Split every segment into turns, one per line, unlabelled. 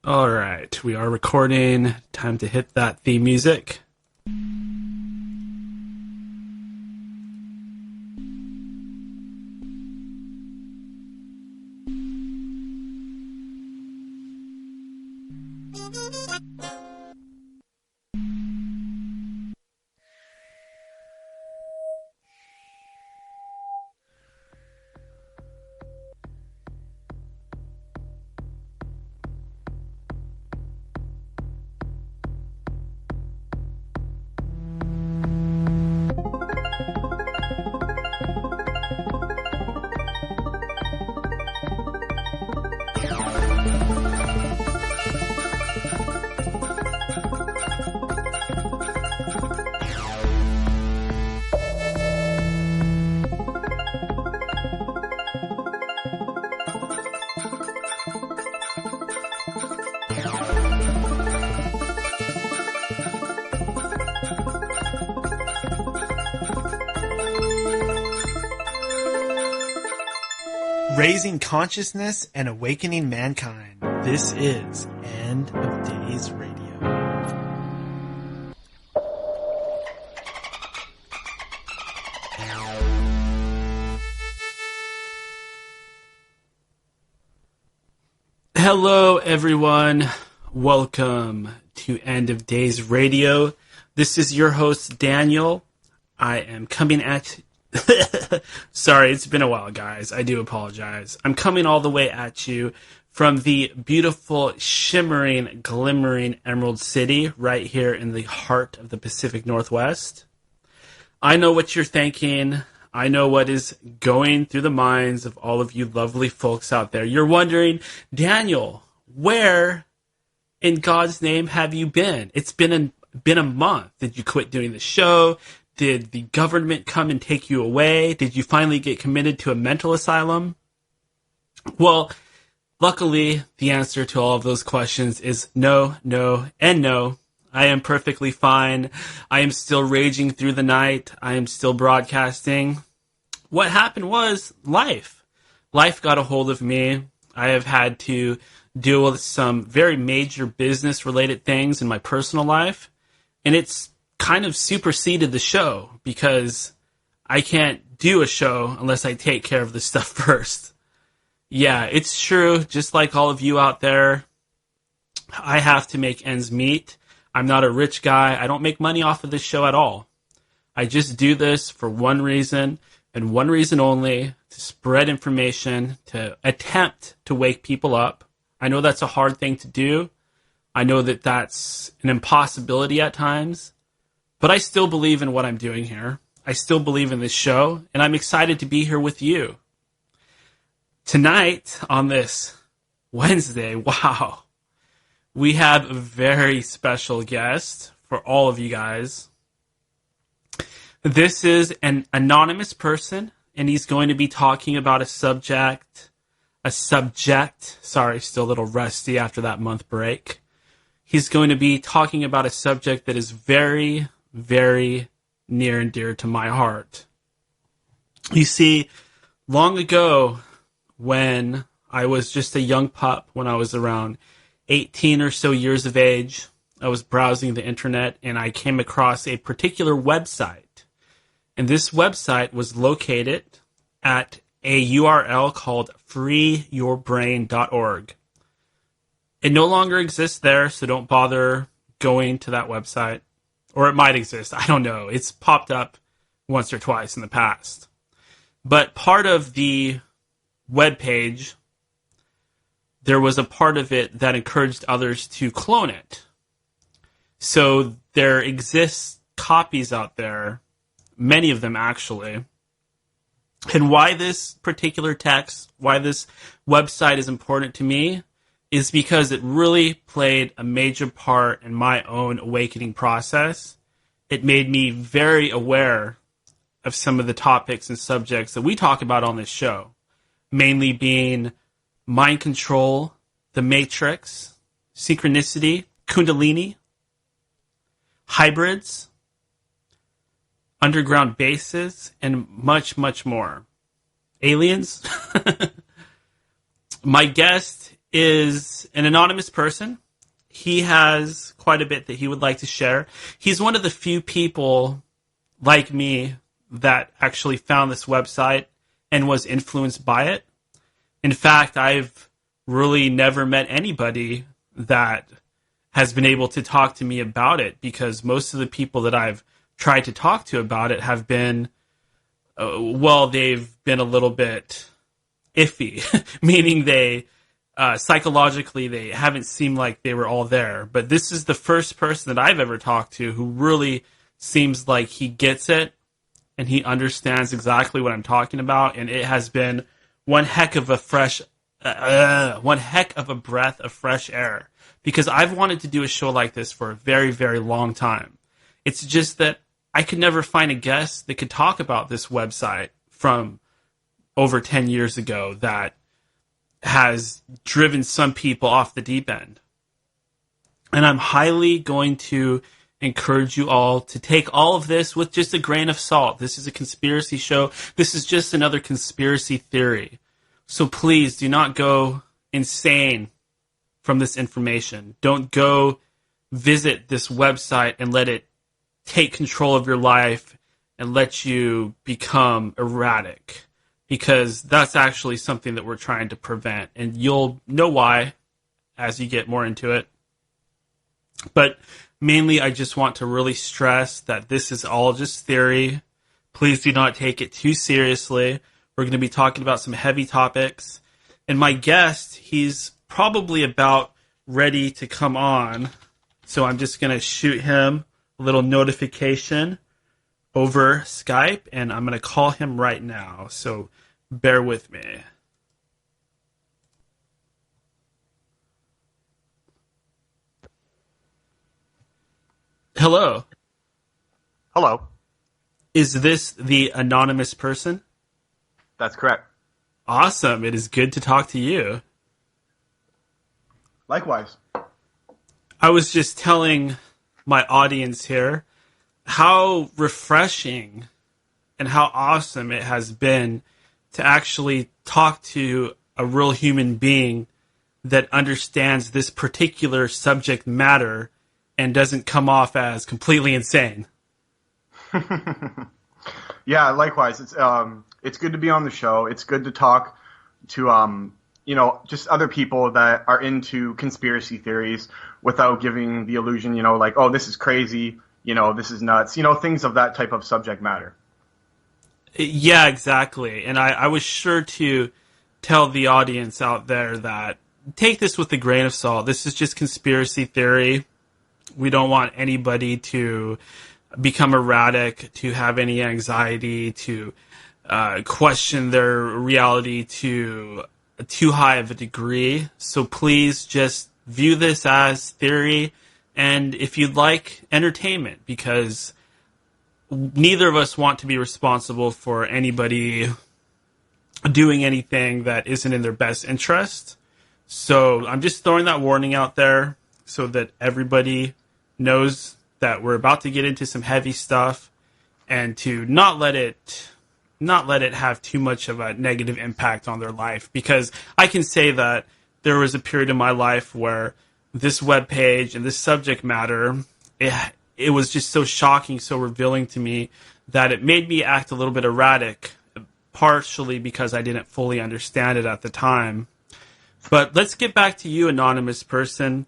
All right, we are recording. Time to hit that theme music.
Raising consciousness and awakening mankind. This is End of Days Radio.
Hello, everyone. Welcome to End of Days Radio. This is your host, Daniel. I am coming at Sorry, it's been a while, guys. I do apologize. I'm coming all the way at you from the beautiful, shimmering, glimmering Emerald City right here in the heart of the Pacific Northwest. I know what you're thinking. I know what is going through the minds of all of you lovely folks out there. You're wondering, Daniel, where in God's name have you been? It's been a month. Did you quit doing the show? Did the government come and take you away? Did you finally get committed to a mental asylum? Well, luckily, the answer to all of those questions is no, no, and no. I am perfectly fine. I am still raging through the night. I am still broadcasting. What happened was life. Life got a hold of me. I have had to deal with some very major business-related things in my personal life, and it's kind of superseded the show because I can't do a show unless I take care of this stuff first. Yeah, it's true. Just like all of you out there, I have to make ends meet. I'm not a rich guy. I don't make money off of this show at all. I just do this for one reason and one reason only: to spread information, to attempt to wake people up. I know that's a hard thing to do. I know that that's an impossibility at times. But I still believe in what I'm doing here. I still believe in this show, and I'm excited to be here with you. Tonight, on this Wednesday, wow, we have a very special guest for all of you guys. This is an anonymous person, and he's going to be talking about a subject, sorry, still a little rusty after that month break. He's going to be talking about a subject that is very, very near and dear to my heart. You see, long ago, when I was just a young pup, when I was around 18 or so years of age, I was browsing the internet and I came across a particular website. And this website was located at a URL called freeyourbrain.org. It no longer exists there, so don't bother going to that website. Or it might exist. I don't know. It's popped up once or twice in the past. But part of the webpage, there was a part of it that encouraged others to clone it. So there exists copies out there, many of them actually. And why this particular text, why this website is important to me, is because it really played a major part in my own awakening process. It made me very aware of some of the topics and subjects that we talk about on this show, mainly being mind control, the matrix, synchronicity, kundalini, hybrids, underground bases, and much, much more. Aliens? My guest is an anonymous person. He has quite a bit that he would like to share. He's one of the few people like me that actually found this website and was influenced by it. In fact, I've really never met anybody that has been able to talk to me about it, because most of the people that I've tried to talk to about it have been, they've been a little bit iffy, meaning they psychologically they haven't seemed like they were all there. But this is the first person that I've ever talked to who really seems like he gets it and he understands exactly what I'm talking about. And it has been one heck of a breath of fresh air, because I've wanted to do a show like this for a very, very long time. It's just that I could never find a guest that could talk about this website from over 10 years ago that has driven some people off the deep end. And I'm highly going to encourage you all to take all of this with just a grain of salt. This is a conspiracy show. This is just another conspiracy theory. So please do not go insane from this information. Don't go visit this website and let it take control of your life and let you become erratic, because that's actually something that we're trying to prevent. And you'll know why as you get more into it. But mainly, I just want to really stress that this is all just theory. Please do not take it too seriously. We're going to be talking about some heavy topics. And my guest, he's probably about ready to come on. So I'm just going to shoot him a little notification over Skype, and I'm going to call him right now. So bear with me. Hello.
Hello.
Is this the anonymous person?
That's correct.
Awesome. It is good to talk to you.
Likewise.
I was just telling my audience here how refreshing and how awesome it has been to actually talk to a real human being that understands this particular subject matter and doesn't come off as completely insane.
Yeah, likewise. It's good to be on the show. It's good to talk to just other people that are into conspiracy theories without giving the illusion, like, oh, this is crazy, this is nuts, things of that type of subject matter.
Yeah, exactly. And I was sure to tell the audience out there that take this with a grain of salt. This is just conspiracy theory. We don't want anybody to become erratic, to have any anxiety, to question their reality to too high of a degree. So please just view this as theory, and if you'd like, entertainment, because neither of us want to be responsible for anybody doing anything that isn't in their best interest. So I'm just throwing that warning out there so that everybody knows that we're about to get into some heavy stuff, and to not let it have too much of a negative impact on their life. Because I can say that there was a period in my life where this webpage and this subject matter, it was just so shocking, so revealing to me, that it made me act a little bit erratic, partially because I didn't fully understand it at the time. But let's get back to you, anonymous person.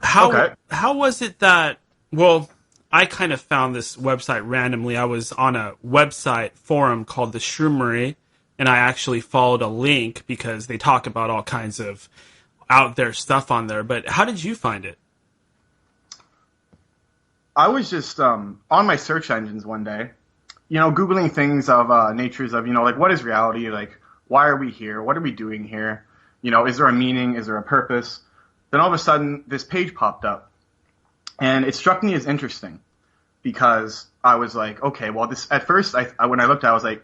How was it that, well, I kind of found this website randomly. I was on a website forum called the Shroomery, and I actually followed a link because they talk about all kinds of out there stuff on there. But how did you find it?
I was just on my search engines one day, Googling things of natures of, like, what is reality? Like, why are we here? What are we doing here? Is there a meaning? Is there a purpose? Then all of a sudden, this page popped up. And it struck me as interesting because I was like, okay, well, this at first, when I looked at it, I was like,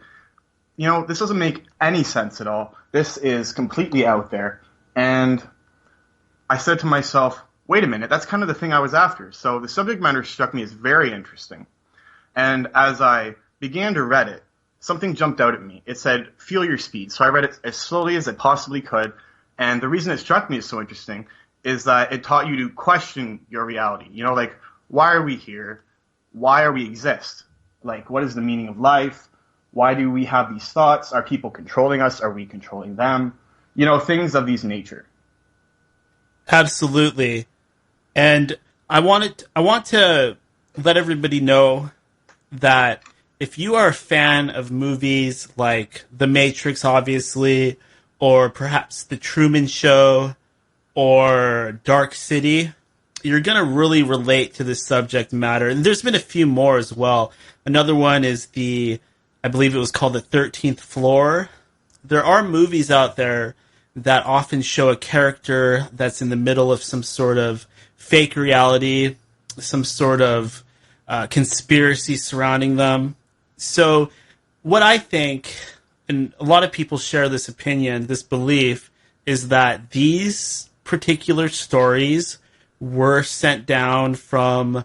this doesn't make any sense at all. This is completely out there. And I said to myself, wait a minute, that's kind of the thing I was after. So the subject matter struck me as very interesting. And as I began to read it, something jumped out at me. It said, feel your speed. So I read it as slowly as I possibly could. And the reason it struck me as so interesting is that it taught you to question your reality. You know, like, why are we here? Why are we exist? Like, what is the meaning of life? Why do we have these thoughts? Are people controlling us? Are we controlling them? You know, things of these nature.
Absolutely. And I want to let everybody know that if you are a fan of movies like The Matrix, obviously, or perhaps The Truman Show, or Dark City, you're going to really relate to this subject matter. And there's been a few more as well. Another one is I believe it was called The 13th Floor. There are movies out there that often show a character that's in the middle of some sort of fake reality, some sort of conspiracy surrounding them. So what I think, and a lot of people share this opinion, this belief, is that these particular stories were sent down from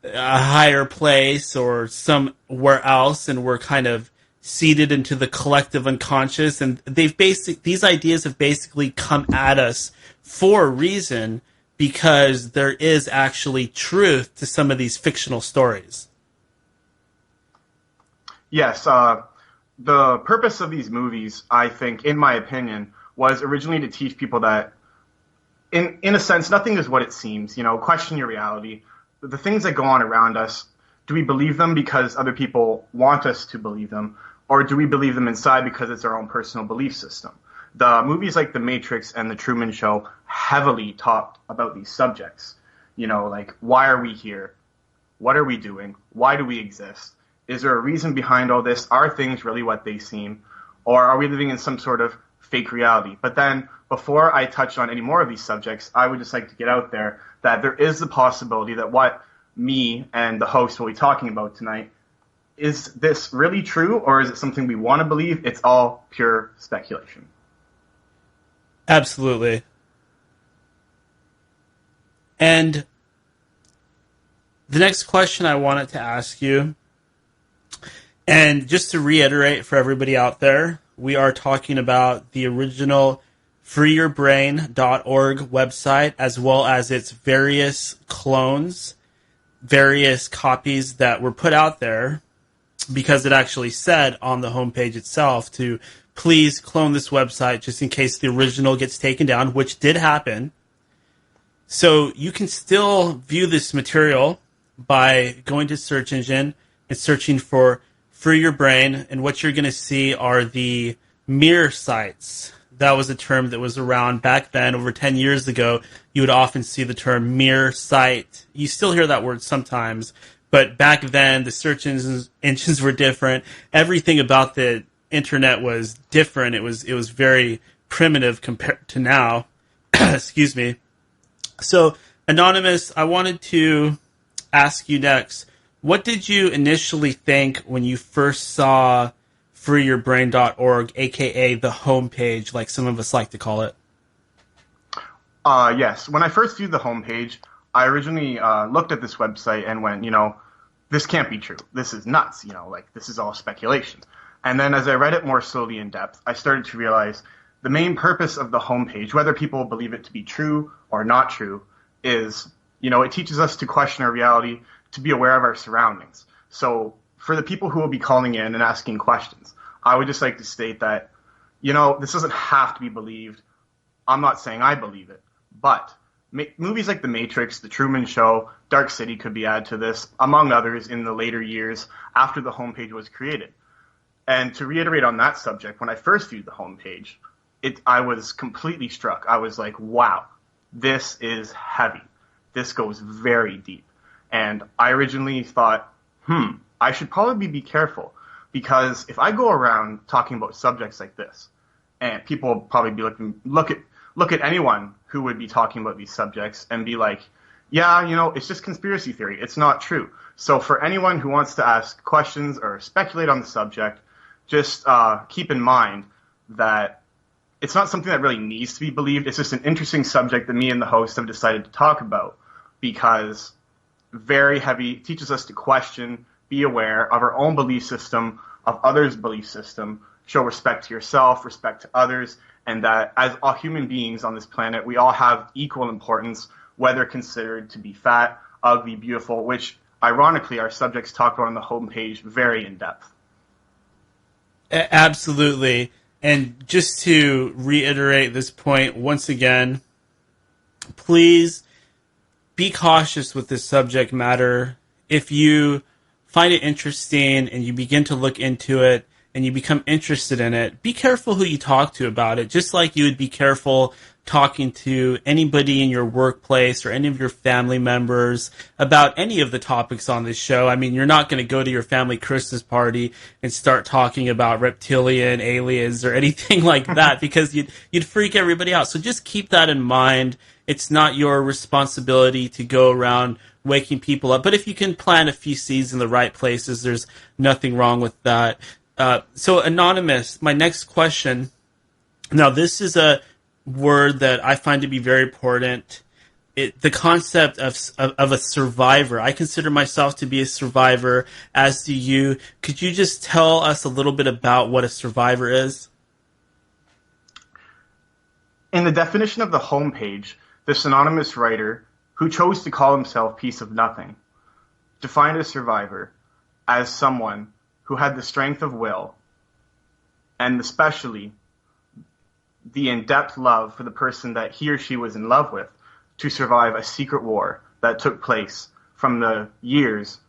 a higher place or somewhere else and were kind of seeded into the collective unconscious, and these ideas have basically come at us for a reason, because there is actually truth to some of these fictional stories.
Yes, the purpose of these movies, I think, in my opinion, was originally to teach people that, in a sense, nothing is what it seems. You know, question your reality. The things that go on around us, do we believe them because other people want us to believe them, or do we believe them inside because it's our own personal belief system? The movies like The Matrix and The Truman Show heavily talked about these subjects. You know, like, why are we here? What are we doing? Why do we exist? Is there a reason behind all this? Are things really what they seem? Or are we living in some sort of fake reality? But then, before I touch on any more of these subjects, I would just like to get out there that there is the possibility that what me and the host will be talking about tonight, is this really true, or is it something we want to believe? It's all pure speculation.
Absolutely. And the next question I wanted to ask you, and just to reiterate for everybody out there, we are talking about the original freeyourbrain.org website, as well as its various clones, various copies that were put out there, because it actually said on the homepage itself to please clone this website just in case the original gets taken down, which did happen. So you can still view this material by going to search engine and searching for Free Your Brain, and what you're going to see are the mirror sites. That was a term that was around back then, over 10 years ago. You would often see the term mirror site. You still hear that word sometimes, but back then the search engines were different. Everything about the internet was different. It was very primitive compared to now. Excuse me. So, Anonymous, I wanted to ask you next, what did you initially think when you first saw freeyourbrain.org, aka the homepage, like some of us like to call it?
Yes. When I first viewed the homepage, I originally looked at this website and went, this can't be true. This is nuts. This is all speculation. And then as I read it more slowly in depth, I started to realize the main purpose of the homepage, whether people believe it to be true or not true, is, it teaches us to question our reality, to be aware of our surroundings. So for the people who will be calling in and asking questions, I would just like to state that, this doesn't have to be believed. I'm not saying I believe it, but movies like The Matrix, The Truman Show, Dark City could be added to this, among others, in the later years after the homepage was created. And to reiterate on that subject, when I first viewed the homepage, I was completely struck. I was like, wow, this is heavy. This goes very deep. And I originally thought, I should probably be careful, because if I go around talking about subjects like this, and people will probably be look at anyone who would be talking about these subjects and be like, yeah, it's just conspiracy theory. It's not true. So for anyone who wants to ask questions or speculate on the subject, just keep in mind that it's not something that really needs to be believed. It's just an interesting subject that me and the host have decided to talk about, because very heavy, teaches us to question, be aware of our own belief system, of others' belief system, show respect to yourself, respect to others, and that as all human beings on this planet, we all have equal importance, whether considered to be fat, ugly, beautiful, which ironically our subjects talk about on the homepage very in depth.
Absolutely. And just to reiterate this point once again, please be cautious with this subject matter. If you find it interesting and you begin to look into it and you become interested in it, be careful who you talk to about it, just like you would be careful talking to anybody in your workplace or any of your family members about any of the topics on this show. I mean, you're not going to go to your family Christmas party and start talking about reptilian aliens or anything like that because you'd freak everybody out. So just keep that in mind. It's not your responsibility to go around waking people up. But if you can plant a few seeds in the right places, there's nothing wrong with that. So Anonymous, my next question. Now, this is a word that I find to be very important. The concept of a survivor. I consider myself to be a survivor, as do you. Could you just tell us a little bit about what a survivor is?
In the definition of the homepage, this anonymous writer, who chose to call himself Piece of Nothing, defined a survivor as someone who had the strength of will and especially the in-depth love for the person that he or she was in love with to survive a secret war that took place from the years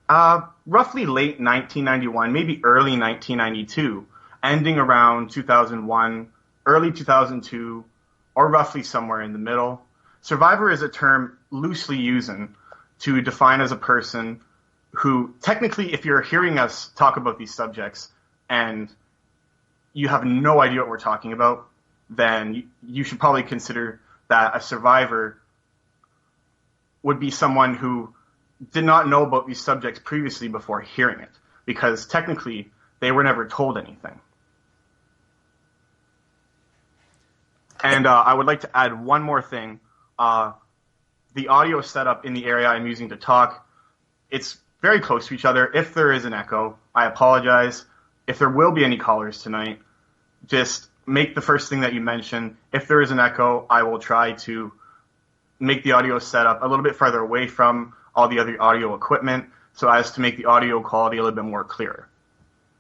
roughly late 1991, maybe early 1992, ending around 2001, early 2002, or roughly somewhere in the middle. Survivor is a term loosely used to define as a person who, technically, if you're hearing us talk about these subjects and you have no idea what we're talking about, then you should probably consider that a survivor would be someone who did not know about these subjects previously before hearing it, because technically they were never told anything. And I would like to add one more thing. The audio setup in the area I'm using to talk, it's very close to each other. If there is an echo, I apologize. If there will be any callers tonight, just make the first thing that you mention. If there is an echo, I will try to make the audio setup a little bit farther away from all the other audio equipment so as to make the audio quality a little bit more clear.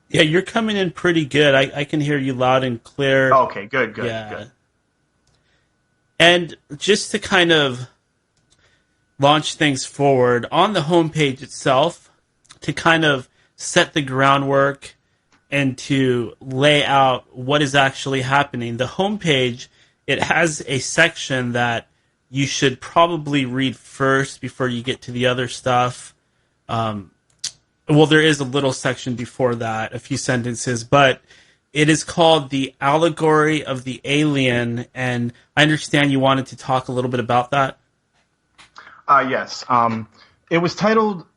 Yeah, you're coming in pretty good. I can hear you loud and clear.
Okay, good.
And just to kind of launch things forward, on the homepage itself, to kind of set the groundwork and to lay out what is actually happening, the homepage, it has a section that you should probably read first before you get to the other stuff. Well, there is a little section before that, a few sentences, but it is called The Allegory of the Alien, and I understand you wanted to talk a little bit about that.
Yes. It was titled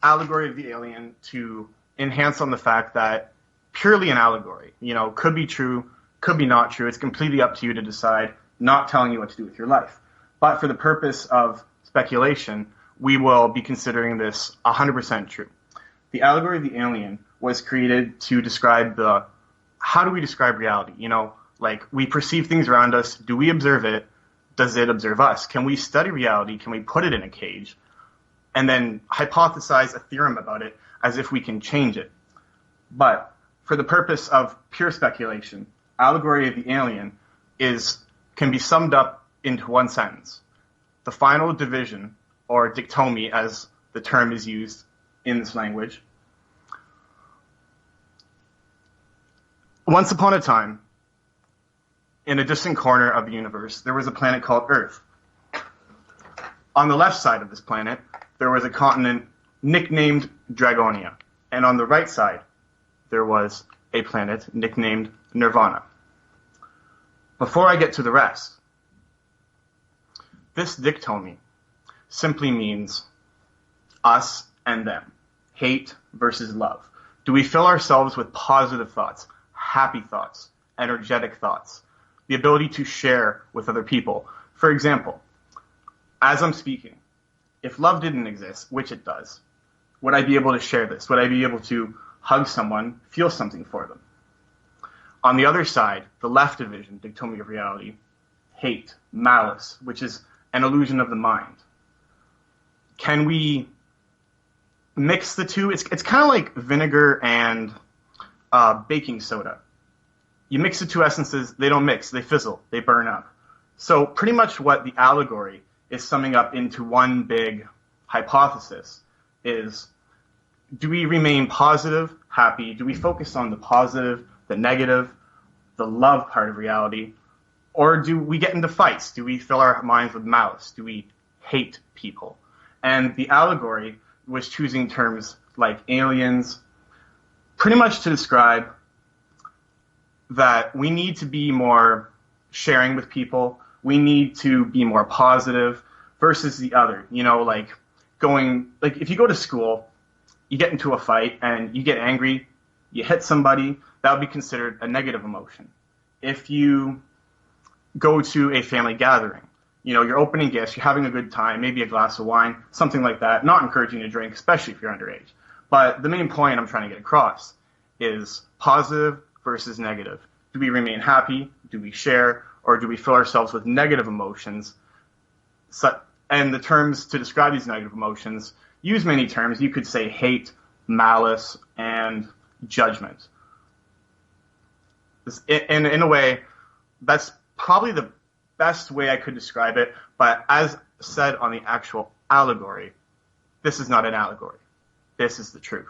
Allegory of the Alien to enhance on the fact that purely an allegory, could be true, could be not true. It's completely up to you to decide, not telling you what to do with your life. But for the purpose of speculation, we will be considering this 100% true. The Allegory of the Alien was created to describe how do we describe reality? Like we perceive things around us. Do we observe it? Does it observe us? Can we study reality? Can we put it in a cage? And then hypothesize a theorem about it as if we can change it. But for the purpose of pure speculation, Allegory of the Alien can be summed up into one sentence. The final division, or dichotomy as the term is used in this language. Once upon a time, in a distant corner of the universe, there was a planet called Earth. On the left side of this planet, there was a continent nicknamed Dragonia. And on the right side, there was a planet nicknamed Nirvana. Before I get to the rest, this dichotomy simply means us and them. Hate versus love. Do we fill ourselves with positive thoughts, happy thoughts, energetic thoughts, the ability to share with other people? For example, as I'm speaking, if love didn't exist, which it does, would I be able to share this? Would I be able to hug someone, feel something for them? On the other side, the left division, dichotomy of reality, hate, malice, which is an illusion of the mind. Can we mix the two? It's kind of like vinegar and baking soda. You mix the two essences, they don't mix, they fizzle, they burn up. So pretty much what the allegory is summing up into one big hypothesis is, do we remain positive, happy? Do we focus on the positive, the negative, the love part of reality? Or do we get into fights? Do we fill our minds with malice? Do we hate people? And the allegory was choosing terms like aliens, pretty much to describe that we need to be more sharing with people. We need to be more positive versus the other. You know, like if you go to school, you get into a fight and you get angry, you hit somebody, that would be considered a negative emotion. If you go to a family gathering, you know, you're opening gifts, you're having a good time, maybe a glass of wine, something like that, not encouraging you to drink, especially if you're underage. But the main point I'm trying to get across is positive versus negative. Do we remain happy? Do we share? Or do we fill ourselves with negative emotions? And the terms to describe these negative emotions use many terms. You could say hate, malice, and judgment. In a way, that's probably the best way I could describe it. But as said on the actual allegory, this is not an allegory. This is the truth.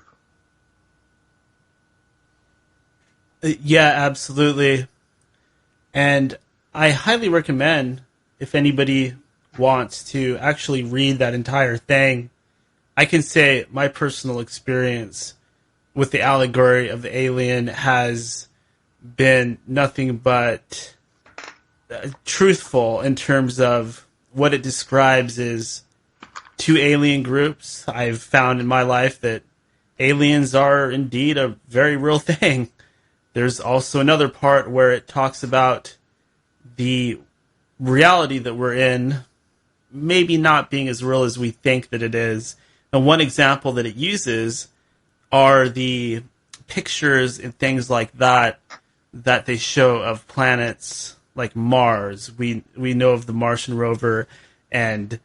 Yeah, absolutely. And I highly recommend, if anybody wants to actually read that entire thing, I can say my personal experience with the allegory of the alien has been nothing but truthful in terms of what it describes is two alien groups. I've found in my life that aliens are indeed a very real thing. There's also another part where it talks about the reality that we're in maybe not being as real as we think that it is. And one example that it uses are the pictures and things like that they show of planets like Mars. We know of the Martian rover, and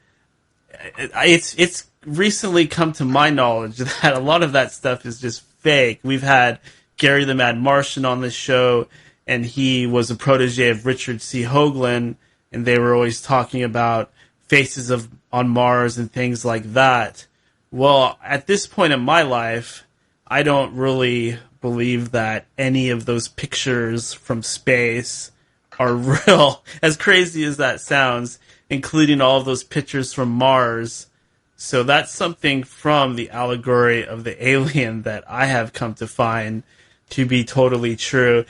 it's recently come to my knowledge that a lot of that stuff is just fake. We've had Gary the Mad Martian on this show, and he was a protege of Richard C. Hoagland, and they were always talking about faces on Mars and things like that. Well, at this point in my life, I don't really believe that any of those pictures from space are real, as crazy as that sounds, including all of those pictures from Mars. So that's something from the allegory of the alien that I have come to find to be totally true.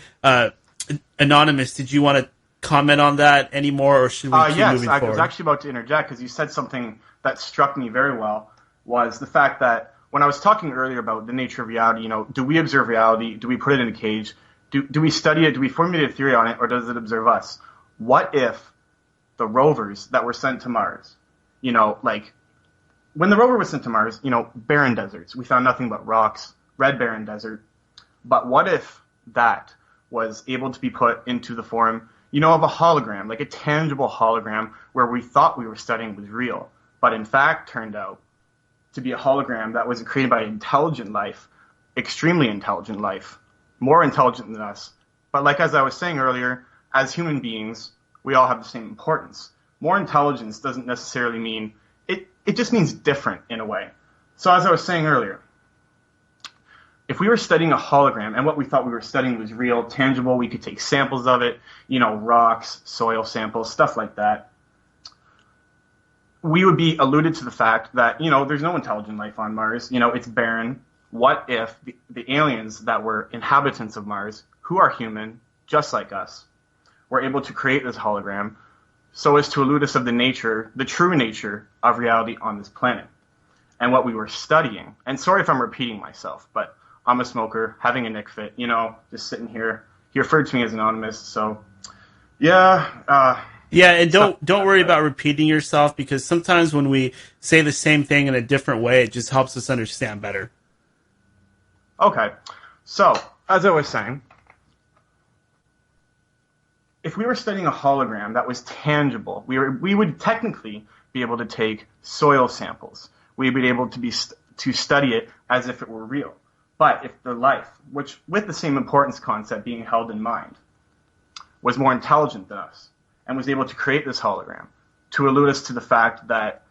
Anonymous, did you want to comment on that anymore, or should we keep moving forward?
Yes, I was actually about to interject because you said something that struck me very well, was the fact that when I was talking earlier about the nature of reality, you know, do we observe reality? Do we put it in a cage? Do we study it? Do we formulate a theory on it, or does it observe us? What if the rovers that were sent to Mars, you know, like when the rover was sent to Mars, you know, barren deserts, we found nothing but rocks, red barren desert. But what if that was able to be put into the form, you know, of a hologram, like a tangible hologram where we thought we were studying was real, but in fact turned out to be a hologram that was created by intelligent life, extremely intelligent life, more intelligent than us. But like as I was saying earlier, as human beings, we all have the same importance. More intelligence doesn't necessarily mean, it just means different in a way. So as I was saying earlier, if we were studying a hologram and what we thought we were studying was real, tangible, we could take samples of it, you know, rocks, soil samples, stuff like that, we would be alluded to the fact that, you know, there's no intelligent life on Mars. You know, it's barren. What if the aliens that were inhabitants of Mars, who are human, just like us, were able to create this hologram so as to elude us of the nature, the true nature of reality on this planet and what we were studying? And sorry if I'm repeating myself, but I'm a smoker, having a Nick fit, you know, just sitting here. He referred to me as anonymous, so yeah.
Yeah, and don't worry about repeating yourself, because sometimes when we say the same thing in a different way, it just helps us understand better.
Okay, so as I was saying, if we were studying a hologram that was tangible, we would technically be able to take soil samples. We'd be able to study it as if it were real. But if the life, which with the same importance concept being held in mind, was more intelligent than us and was able to create this hologram to allude us to the fact that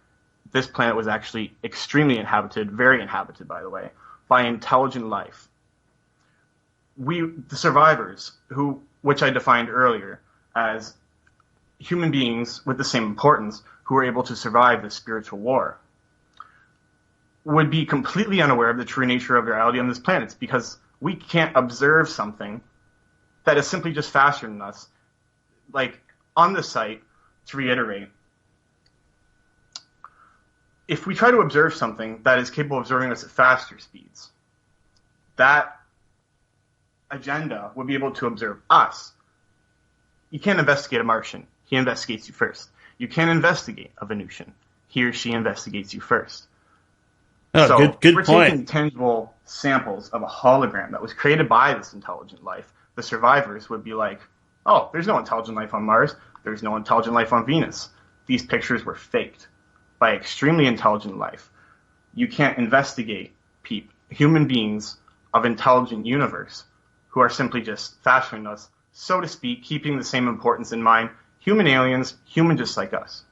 this planet was actually extremely inhabited, very inhabited, by the way, by intelligent life. The survivors, which I defined earlier as human beings with the same importance who were able to survive the spiritual war, would be completely unaware of the true nature of reality on this planet because we can't observe something that is simply just faster than us. Like, on the site, to reiterate, if we try to observe something that is capable of observing us at faster speeds, that agenda would be able to observe us. You can't investigate a Martian. He investigates you first. You can't investigate a Venusian. He or she investigates you first.
Oh,
so
good
we're
point.
taking tangible samples of a hologram that was created by this intelligent life. The survivors would be like, oh, there's no intelligent life on Mars. There's no intelligent life on Venus. These pictures were faked by extremely intelligent life. You can't investigate human beings of intelligent universe who are simply just fashioning us, so to speak, keeping the same importance in mind. Human aliens, human just like us.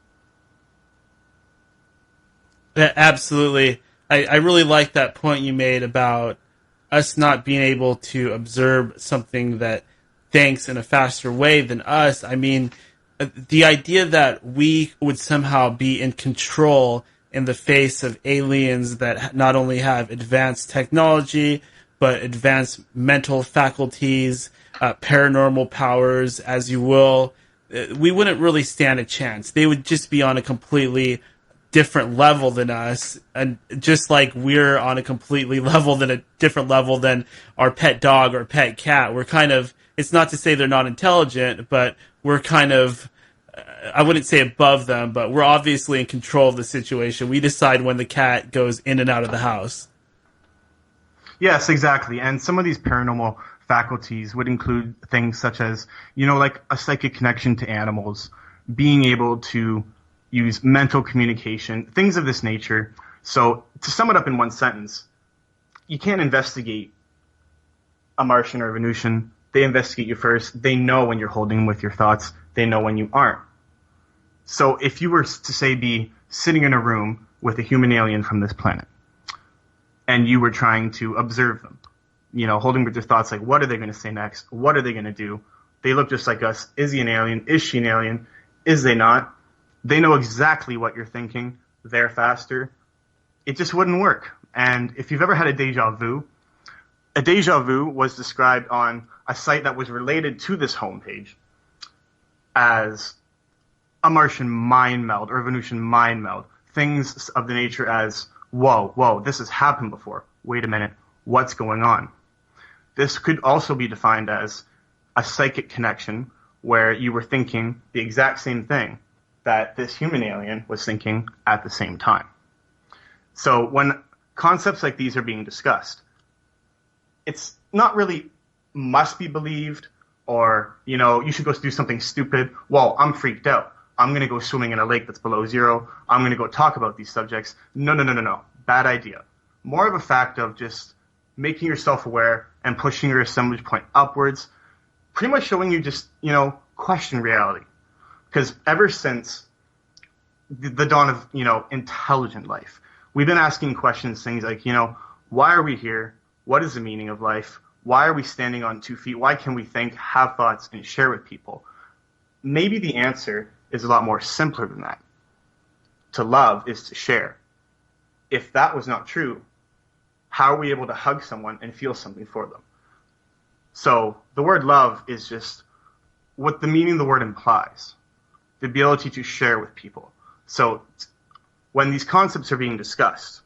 Yeah, absolutely. I really like that point you made about us not being able to observe something that thinks in a faster way than us. I mean, the idea that we would somehow be in control in the face of aliens that not only have advanced technology, but advanced mental faculties, paranormal powers, as you will, we wouldn't really stand a chance. They would just be on a completely different level than us, and just like we're on a completely different level than our pet dog or pet cat. We're kind of, it's not to say they're not intelligent, but we're kind of, I wouldn't say above them, but we're obviously in control of the situation. We decide when the cat goes in and out of the house.
Yes, exactly. And some of these paranormal faculties would include things such as, like a psychic connection to animals, being able to use mental communication, things of this nature. So to sum it up in one sentence, you can't investigate a Martian or a Venusian. They investigate you first. They know when you're holding them with your thoughts. They know when you aren't. So if you were to, say, be sitting in a room with a human alien from this planet, and you were trying to observe them, holding with your thoughts like, what are they going to say next? What are they going to do? They look just like us. Is he an alien? Is she an alien? Is they not? They know exactly what you're thinking. They're faster. It just wouldn't work. And if you've ever had a deja vu was described on a site that was related to this homepage as a Martian mind meld or a Venusian mind meld. Things of the nature as, whoa, this has happened before. Wait a minute, what's going on? This could also be defined as a psychic connection where you were thinking the exact same thing that this human alien was thinking at the same time. So when concepts like these are being discussed, it's not really must be believed or, you should go do something stupid. Whoa, I'm freaked out. I'm going to go swimming in a lake that's below zero. I'm going to go talk about these subjects. No. Bad idea. More of a fact of just making yourself aware and pushing your assemblage point upwards, pretty much showing you just, question reality. Because ever since the dawn of, intelligent life, we've been asking questions, things like, why are we here? What is the meaning of life? Why are we standing on 2 feet? Why can we think, have thoughts, and share with people? Maybe the answer is a lot more simpler than that. To love is to share. If that was not true, how are we able to hug someone and feel something for them? So the word love is just what the meaning of the word implies. The ability to share with people. So when these concepts are being discussed,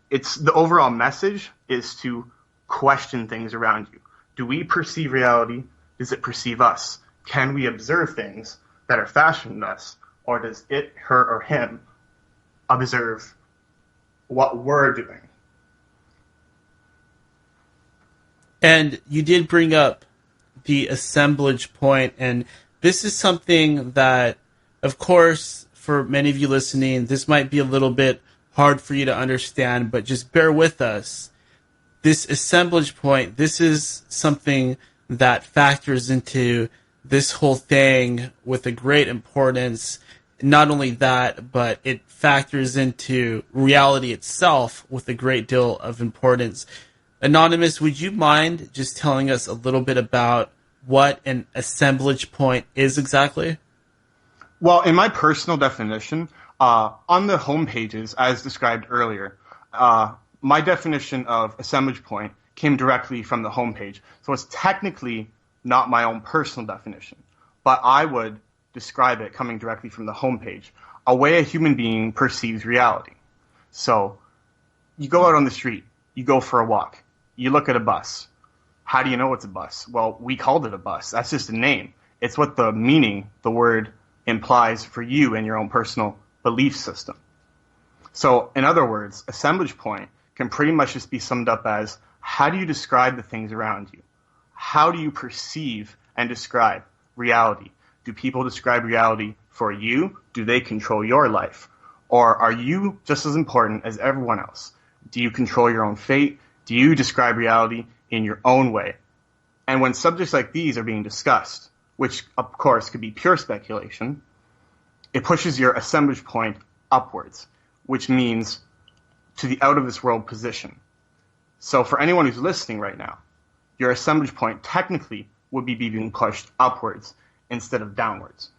it's the overall message is to question things around you. Do we perceive reality? Does it perceive us? Can we observe things that are fashioned us? Or does it, her, or him observe what we're doing?
And you did bring up the assemblage point, and this is something that, of course, for many of you listening, this might be a little bit hard for you to understand, but just bear with us. This assemblage point, this is something that factors into this whole thing with a great importance. Not only that, but it factors into reality itself with a great deal of importance. Anonymous, would you mind just telling us a little bit about what an assemblage point is exactly?
Well, in my personal definition, on the home pages, as described earlier, my definition of assemblage point came directly from the home page. So it's technically not my own personal definition, but I would describe it coming directly from the home page, a way a human being perceives reality. So you go out on the street, you go for a walk, you look at a bus. How do you know it's a bus? Well, we called it a bus. That's just a name. It's what the meaning, the word, implies for you and your own personal belief system. So, in other words, assemblage point can pretty much just be summed up as, how do you describe the things around you? How do you perceive and describe reality? Do people describe reality for you? Do they control your life? Or are you just as important as everyone else? Do you control your own fate? Do you describe reality in your own way? And when subjects like these are being discussed, which of course could be pure speculation, it pushes your assemblage point upwards, which means to the out of this world position. So for anyone who's listening right now, your assemblage point technically would be being pushed upwards instead of downwards.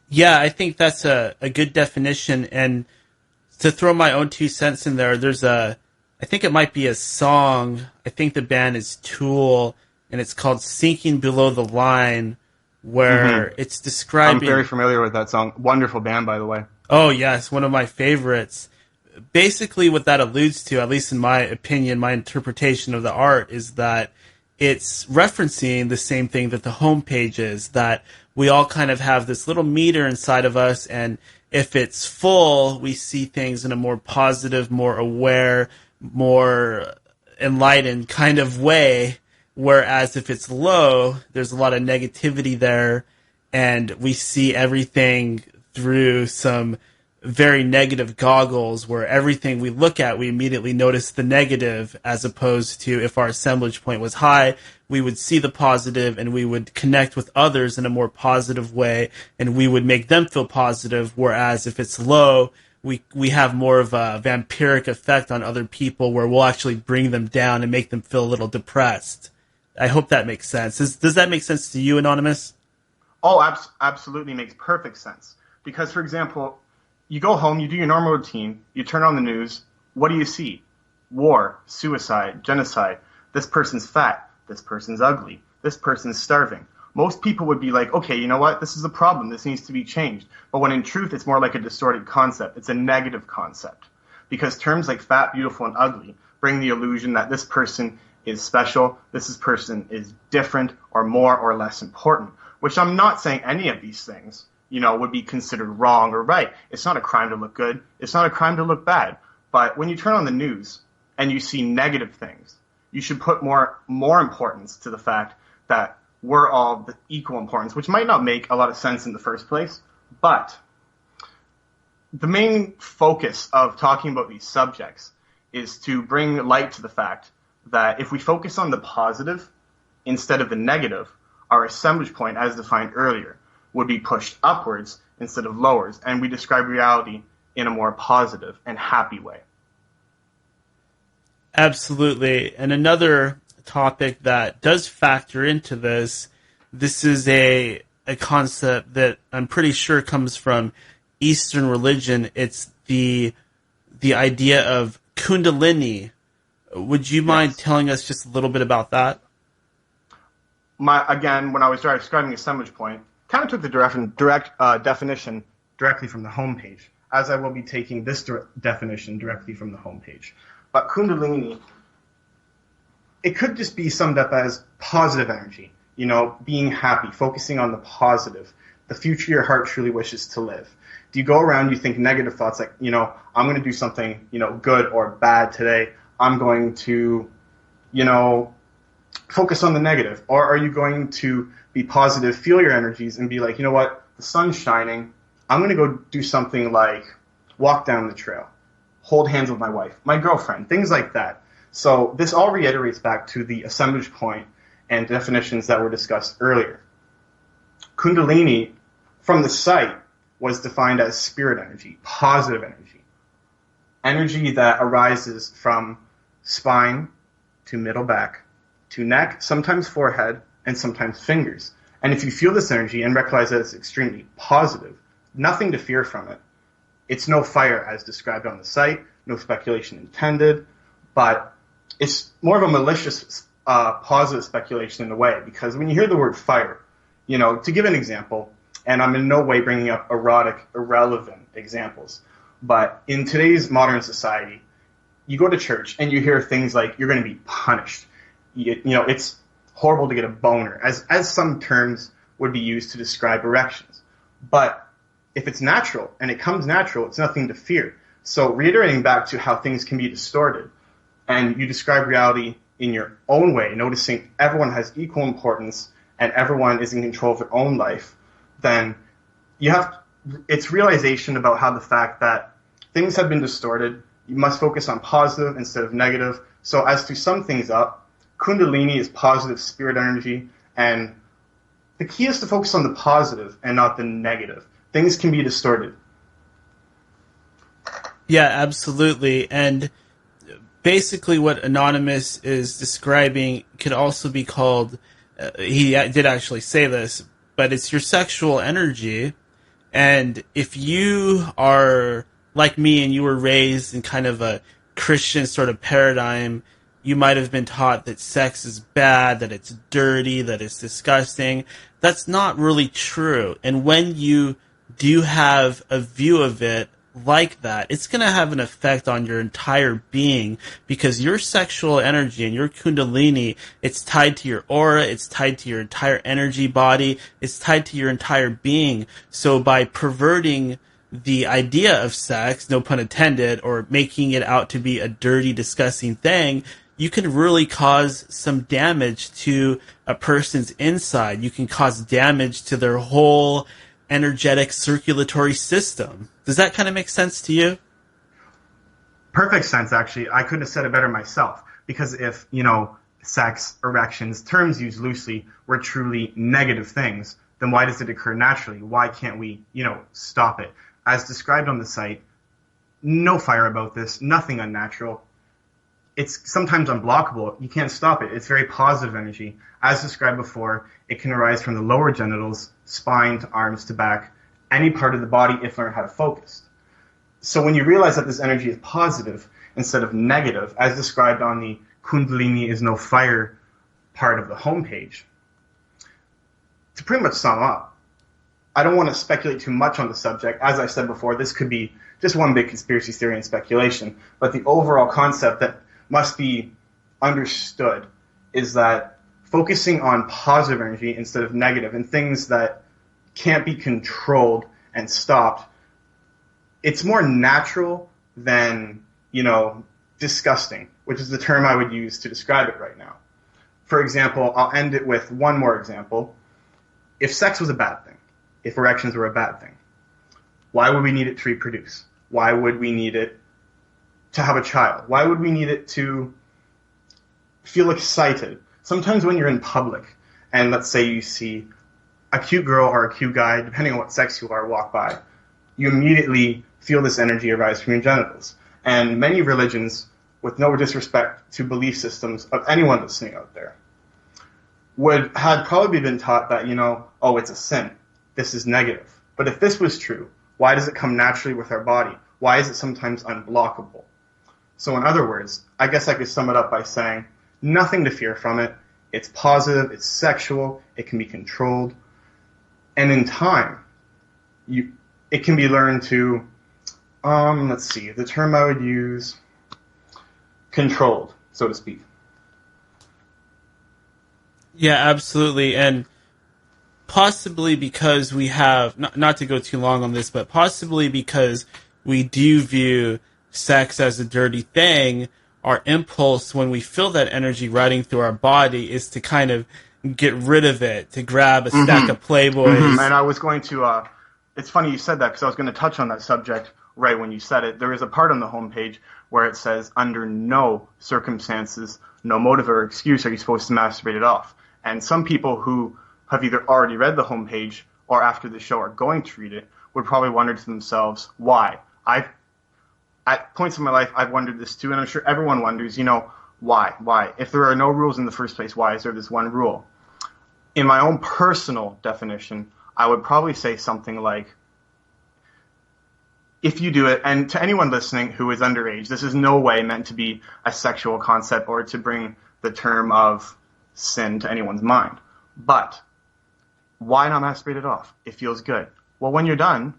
Yeah, I think that's a good definition. And to throw my own 2 cents in there, I think it might be a song. I think the band is Tool, and it's called Sinking Below the Line, where it's describing...
I'm very familiar with that song. Wonderful band, by the way.
Oh, yes, one of my favorites. Basically, what that alludes to, at least in my opinion, my interpretation of the art, is that it's referencing the same thing that the homepage is, that we all kind of have this little meter inside of us, and if it's full, we see things in a more positive, more aware, more enlightened kind of way, whereas if it's low, there's a lot of negativity there, and we see everything through some very negative goggles, where everything we look at, we immediately notice the negative, as opposed to if our assemblage point was high, we would see the positive and we would connect with others in a more positive way, and we would make them feel positive, whereas if it's low, we have more of a vampiric effect on other people, where we'll actually bring them down and make them feel a little depressed. I hope that makes sense. Does that make sense to you, Anonymous?
Oh, absolutely makes perfect sense. Because, for example, you go home, you do your normal routine, you turn on the news, what do you see? War, suicide, genocide. This person's fat, this person's ugly, this person's starving. Most people would be like, okay, you know what? This is a problem. This needs to be changed. But when in truth, it's more like a distorted concept. It's a negative concept. Because terms like fat, beautiful, and ugly bring the illusion that this person is special, person is different, or more or less important. Which I'm not saying any of these things, would be considered wrong or right. It's not a crime to look good. It's not a crime to look bad. But when you turn on the news and you see negative things, you should put more importance to the fact that we're all the equal importance, which might not make a lot of sense in the first place. But the main focus of talking about these subjects is to bring light to the fact that if we focus on the positive instead of the negative, our assemblage point, as defined earlier, would be pushed upwards instead of lowards, and we describe reality in a more positive and happy way.
Absolutely. And another topic that does factor into this is a concept that I'm pretty sure comes from Eastern religion. It's the idea of Kundalini. Would you mind telling us just a little bit about that?
Again, when I was describing assemblage point, kind of took the direct definition directly from the homepage, as I will be taking this definition directly from the homepage. But Kundalini, it could just be summed up as positive energy, being happy, focusing on the positive, the future your heart truly wishes to live. Do you go around, you think negative thoughts like, I'm going to do something, good or bad today. I'm going to, focus on the negative? Or are you going to be positive, feel your energies, and be like, you know what, the sun's shining, I'm going to go do something like walk down the trail, hold hands with my wife, my girlfriend, things like that. So this all reiterates back to the assemblage point and definitions that were discussed earlier. Kundalini, from the site, was defined as spirit energy, positive energy, energy that arises from spine to middle back to neck, sometimes forehead, and sometimes fingers. And if you feel this energy and recognize that it's extremely positive, nothing to fear from it. It's no fire as described on the site, no speculation intended, but it's more of a malicious, positive speculation in a way, because when you hear the word fire, to give an example, and I'm in no way bringing up erotic, irrelevant examples, but in today's modern society, you go to church and you hear things like you're going to be punished. It's horrible to get a boner, as some terms would be used to describe erections. But if it's natural and it comes natural, it's nothing to fear. So reiterating back to how things can be distorted, and you describe reality in your own way, noticing everyone has equal importance and everyone is in control of their own life, then it's realization about how the fact that things have been distorted, you must focus on positive instead of negative. So as to sum things up, Kundalini is positive spirit energy, and the key is to focus on the positive and not the negative. Things can be distorted.
Yeah, absolutely. And basically what Anonymous is describing could also be called, he did actually say this, but it's your sexual energy. And if you are like me and you were raised in kind of a Christian sort of paradigm, you might have been taught that sex is bad, that it's dirty, that it's disgusting. That's not really true. And when you do have a view of it like that, it's going to have an effect on your entire being, because your sexual energy and your kundalini, it's tied to your aura, it's tied to your entire energy body, it's tied to your entire being. So by perverting the idea of sex, no pun intended, or making it out to be a dirty, disgusting thing, you can really cause some damage to a person's inside. You can cause damage to their whole energetic circulatory system. Does that kind of make sense to you?
Perfect sense, actually. I couldn't have said it better myself. Because if, sex, erections, terms used loosely, were truly negative things, then why does it occur naturally? Why can't we, stop it? As described on the site, no fire about this, nothing unnatural. It's sometimes unblockable. You can't stop it. It's very positive energy. As described before, it can arise from the lower genitals, spine to arms to back, any part of the body if learned how to focus. So when you realize that this energy is positive instead of negative, as described on the Kundalini is no fire part of the homepage, to pretty much sum up, I don't want to speculate too much on the subject. As I said before, this could be just one big conspiracy theory and speculation, but the overall concept that must be understood is that focusing on positive energy instead of negative and things that can't be controlled and stopped, it's more natural than, disgusting, which is the term I would use to describe it right now. For example, I'll end it with one more example. If sex was a bad thing, if erections were a bad thing, why would we need it to reproduce? Why would we need it to have a child? Why would we need it to feel excited? Sometimes when you're in public and let's say you see a cute girl or a cute guy, depending on what sex you are, walk by, you immediately feel this energy arise from your genitals. And many religions, with no disrespect to belief systems of anyone listening out there, had probably been taught that, it's a sin. This is negative. But if this was true, why does it come naturally with our body? Why is it sometimes unblockable? So in other words, I guess I could sum it up by saying nothing to fear from it. It's positive, it's sexual, it can be controlled. And in time, it can be learned to, the term I would use, controlled, so to speak.
Yeah, absolutely. And possibly because we have, not to go too long on this, but possibly because we do view sex as a dirty thing, our impulse when we feel that energy riding through our body is to kind of get rid of it, to grab a stack of Playboys.
And I was going to, it's funny you said that because I was going to touch on that subject right when you said it. There is a part on the homepage where it says, under no circumstances, no motive or excuse are you supposed to masturbate it off. And some people who have either already read the homepage or after the show are going to read it would probably wonder to themselves, why? At points in my life, I've wondered this too, and I'm sure everyone wonders, why? Why? If there are no rules in the first place, why is there this one rule? In my own personal definition, I would probably say something like, if you do it, and to anyone listening who is underage, this is no way meant to be a sexual concept or to bring the term of sin to anyone's mind. But why not masturbate it off? It feels good. Well, when you're done,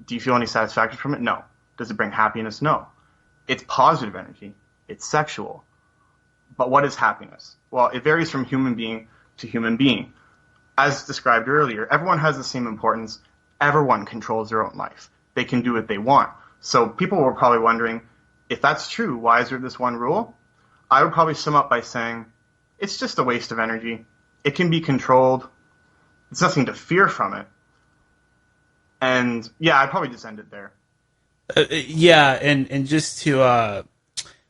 do you feel any satisfaction from it? No. Does it bring happiness? No. It's positive energy. It's sexual. But what is happiness? Well, it varies from human being to human being. As described earlier, everyone has the same importance. Everyone controls their own life. They can do what they want. So people were probably wondering, if that's true, why is there this one rule? I would probably sum up by saying, it's just a waste of energy. It can be controlled. There's nothing to fear from it. And yeah, I'd probably just end it there.
And just to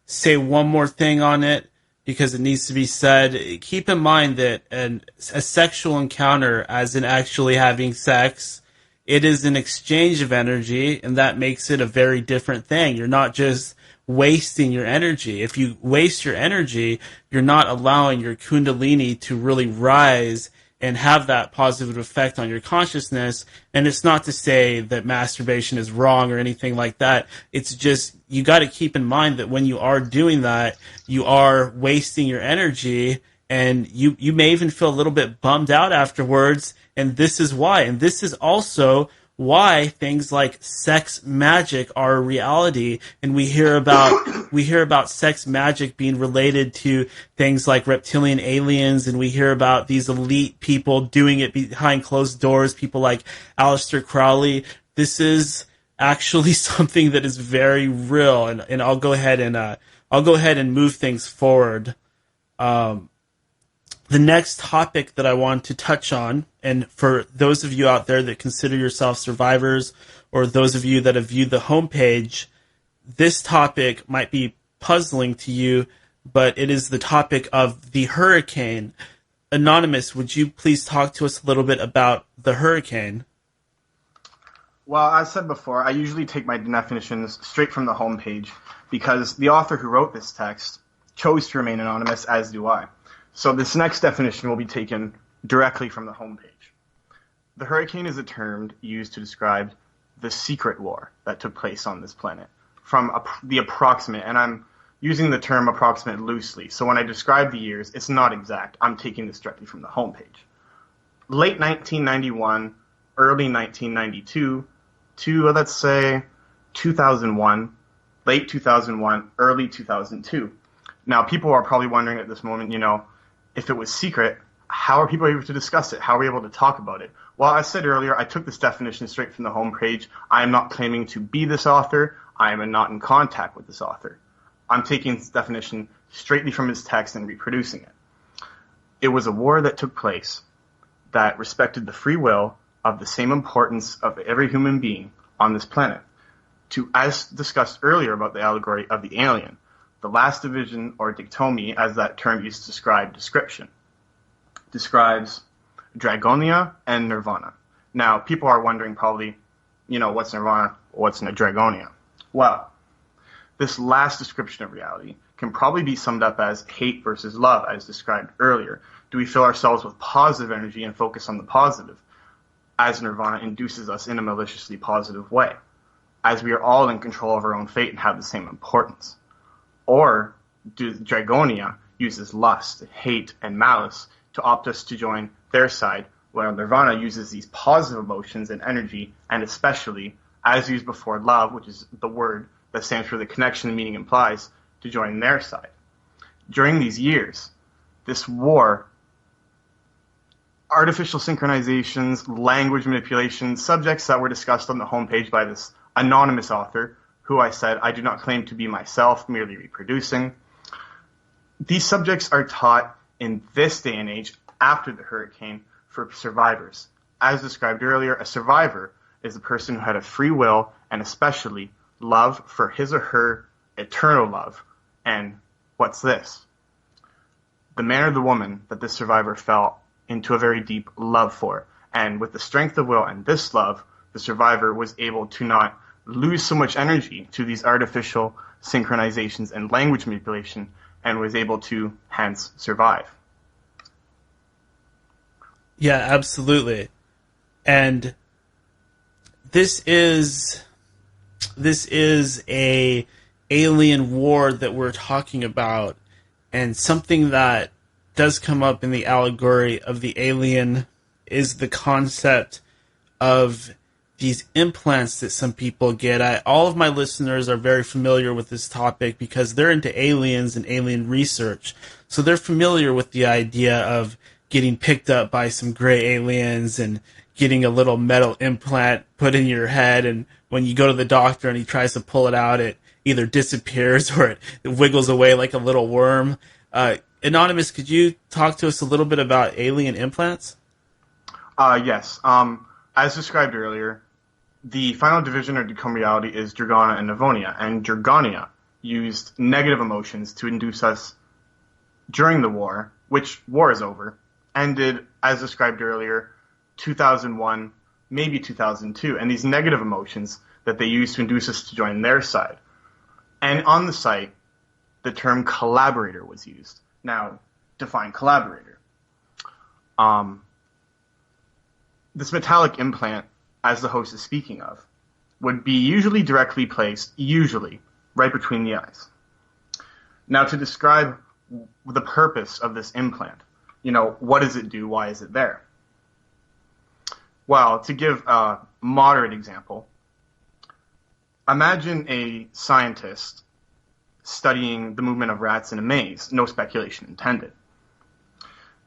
say one more thing on it, because it needs to be said, keep in mind that a sexual encounter, as in actually having sex, it is an exchange of energy, and that makes it a very different thing. You're not just wasting your energy. If you waste your energy, you're not allowing your kundalini to really rise and have that positive effect on your consciousness. And it's not to say that masturbation is wrong or anything like that. It's just, you got to keep in mind that when you are doing that, you are wasting your energy, and you may even feel a little bit bummed out afterwards. And this is why. And this is also why things like sex magic are a reality, and we hear about sex magic being related to things like reptilian aliens, and we hear about these elite people doing it behind closed doors, people like Aleister Crowley. This is actually something that is very real, and I'll go ahead and move things forward. The next topic that I want to touch on, and for those of you out there that consider yourself survivors, or those of you that have viewed the homepage, this topic might be puzzling to you, but it is the topic of the hurricane. Anonymous, would you please talk to us a little bit about the hurricane?
Well, as I said before, I usually take my definitions straight from the homepage because the author who wrote this text chose to remain anonymous, as do I. So this next definition will be taken directly from the homepage. The hurricane is a term used to describe the secret war that took place on this planet from the approximate, and I'm using the term approximate loosely. So when I describe the years, it's not exact. I'm taking this directly from the homepage. Late 1991, early 1992 to, let's say, 2001, late 2001, early 2002. Now, people are probably wondering at this moment, if it was secret, how are people able to discuss it? How are we able to talk about it? Well, as I said earlier, I took this definition straight from the homepage. I am not claiming to be this author. I am not in contact with this author. I'm taking this definition straightly from his text and reproducing it. It was a war that took place that respected the free will of the same importance of every human being on this planet. To, as discussed earlier about the allegory of the alien, the last division, or dictomy, as that term used to describe description, describes Dragonia and Nirvana. Now, people are wondering probably, what's Nirvana, what's Dragonia? Well, this last description of reality can probably be summed up as hate versus love, as described earlier. Do we fill ourselves with positive energy and focus on the positive, as Nirvana induces us in a maliciously positive way, as we are all in control of our own fate and have the same importance? Or do Dragonia uses lust, hate, and malice to opt us to join their side, while Nirvana uses these positive emotions and energy, and especially, as used before, love, which is the word that stands for the connection the meaning implies, to join their side. During these years, this war, artificial synchronizations, language manipulation, subjects that were discussed on the homepage by this anonymous author, who I said, I do not claim to be myself, merely reproducing. These subjects are taught in this day and age after the hurricane for survivors. As described earlier, a survivor is a person who had a free will and especially love for his or her eternal love. And what's this? The man or the woman that this survivor fell into a very deep love for. And with the strength of will and this love, the survivor was able to not lose so much energy to these artificial synchronizations and language manipulation, and was able to hence survive.
Yeah, absolutely. And this is a alien war that we're talking about, and something that does come up in the allegory of the alien is the concept of these implants that some people get. All of my listeners are very familiar with this topic because they're into aliens and alien research. So they're familiar with the idea of getting picked up by some gray aliens and getting a little metal implant put in your head, and when you go to the doctor and he tries to pull it out, it either disappears or it wiggles away like a little worm. Anonymous, could you talk to us a little bit about alien implants?
Yes. As described earlier, the final division or decome reality is Dragona and Nivonia, and Dragona used negative emotions to induce us during the war, which war is over, ended, as described earlier, 2001, maybe 2002, and these negative emotions that they used to induce us to join their side. And on the site, the term collaborator was used. Now, define collaborator. This metallic implant, as the host is speaking of, would be usually directly placed, usually, right between the eyes. Now, to describe the purpose of this implant, what does it do? Why is it there? Well, to give a moderate example, imagine a scientist studying the movement of rats in a maze, no speculation intended.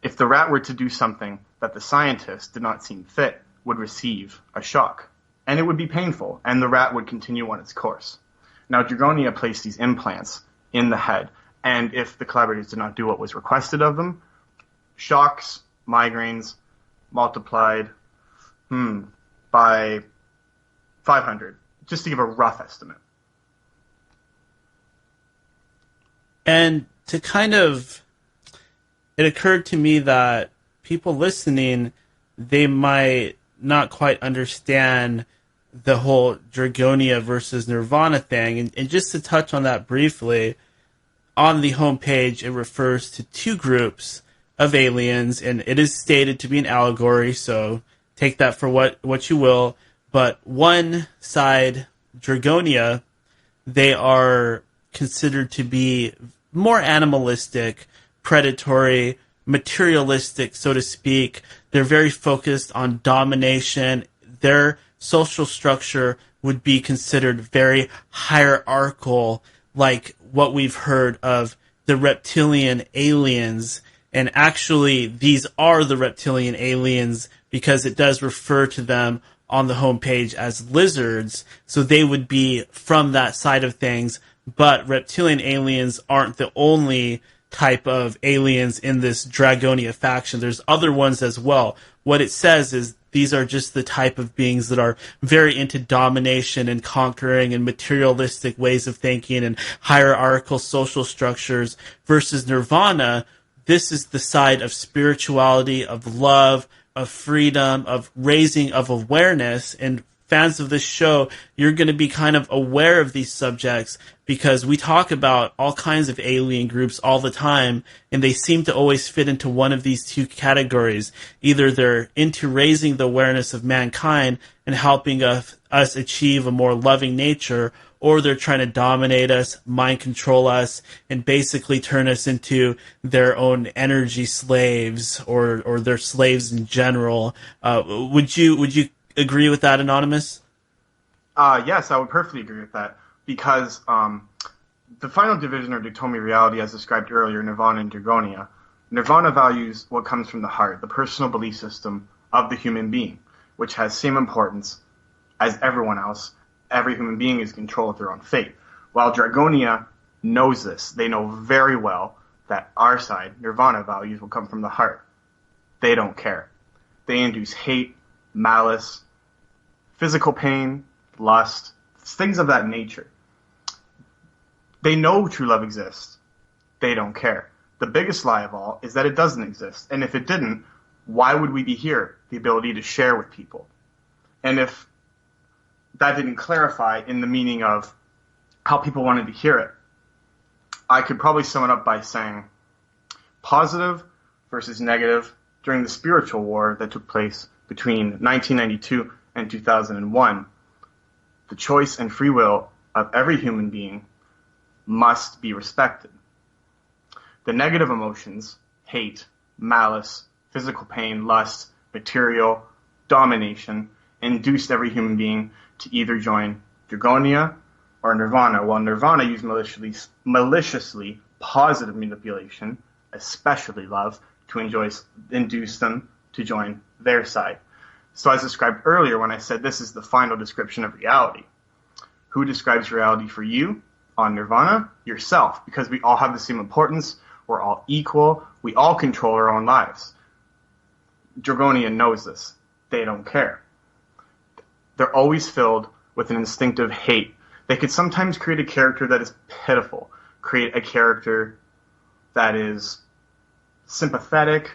If the rat were to do something that the scientist did not seem fit, would receive a shock, and it would be painful, and the rat would continue on its course. Now, Dragonia placed these implants in the head, and if the collaborators did not do what was requested of them, shocks, migraines, multiplied by 500, just to give a rough estimate.
And to it occurred to me that people listening, they might not quite understand the whole Dragonia versus Nirvana thing. And just to touch on that briefly, on the homepage, it refers to two groups of aliens, and it is stated to be an allegory, so take that for what you will. But one side, Dragonia, they are considered to be more animalistic, predatory, materialistic, so to speak. They're very focused on domination. Their social structure would be considered very hierarchical, like what we've heard of the reptilian aliens. And actually, these are the reptilian aliens because it does refer to them on the homepage as lizards. So they would be from that side of things. But reptilian aliens aren't the only type of aliens in this Dragonia faction. There's other ones as well. What it says is these are just the type of beings that are very into domination and conquering and materialistic ways of thinking and hierarchical social structures, versus Nirvana. This is the side of spirituality, of love, of freedom, of raising of awareness. And fans of this show, you're going to be kind of aware of these subjects because we talk about all kinds of alien groups all the time, and they seem to always fit into one of these two categories. Either they're into raising the awareness of mankind and helping us achieve a more loving nature, or they're trying to dominate us, mind control us, and basically turn us into their own energy slaves, or their slaves in general. Would you agree with that, Anonymous?
Yes, I would perfectly agree with that, because the final division or Dictomi reality, as described earlier, Nirvana and Dragonia, Nirvana values what comes from the heart, the personal belief system of the human being, which has same importance as everyone else, every human being is in control of their own fate. While Dragonia knows this, they know very well that our side, Nirvana values, will come from the heart. They don't care. They induce hate, malice, physical pain, lust, things of that nature. They know true love exists. They don't care. The biggest lie of all is that it doesn't exist. And if it didn't, why would we be here? The ability to share with people. And if that didn't clarify in the meaning of how people wanted to hear it, I could probably sum it up by saying positive versus negative during the spiritual war that took place between 1992 and 2001. The choice and free will of every human being must be respected. The negative emotions, hate, malice, physical pain, lust, material, domination, induced every human being to either join Dragonia or Nirvana, while Nirvana used maliciously positive manipulation, especially love, to induce them to join their side. So as described earlier when I said this is the final description of reality. Who describes reality for you on Nirvana? Yourself, because we all have the same importance, we're all equal, we all control our own lives. Dragonia knows this. They don't care. They're always filled with an instinctive hate. They could sometimes create a character that is pitiful, create a character that is sympathetic.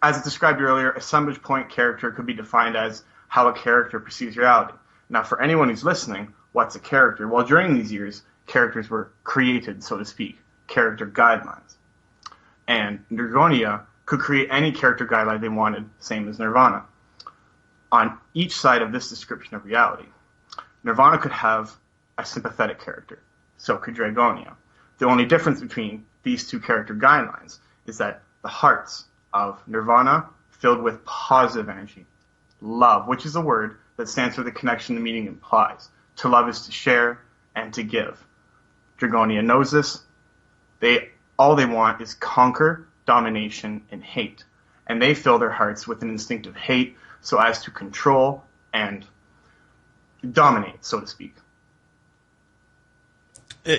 As described earlier, a Sunbridge Point character could be defined as how a character perceives reality. Now, for anyone who's listening, what's a character? Well, during these years, characters were created, so to speak, character guidelines. And Dragonia could create any character guideline they wanted, same as Nirvana. On each side of this description of reality, Nirvana could have a sympathetic character, so could Dragonia. The only difference between these two character guidelines is that the hearts of Nirvana filled with positive energy, love, which is a word that stands for the connection the meaning implies. To love is to share and to give. Dragonia knows this. All they want is conquer, domination, and hate. And they fill their hearts with an instinctive hate so as to control and dominate, so to speak.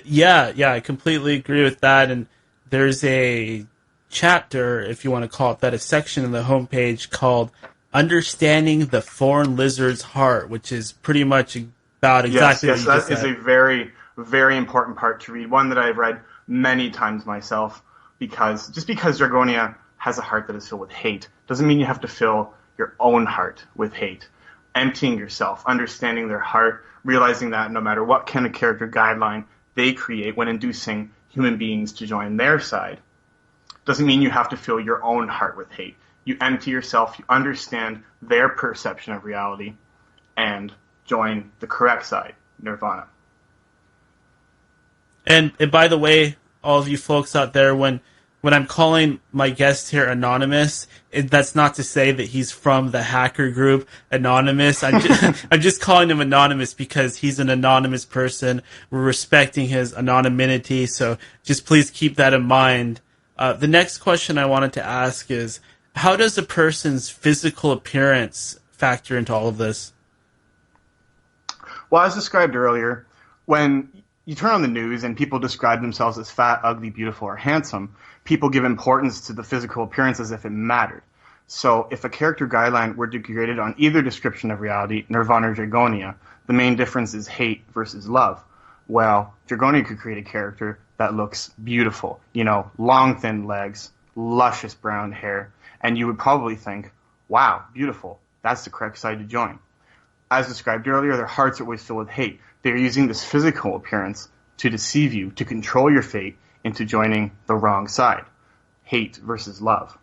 Yeah, I completely agree with that. And there's a chapter, if you want to call it that, a section in the homepage called Understanding the Foreign Lizard's Heart, which is pretty much about exactly
yes,
what you just
said. Is a very, very important part to read, one that I've read many times myself, because Dragonia has a heart that is filled with hate doesn't mean you have to fill your own heart with hate. Emptying yourself, understanding their heart, realizing that no matter what kind of character guideline they create when inducing human beings to join their side, doesn't mean you have to fill your own heart with hate. You empty yourself, you understand their perception of reality, and join the correct side, Nirvana.
And by the way, all of you folks out there, when I'm calling my guest here Anonymous, that's not to say that he's from the hacker group Anonymous. I'm just calling him Anonymous because he's an anonymous person. We're respecting his anonymity, so just please keep that in mind. The next question I wanted to ask is, how does a person's physical appearance factor into all of this?
Well, as described earlier, when you turn on the news and people describe themselves as fat, ugly, beautiful, or handsome, people give importance to the physical appearance as if it mattered. So if a character guideline were degraded on either description of reality, Nirvana or Dragonia, the main difference is hate versus love. Well, Dragonia could create a character that looks beautiful, long, thin legs, luscious brown hair, and you would probably think, wow, beautiful, that's the correct side to join. As described earlier, their hearts are always filled with hate. They're using this physical appearance to deceive you, to control your fate into joining the wrong side. Hate versus love.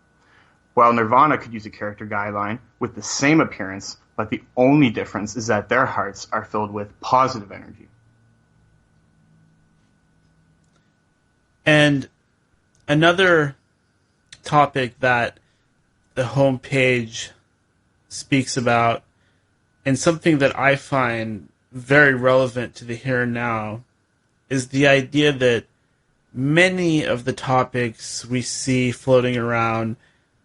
While Nirvana could use a character guideline with the same appearance, but the only difference is that their hearts are filled with positive energy.
And another topic that the homepage speaks about, and something that I find very relevant to the here and now, is the idea that many of the topics we see floating around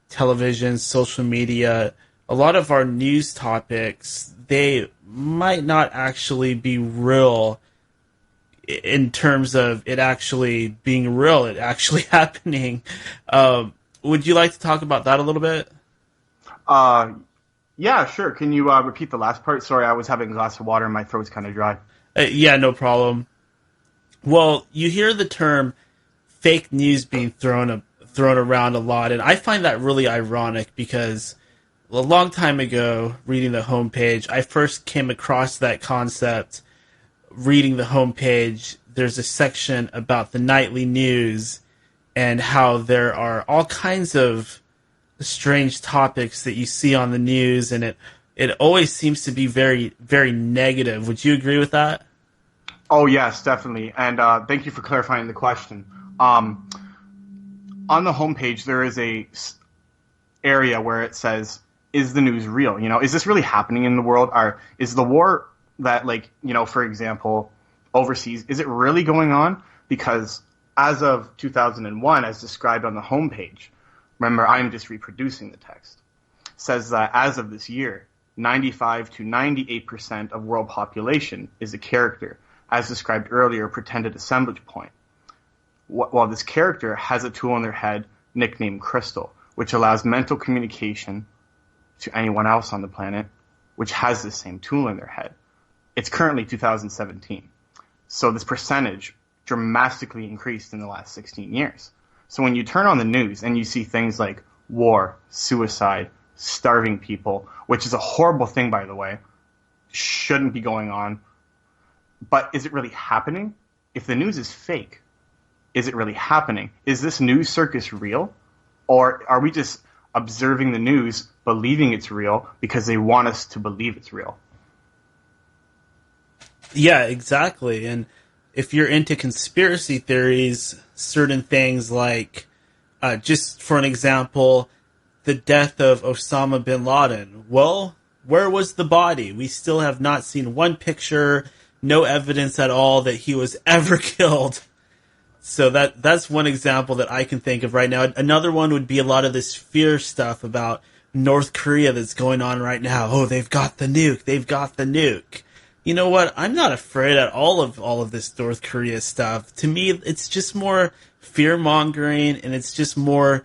television, social media, a lot of our news topics, they might not actually be real in terms of it actually being real, it actually happening. Would you like to talk about that a little bit?
Yeah, sure. Can you repeat the last part? Sorry, I was having a glass of water and my throat's kind of dry.
Yeah, no problem. Well, you hear the term fake news being thrown around a lot, and I find that really ironic because a long time ago, reading the homepage, I first came across that concept. Reading the homepage, there's a section about the nightly news and how there are all kinds of strange topics that you see on the news, and it always seems to be very, very negative. Would you agree with that?
Oh, yes, definitely. And thank you for clarifying the question. On the homepage, there is a area where it says, is the news real? You know, is this really happening in the world? Or is the war that, like, you know, for example, overseas, is it really going on? Because as of 2001, as described on the homepage, remember, I'm just reproducing the text, says that as of this year, 95 to 98% of world population is a character, as described earlier, pretended assemblage point. While this character has a tool in their head nicknamed Crystal, which allows mental communication to anyone else on the planet, which has the same tool in their head. It's currently 2017. So this percentage dramatically increased in the last 16 years. So when you turn on the news and you see things like war, suicide, starving people, which is a horrible thing, by the way, shouldn't be going on. But is it really happening? If the news is fake, is it really happening? Is this news circus real? Or are we just observing the news, believing it's real because they want us to believe it's real?
Yeah, exactly. And if you're into conspiracy theories, certain things like, just for an example, the death of Osama bin Laden. Well, where was the body? We still have not seen one picture, no evidence at all that he was ever killed. So that's one example that I can think of right now. Another one would be a lot of this fear stuff about North Korea that's going on right now. Oh, they've got the nuke. They've got the nuke. You know what? I'm not afraid at all of this North Korea stuff. To me, it's just more fear-mongering, and it's just more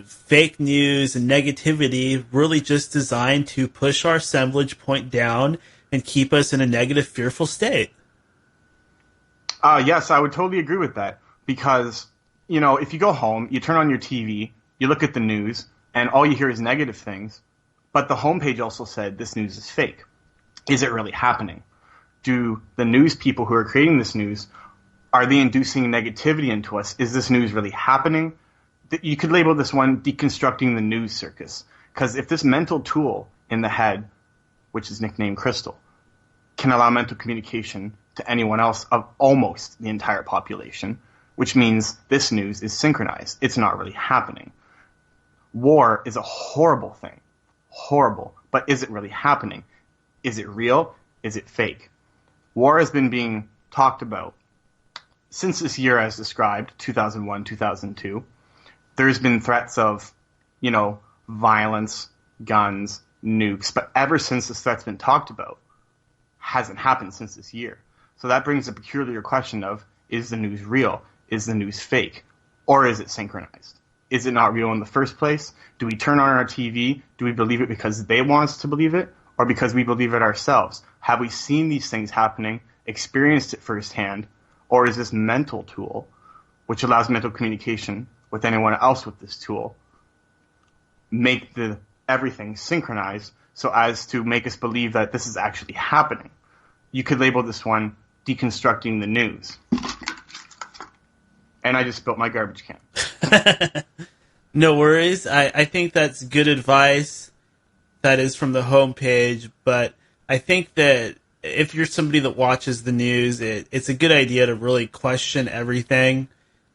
fake news and negativity, really just designed to push our assemblage point down and keep us in a negative, fearful state.
Yes, I would totally agree with that. Because, you know, if you go home, you turn on your TV, you look at the news, and all you hear is negative things. But the homepage also said this news is fake. Is it really happening? Do the news people who are creating this news, are they inducing negativity into us? Is this news really happening? You could label this one deconstructing the news circus. Because if this mental tool in the head, which is nicknamed Crystal, can allow mental communication to anyone else of almost the entire population, which means this news is synchronized. It's not really happening. War is a horrible thing. Horrible. But is it really happening? Is it real? Is it fake? War has been being talked about since this year as described, 2001, 2002. There's been threats of, you know, violence, guns, nukes. But ever since this threat's been talked about, hasn't happened since this year. So that brings a peculiar question of, is the news real? Is the news fake? Or is it synchronized? Is it not real in the first place? Do we turn on our TV? Do we believe it because they want us to believe it? Or because we believe it ourselves? Have we seen these things happening, experienced it firsthand? Or is this mental tool, which allows mental communication with anyone else with this tool, make everything synchronized so as to make us believe that this is actually happening? You could label this one deconstructing the news. And I just spilled my garbage can.
No worries. I think that's good advice. That is from the homepage. But I think that if you're somebody that watches the news, it's a good idea to really question everything.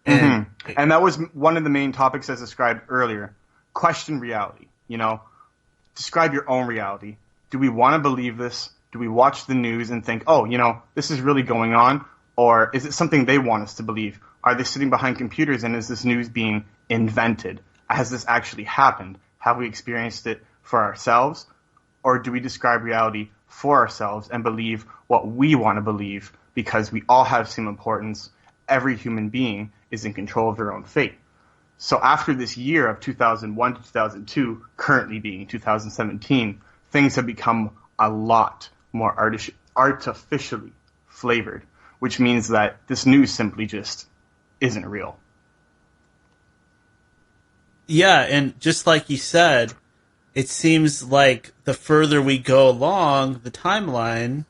And,
and that was one of the main topics as described earlier. Question reality. You know, describe your own reality. Do we want to believe this? Do we watch the news and think, oh, you know, this is really going on? Or is it something they want us to believe? Are they sitting behind computers and is this news being invented? Has this actually happened? Have we experienced it for ourselves? Or do we describe reality for ourselves and believe what we want to believe because we all have same importance. Every human being is in control of their own fate. So after this year of 2001 to 2002, currently being 2017, things have become a lot more artificially flavored, which means that this news simply just isn't real.
Yeah, and just like you said, it seems like the further we go along the timeline,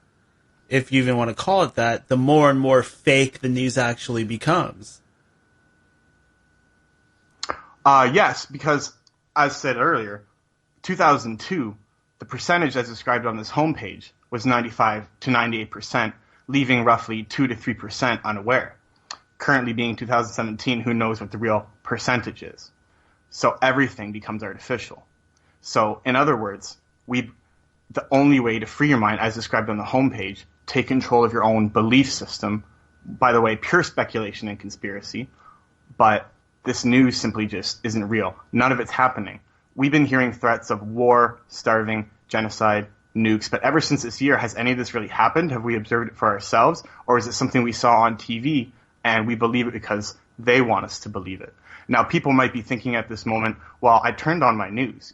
if you even want to call it that, the more and more fake the news actually becomes.
Yes, because as said earlier, 2002, the percentage as described on this homepage was 95 to 98%, leaving roughly 2 to 3% unaware. Currently being 2017, who knows what the real percentage is? So everything becomes artificial. So in other words, the only way to free your mind, as described on the homepage, take control of your own belief system. By the way, pure speculation and conspiracy, but this news simply just isn't real. None of it's happening. We've been hearing threats of war, starving, genocide, nukes, but ever since this year, has any of this really happened? Have we observed it for ourselves? Or is it something we saw on TV and we believe it because they want us to believe it? Now, people might be thinking at this moment, well, I turned on my news,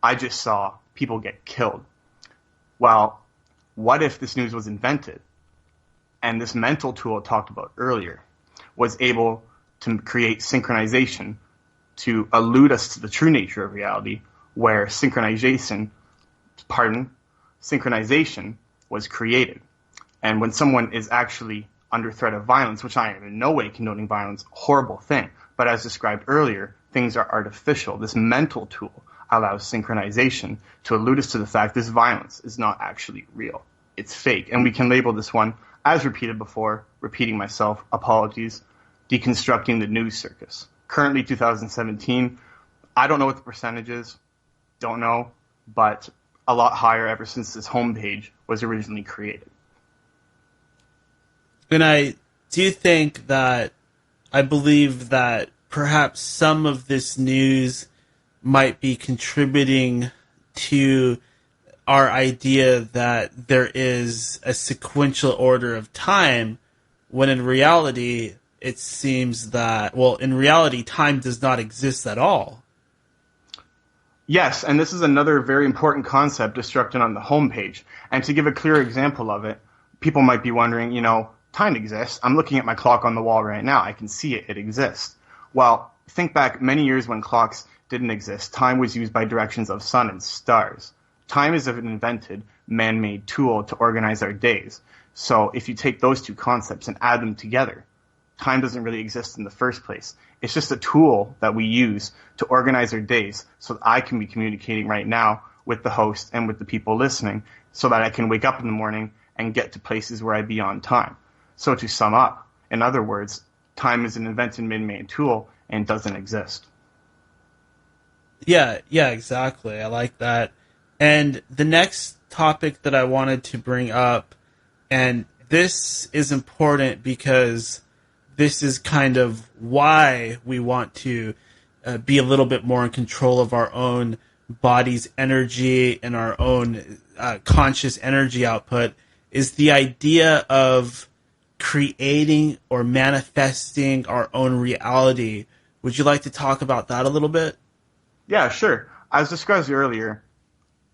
I just saw people get killed. Well, what if this news was invented and this mental tool I talked about earlier was able to create synchronization to allude us to the true nature of reality, where synchronization was created. And when someone is actually under threat of violence, which I am in no way condoning violence, horrible thing, but as described earlier, things are artificial. This mental tool allows synchronization to allude us to the fact this violence is not actually real. It's fake. And we can label this one, as repeated before, repeating myself, apologies, deconstructing the news circus. Currently 2017, I don't know what the percentage is, don't know, but a lot higher ever since this homepage was originally created.
And I do think that I believe that perhaps some of this news might be contributing to our idea that there is a sequential order of time, when in reality, it seems that, in reality, time does not exist at all.
Yes, and this is another very important concept instructed on the homepage. And to give a clear example of it, people might be wondering, time exists. I'm looking at my clock on the wall right now. I can see it. It exists. Well, think back many years when clocks didn't exist. Time was used by directions of sun and stars. Time is an invented, man-made tool to organize our days. So if you take those two concepts and add them together, time doesn't really exist in the first place. It's just a tool that we use to organize our days so that I can be communicating right now with the host and with the people listening so that I can wake up in the morning and get to places where I be on time. So to sum up, in other words, time is an invented, man-made tool and doesn't exist.
Yeah, exactly. I like that. And the next topic that I wanted to bring up, and this is important because this is kind of why we want to be a little bit more in control of our own body's energy and our own conscious energy output, is the idea of creating or manifesting our own reality. Would you like to talk about that a little bit?
Yeah, sure. As discussed earlier,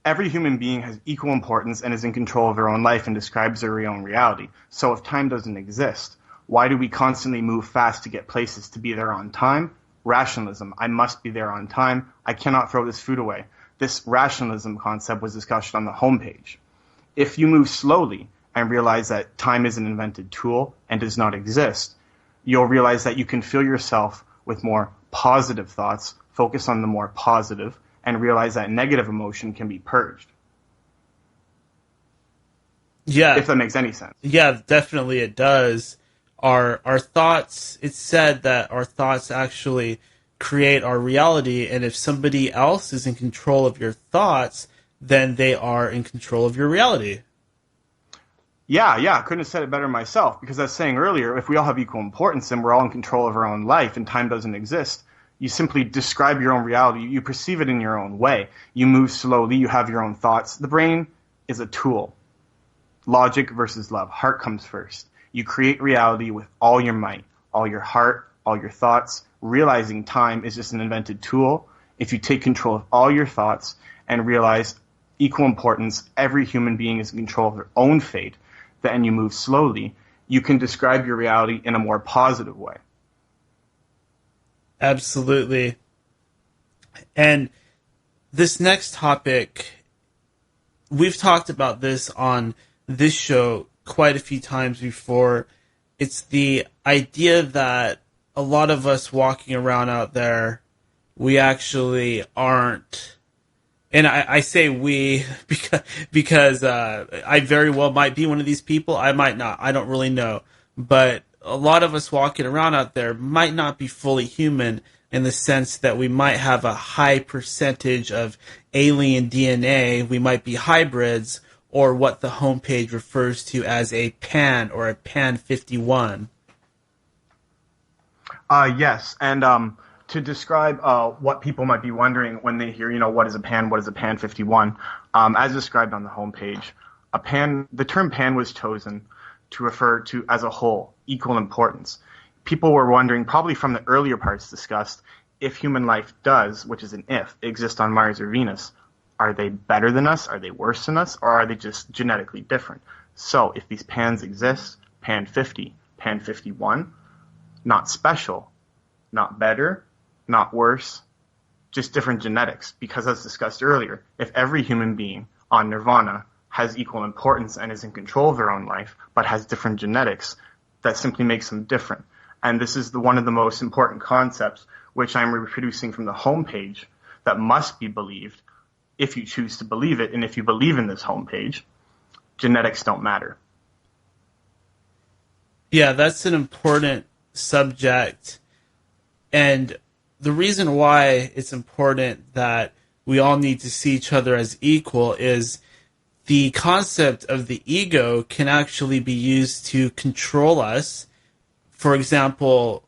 every human being has equal importance and is in control of their own life and describes their own reality. So if time doesn't exist, why do we constantly move fast to get places to be there on time? Rationalism. I must be there on time. I cannot throw this food away. This rationalism concept was discussed on the homepage. If you move slowly and realize that time is an invented tool and does not exist, you'll realize that you can fill yourself with more positive thoughts, focus on the more positive, and realize that negative emotion can be purged.
Yeah.
If that makes any sense.
Yeah, definitely it does. Our thoughts, it's said that our thoughts actually create our reality, and if somebody else is in control of your thoughts, then they are in control of your reality.
Yeah, I couldn't have said it better myself, because as saying earlier, if we all have equal importance and we're all in control of our own life and time doesn't exist, you simply describe your own reality. You perceive it in your own way. You move slowly. You have your own thoughts. The brain is a tool. Logic versus love. Heart comes first. You create reality with all your might, all your heart, all your thoughts. Realizing time is just an invented tool. If you take control of all your thoughts and realize equal importance, every human being is in control of their own fate, then you move slowly, you can describe your reality in a more positive way.
Absolutely. And this next topic, we've talked about this on this show quite a few times before. It's the idea that a lot of us walking around out there, we actually aren't. And I say we because I very well might be one of these people. I might not. I don't really know. But a lot of us walking around out there might not be fully human in the sense that we might have a high percentage of alien DNA. We might be hybrids, or what the homepage refers to as a pan or a pan 51.
Yes, and to describe what people might be wondering when they hear, what is a pan 51, as described on the homepage, the term pan was chosen to refer to as a whole, equal importance. People were wondering, probably from the earlier parts discussed, if human life does, which is an if, exist on Mars or Venus. Are they better than us? Are they worse than us? Or are they just genetically different? So if these pans exist, pan 50, pan 51, not special, not better, not worse, just different genetics. Because as discussed earlier, if every human being on Nirvana has equal importance and is in control of their own life, but has different genetics, that simply makes them different. And this is one of the most important concepts, which I'm reproducing from the homepage, that must be believed if you choose to believe it. And if you believe in this homepage, genetics don't matter.
Yeah, that's an important subject. And the reason why it's important that we all need to see each other as equal is the concept of the ego can actually be used to control us. For example,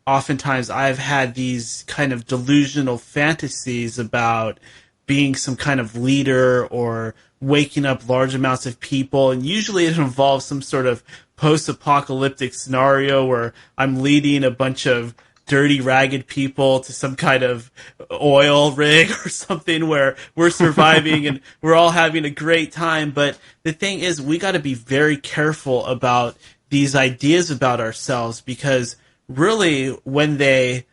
oftentimes I've had these kind of delusional fantasies about being some kind of leader or waking up large amounts of people, and usually it involves some sort of post-apocalyptic scenario where I'm leading a bunch of dirty, ragged people to some kind of oil rig or something where we're surviving and we're all having a great time. But the thing is, we got to be very careful about these ideas about ourselves, because really when they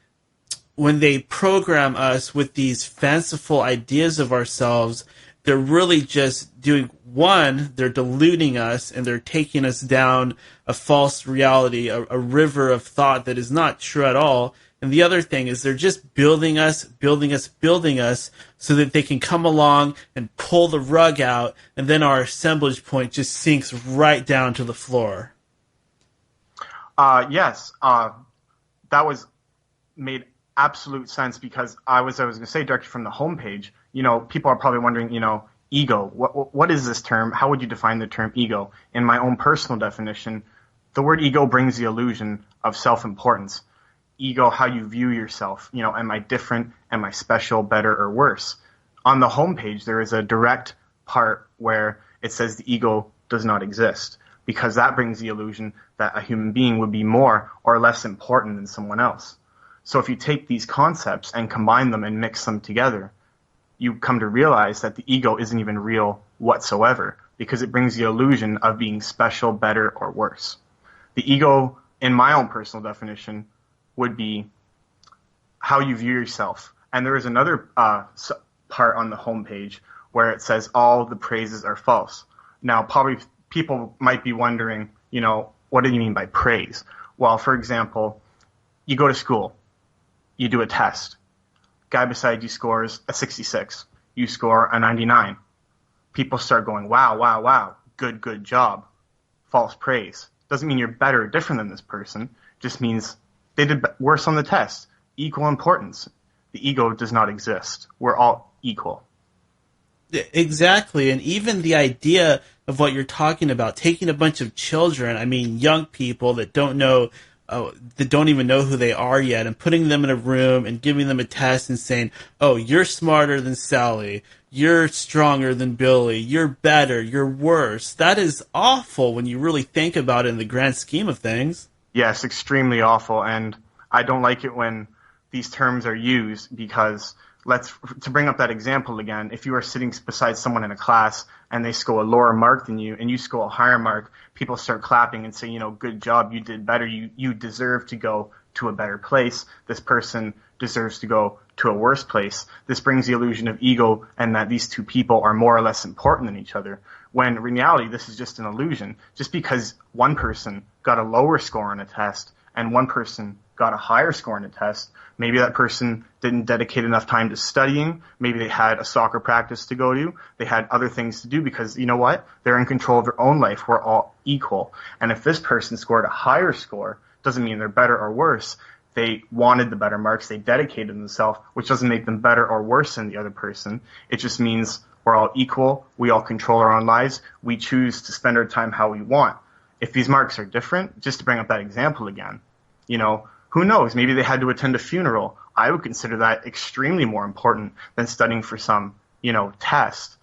program us with these fanciful ideas of ourselves, they're really just doing, one, they're deluding us and they're taking us down a false reality, a river of thought that is not true at all. And the other thing is they're just building us so that they can come along and pull the rug out, and then our assemblage point just sinks right down to the floor.
Yes, that was made absolute sense, because I was going to say directly from the homepage, people are probably wondering, ego. What is this term? How would you define the term ego? In my own personal definition, the word ego brings the illusion of self-importance. Ego, how you view yourself. Am I different? Am I special, better, or worse? On the homepage, there is a direct part where it says the ego does not exist, because that brings the illusion that a human being would be more or less important than someone else. So if you take these concepts and combine them and mix them together, you come to realize that the ego isn't even real whatsoever, because it brings the illusion of being special, better, or worse. The ego, in my own personal definition, would be how you view yourself. And there is another part on the homepage where it says all the praises are false. Now, probably people might be wondering, what do you mean by praise? Well, for example, you go to school, you do a test. Guy beside you scores a 66. You score a 99. People start going, wow, wow, wow, good job. False praise. Doesn't mean you're better or different than this person. Just means they did worse on the test. Equal importance. The ego does not exist. We're all equal.
Exactly. And even the idea of what you're talking about, taking a bunch of children, young people that don't even know who they are yet, and putting them in a room and giving them a test and saying, oh, you're smarter than Sally, you're stronger than Billy, you're better, you're worse. That is awful when you really think about it in the grand scheme of things.
Yes, extremely awful, and I don't like it when these terms are used because to bring up that example again, if you are sitting beside someone in a class and they score a lower mark than you and you score a higher mark, people start clapping and say, good job, you did better, you deserve to go to a better place. This person deserves to go to a worse place. This brings the illusion of ego and that these two people are more or less important than each other, when in reality this is just an illusion. Just because one person got a lower score on a test and one person got a higher score on a test, maybe that person didn't dedicate enough time to studying, maybe they had a soccer practice to go to, they had other things to do, because you know what? They're in control of their own life. We're all equal. And if this person scored a higher score, doesn't mean they're better or worse. They wanted the better marks, they dedicated themselves, which doesn't make them better or worse than the other person. It just means we're all equal, we all control our own lives, we choose to spend our time how we want. If these marks are different, just to bring up that example again, who knows? Maybe they had to attend a funeral. I would consider that extremely more important than studying for some, test.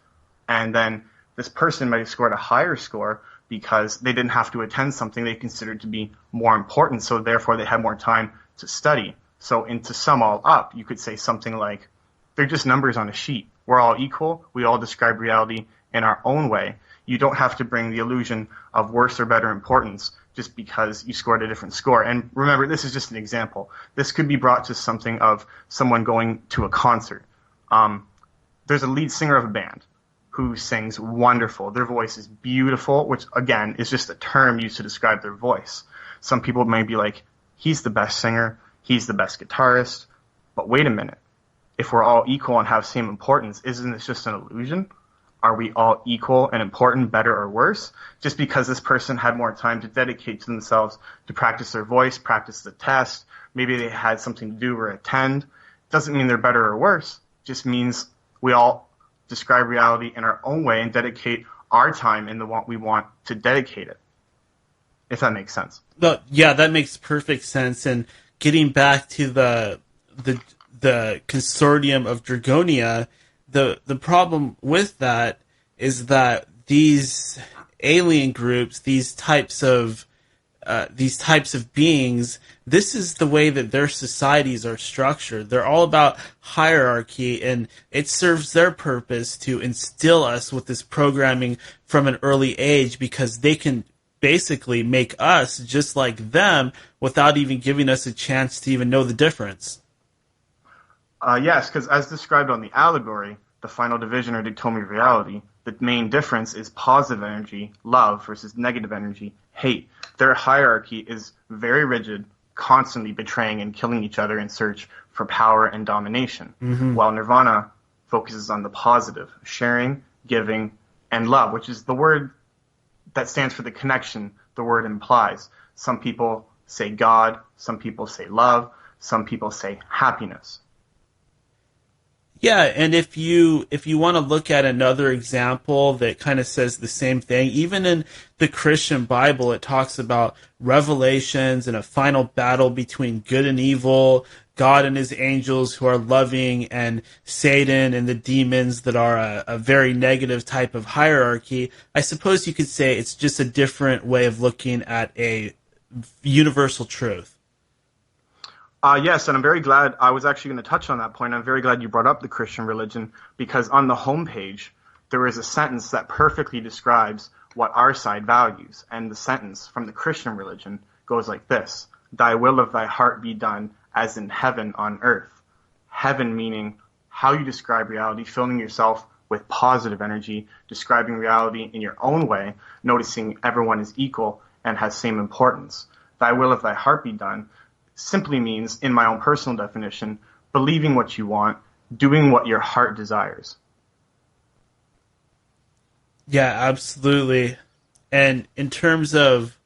And then this person might have scored a higher score because they didn't have to attend something they considered to be more important, so therefore they had more time to study. So to sum all up, you could say something like, they're just numbers on a sheet. We're all equal. We all describe reality in our own way. You don't have to bring the illusion of worse or better importance just because you scored a different score. And remember, this is just an example. This could be brought to something of someone going to a concert. There's a lead singer of a band who sings wonderful. Their voice is beautiful, which, again, is just a term used to describe their voice. Some people may be like, he's the best singer, he's the best guitarist. But wait a minute. If we're all equal and have same importance, isn't this just an illusion? Are we all equal and important, better or worse? Just because this person had more time to dedicate to themselves to practice their voice, practice the test, maybe they had something to do or attend, doesn't mean they're better or worse. Just means we all describe reality in our own way and dedicate our time in the what we want to dedicate it. If that makes sense.
Yeah, that makes perfect sense. And getting back to the consortium of Dragonia, the problem with that is that these alien groups, these types of beings, this is the way that their societies are structured. They're all about hierarchy, and it serves their purpose to instill us with this programming from an early age, because they can basically make us just like them without even giving us a chance to even know the difference.
Yes, because as described on the allegory, the final division or dichotomy of reality, the main difference is positive energy, love, versus negative energy, hate. Their hierarchy is very rigid, constantly betraying and killing each other in search for power and domination, while Nirvana focuses on the positive, sharing, giving, and love, which is the word that stands for the connection the word implies. Some people say God, some people say love, some people say happiness.
Yeah, and if you want to look at another example that kind of says the same thing, even in the Christian Bible, it talks about revelations and a final battle between good and evil, God and his angels who are loving, and Satan and the demons that are a very negative type of hierarchy. I suppose you could say it's just a different way of looking at a universal truth.
Yes, and I'm very glad. I was actually going to touch on that point. I'm very glad you brought up the Christian religion, because on the homepage, there is a sentence that perfectly describes what our side values. And the sentence from the Christian religion goes like this: "Thy will of thy heart be done, as in heaven on earth." Heaven meaning how you describe reality, filling yourself with positive energy, describing reality in your own way, noticing everyone is equal and has same importance. Thy will of thy heart be done simply means, in my own personal definition, believing what you want, doing what your heart desires.
Yeah, absolutely. And in terms of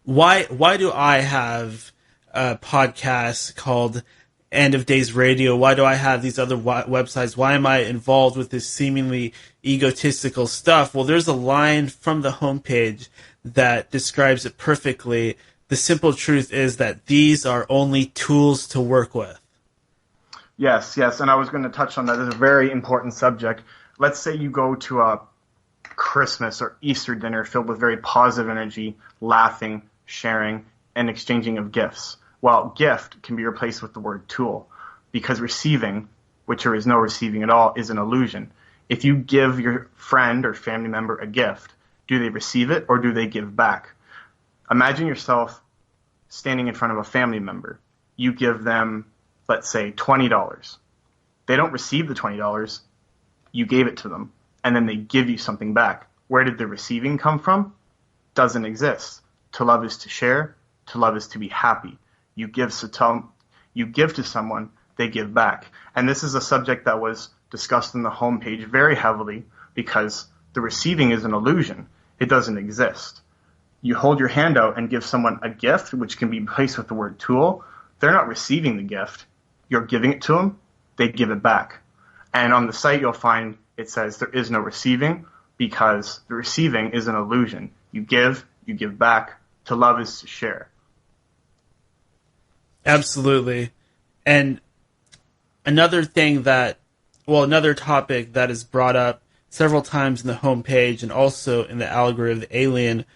why do I have a podcast called End of Days Radio? Why do I have these other websites? Why am I involved with this seemingly egotistical stuff? Well, there's a line from the homepage that describes it perfectly. The simple truth is that these are only tools to work with.
Yes, yes, and I was going to touch on that. It's a very important subject. Let's say you go to a Christmas or Easter dinner filled with very positive energy, laughing, sharing, and exchanging of gifts. Well, gift can be replaced with the word tool because receiving, which there is no receiving at all, is an illusion. If you give your friend or family member a gift, do they receive it or do they give back? Imagine yourself standing in front of a family member. You give them, let's say, $20. They don't receive the $20. You gave it to them, and then they give you something back. Where did the receiving come from? Doesn't exist. To love is to share. To love is to be happy. You give to someone, they give back. And this is a subject that was discussed in the homepage very heavily because the receiving is an illusion. It doesn't exist. You hold your hand out and give someone a gift, which can be replaced with the word tool. They're not receiving the gift. You're giving it to them. They give it back. And on the site, you'll find it says there is no receiving because the receiving is an illusion. You give back. To love is to share.
Absolutely. And another topic that is brought up several times in the homepage and also in the Allegory of the Alien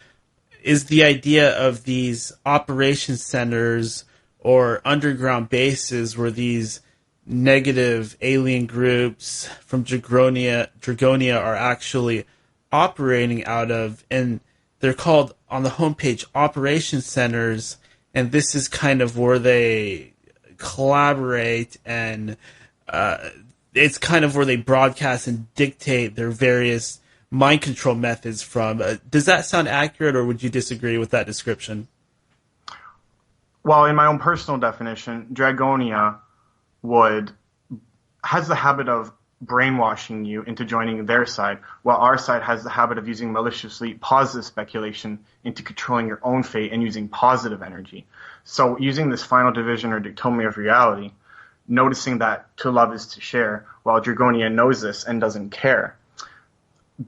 is the idea of these operation centers or underground bases where these negative alien groups from Dragonia are actually operating out of, and they're called on the homepage operation centers, and this is kind of where they collaborate and it's kind of where they broadcast and dictate their various mind control methods from. Does that sound accurate, or would you disagree with that description?
Well, in my own personal definition, Dragonia has the habit of brainwashing you into joining their side, while our side has the habit of using maliciously positive speculation into controlling your own fate and using positive energy. So using this final division or dichotomy of reality, noticing that to love is to share, while Dragonia knows this and doesn't care.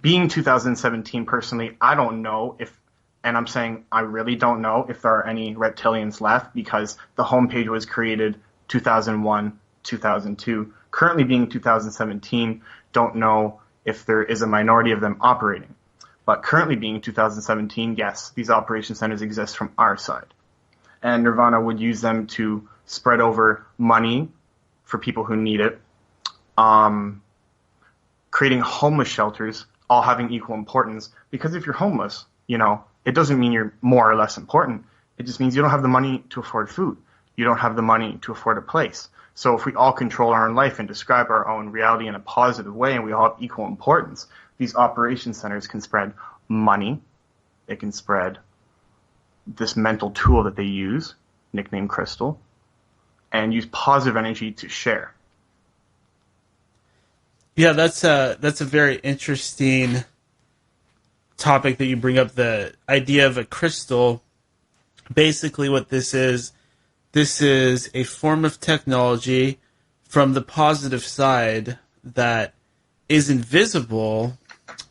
Being 2017 personally, I don't know if, and I'm saying I really don't know if there are any reptilians left because the homepage was created 2001, 2002. Currently being 2017, don't know if there is a minority of them operating. But currently being 2017, yes, these operation centers exist from our side. And Nirvana would use them to spread over money for people who need it, creating homeless shelters, all having equal importance. Because if you're homeless, it doesn't mean you're more or less important. It just means you don't have the money to afford food. You don't have the money to afford a place. So if we all control our own life and describe our own reality in a positive way and we all have equal importance, these operation centers can spread money. It can spread this mental tool that they use, nicknamed Crystal, and use positive energy to share.
Yeah, that's a very interesting topic that you bring up, the idea of a crystal. Basically what this is a form of technology from the positive side that is invisible.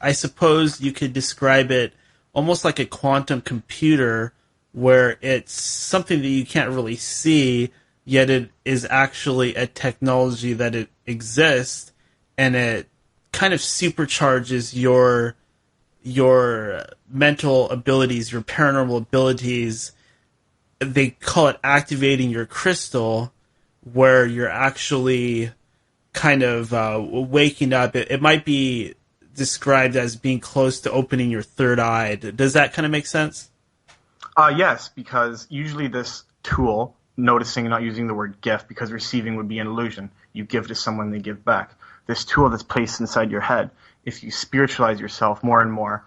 I suppose you could describe it almost like a quantum computer where it's something that you can't really see, yet it is actually a technology that it exists, and it kind of supercharges your mental abilities, your paranormal abilities. They call it activating your crystal, where you're actually kind of waking up. It might be described as being close to opening your third eye. Does that kind of make sense?
Yes, because usually this tool, noticing and not using the word gift, because receiving would be an illusion. You give to someone, they give back. This tool that's placed inside your head, if you spiritualize yourself more and more,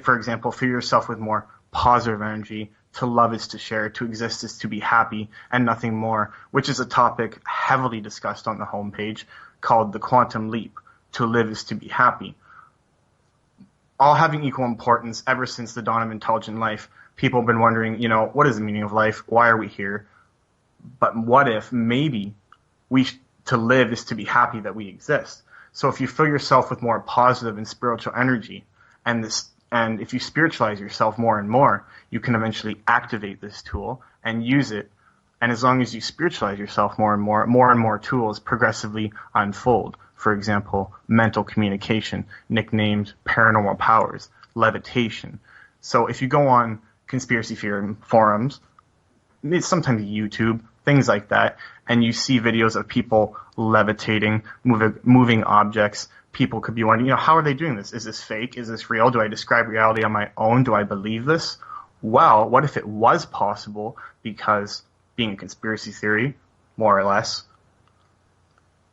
for example, fill yourself with more positive energy, to love is to share, to exist is to be happy, and nothing more, which is a topic heavily discussed on the homepage called the quantum leap. To live is to be happy. All having equal importance ever since the dawn of intelligent life. People have been wondering, what is the meaning of life? Why are we here? But what if maybe to live is to be happy that we exist? So if you fill yourself with more positive and spiritual energy, and if you spiritualize yourself more and more, you can eventually activate this tool and use it And as long as you spiritualize yourself more and more tools progressively unfold. For example, mental communication, nicknamed paranormal powers, levitation. So if you go on conspiracy theory forums, sometimes YouTube, things like that, and you see videos of people levitating, moving objects, people could be wondering, how are they doing this? Is this fake? Is this real? Do I describe reality on my own? Do I believe this? Well, what if it was possible? Because being a conspiracy theory, more or less,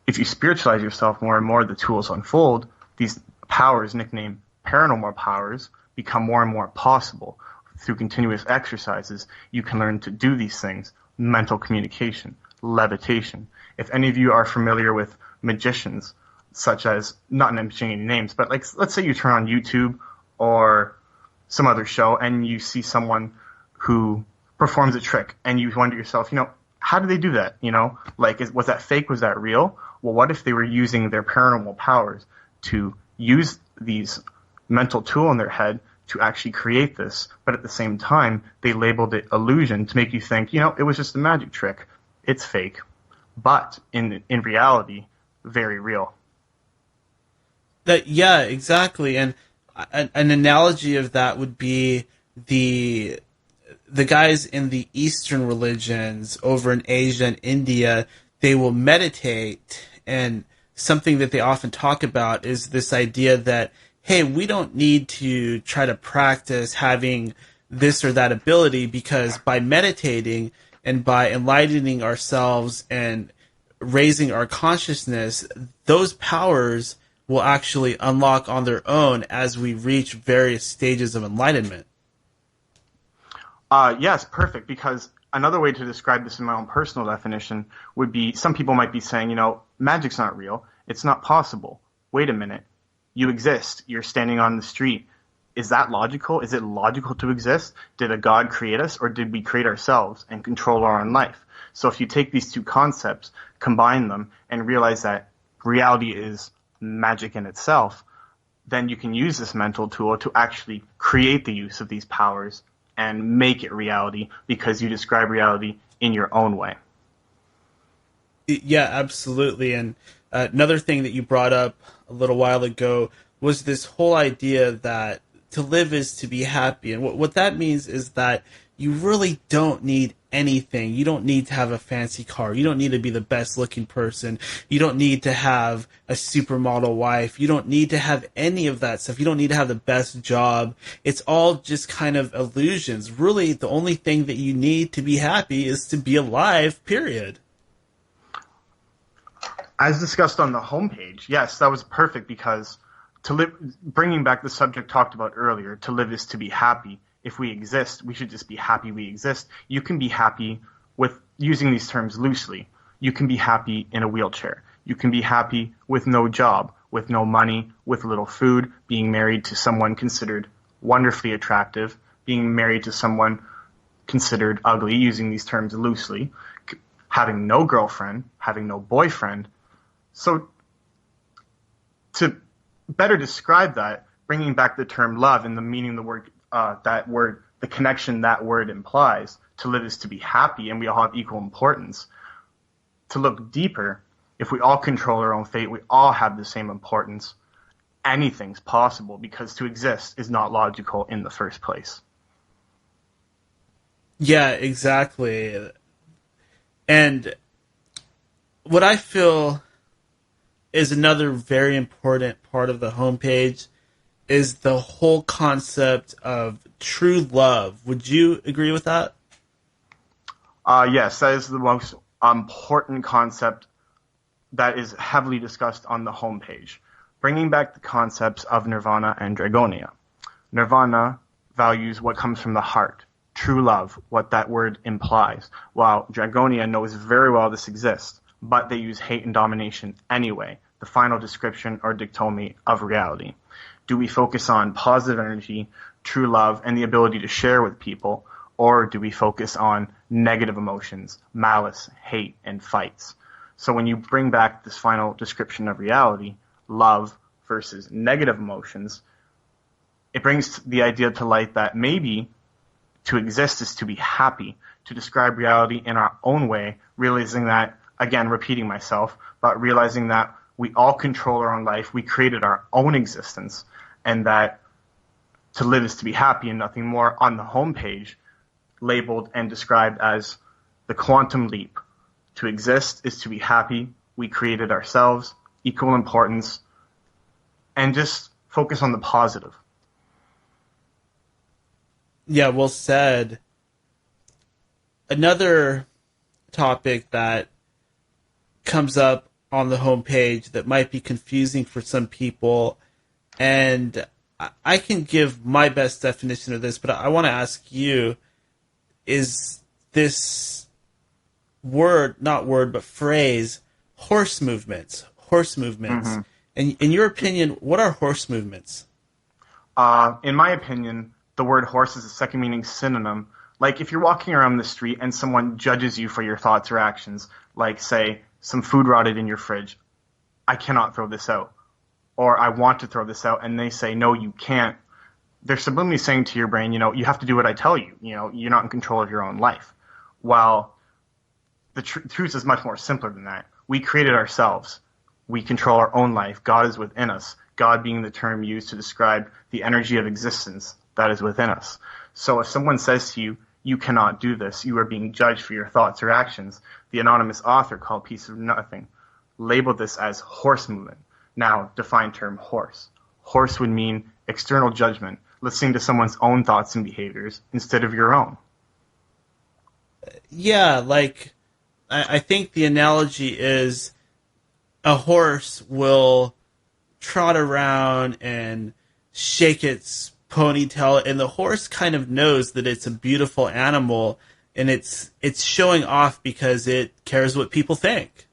if you spiritualize yourself more and more, the tools unfold, these powers, nicknamed paranormal powers, become more and more possible. Through continuous exercises, you can learn to do these things. Mental communication, levitation. If any of you are familiar with magicians, such as, not mentioning any names, but let's say you turn on YouTube or some other show and you see someone who performs a trick and you wonder yourself, how did they do that? Was that fake? Was that real? Well, what if they were using their paranormal powers to use these mental tool in their head to actually create this, but at the same time, they labeled it illusion to make you think, it was just a magic trick. It's fake. But in reality, very real.
Yeah, exactly. And an analogy of that would be the guys in the Eastern religions over in Asia and India. They will meditate, and something that they often talk about is this idea that, hey, we don't need to try to practice having this or that ability, because by meditating and by enlightening ourselves and raising our consciousness, those powers will actually unlock on their own as we reach various stages of enlightenment.
Yes, perfect, because another way to describe this in my own personal definition would be, some people might be saying, magic's not real. It's not possible. Wait a minute. You exist. You're standing on the street. Is that logical? Is it logical to exist? Did a God create us, or did we create ourselves and control our own life? So if you take these two concepts, combine them, and realize that reality is magic in itself, then you can use this mental tool to actually create the use of these powers and make it reality, because you describe reality in your own way.
Yeah, absolutely. And another thing that you brought up a little while ago was this whole idea that to live is to be happy. And what that means is that you really don't need anything. You don't need to have a fancy car. You don't need to be the best looking person. You don't need to have a supermodel wife. You don't need to have any of that stuff. You don't need to have the best job. It's all just kind of illusions. Really, the only thing that you need to be happy is to be alive, period.
As discussed on the homepage, yes, that was perfect, because to live, bringing back the subject talked about earlier, to live is to be happy. If we exist, we should just be happy we exist. You can be happy with using these terms loosely. You can be happy in a wheelchair. You can be happy with no job, with no money, with little food, being married to someone considered wonderfully attractive, being married to someone considered ugly, using these terms loosely, having no girlfriend, having no boyfriend. So to better describe that, bringing back the term love and the meaning of the word, that word, the connection that word implies, to live is to be happy, and we all have equal importance. To look deeper, if we all control our own fate, we all have the same importance. Anything's possible, because to exist is not logical in the first place.
Yeah, exactly. And what I feel is another very important part of the homepage is the whole concept of true love. Would you agree with that?
Yes, that is the most important concept that is heavily discussed on the homepage. Bringing back the concepts of Nirvana and Dragonia. Nirvana values what comes from the heart, true love, what that word implies, while Dragonia knows very well this exists, but they use hate and domination anyway, the final description or dichotomy of reality. Do we focus on positive energy, true love, and the ability to share with people, or do we focus on negative emotions, malice, hate, and fights? So when you bring back this final description of reality, love versus negative emotions, it brings the idea to light that maybe to exist is to be happy, to describe reality in our own way, realizing that, again, repeating myself, but realizing that we all control our own life, we created our own existence, and that to live is to be happy and nothing more, on the homepage, labeled and described as the quantum leap. To exist is to be happy, we created ourselves, equal importance, and just focus on the positive.
Yeah, well said. Another topic that comes up on the homepage that might be confusing for some people, and I can give my best definition of this, but I want to ask you, is this phrase, horse movements. Mm-hmm. And in your opinion, what are horse movements?
In my opinion, the word horse is a second meaning synonym. Like if you're walking around the street and someone judges you for your thoughts or actions, like say some food rotted in your fridge, I cannot throw this out, or I want to throw this out, and they say, no, you can't. They're subliminally saying to your brain, you have to do what I tell you. You're not in control of your own life. While the truth is much more simpler than that. We created ourselves. We control our own life. God is within us. God being the term used to describe the energy of existence that is within us. So if someone says to you, you cannot do this, you are being judged for your thoughts or actions, the anonymous author called Piece of Nothing labeled this as horse movement. Now, define term horse. Horse would mean external judgment, listening to someone's own thoughts and behaviors instead of your own.
Yeah, like, I think the analogy is a horse will trot around and shake its ponytail, and the horse kind of knows that it's a beautiful animal, and it's showing off because it cares what people think.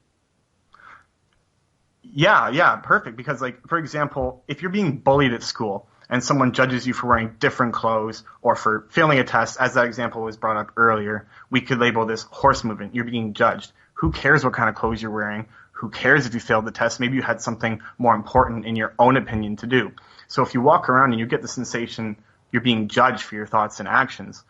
Yeah, perfect. Because, like, for example, if you're being bullied at school and someone judges you for wearing different clothes or for failing a test, as that example was brought up earlier, we could label this horse movement. You're being judged. Who cares what kind of clothes you're wearing? Who cares if you failed the test? Maybe you had something more important in your own opinion to do. So if you walk around and you get the sensation you're being judged for your thoughts and actions,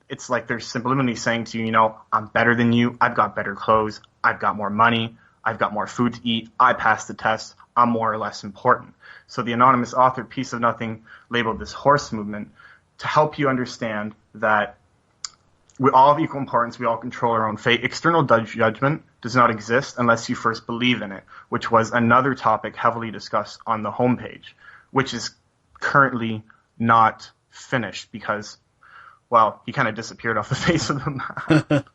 it's like they're subliminally saying to you, I'm better than you. I've got better clothes. I've got more money. I've got more food to eat. I passed the test. I'm more or less important. So the anonymous author, Piece of Nothing, labeled this horse movement to help you understand that we all have equal importance. We all control our own fate. External judgment does not exist unless you first believe in it, which was another topic heavily discussed on the homepage, which is currently not finished because, well, he kind of disappeared off the face of the map.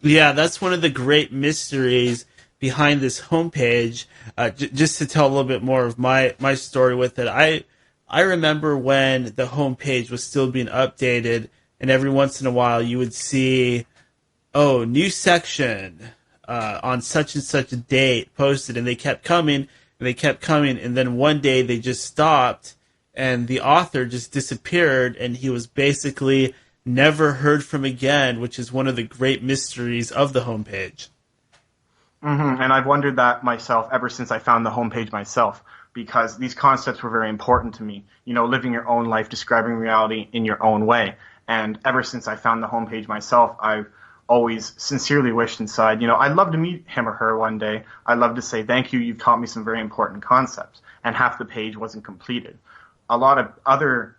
Yeah, that's one of the great mysteries behind this homepage. Just to tell a little bit more of my story with it, I remember when the homepage was still being updated, and every once in a while you would see, new section on such and such a date posted, and they kept coming, and then one day they just stopped, and the author just disappeared, and he was basically never heard from again, which is one of the great mysteries of the homepage.
Mm-hmm. And I've wondered that myself ever since I found the homepage myself, because these concepts were very important to me. Living your own life, describing reality in your own way. And ever since I found the homepage myself, I've always sincerely wished inside, I'd love to meet him or her one day. I'd love to say, thank you, you've taught me some very important concepts. And half the page wasn't completed. A lot of other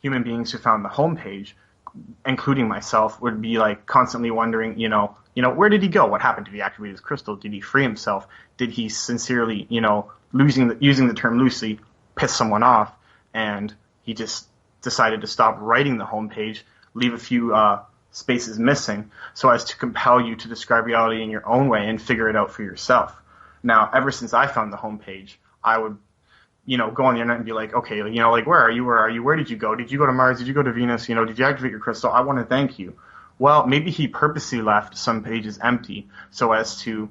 human beings who found the homepage, including myself, would be like constantly wondering, where did he go? What happened? Did he activate his crystal? Did he free himself? Did he sincerely, using the term loosely, piss someone off? And he just decided to stop writing the homepage, leave a few spaces missing, so as to compel you to describe reality in your own way and figure it out for yourself. Now, ever since I found the homepage, I would go on the internet and be like, okay, where are you? Where are you? Where did you go? Did you go to Mars? Did you go to Venus? Did you activate your crystal? I want to thank you. Well, maybe he purposely left some pages empty so as to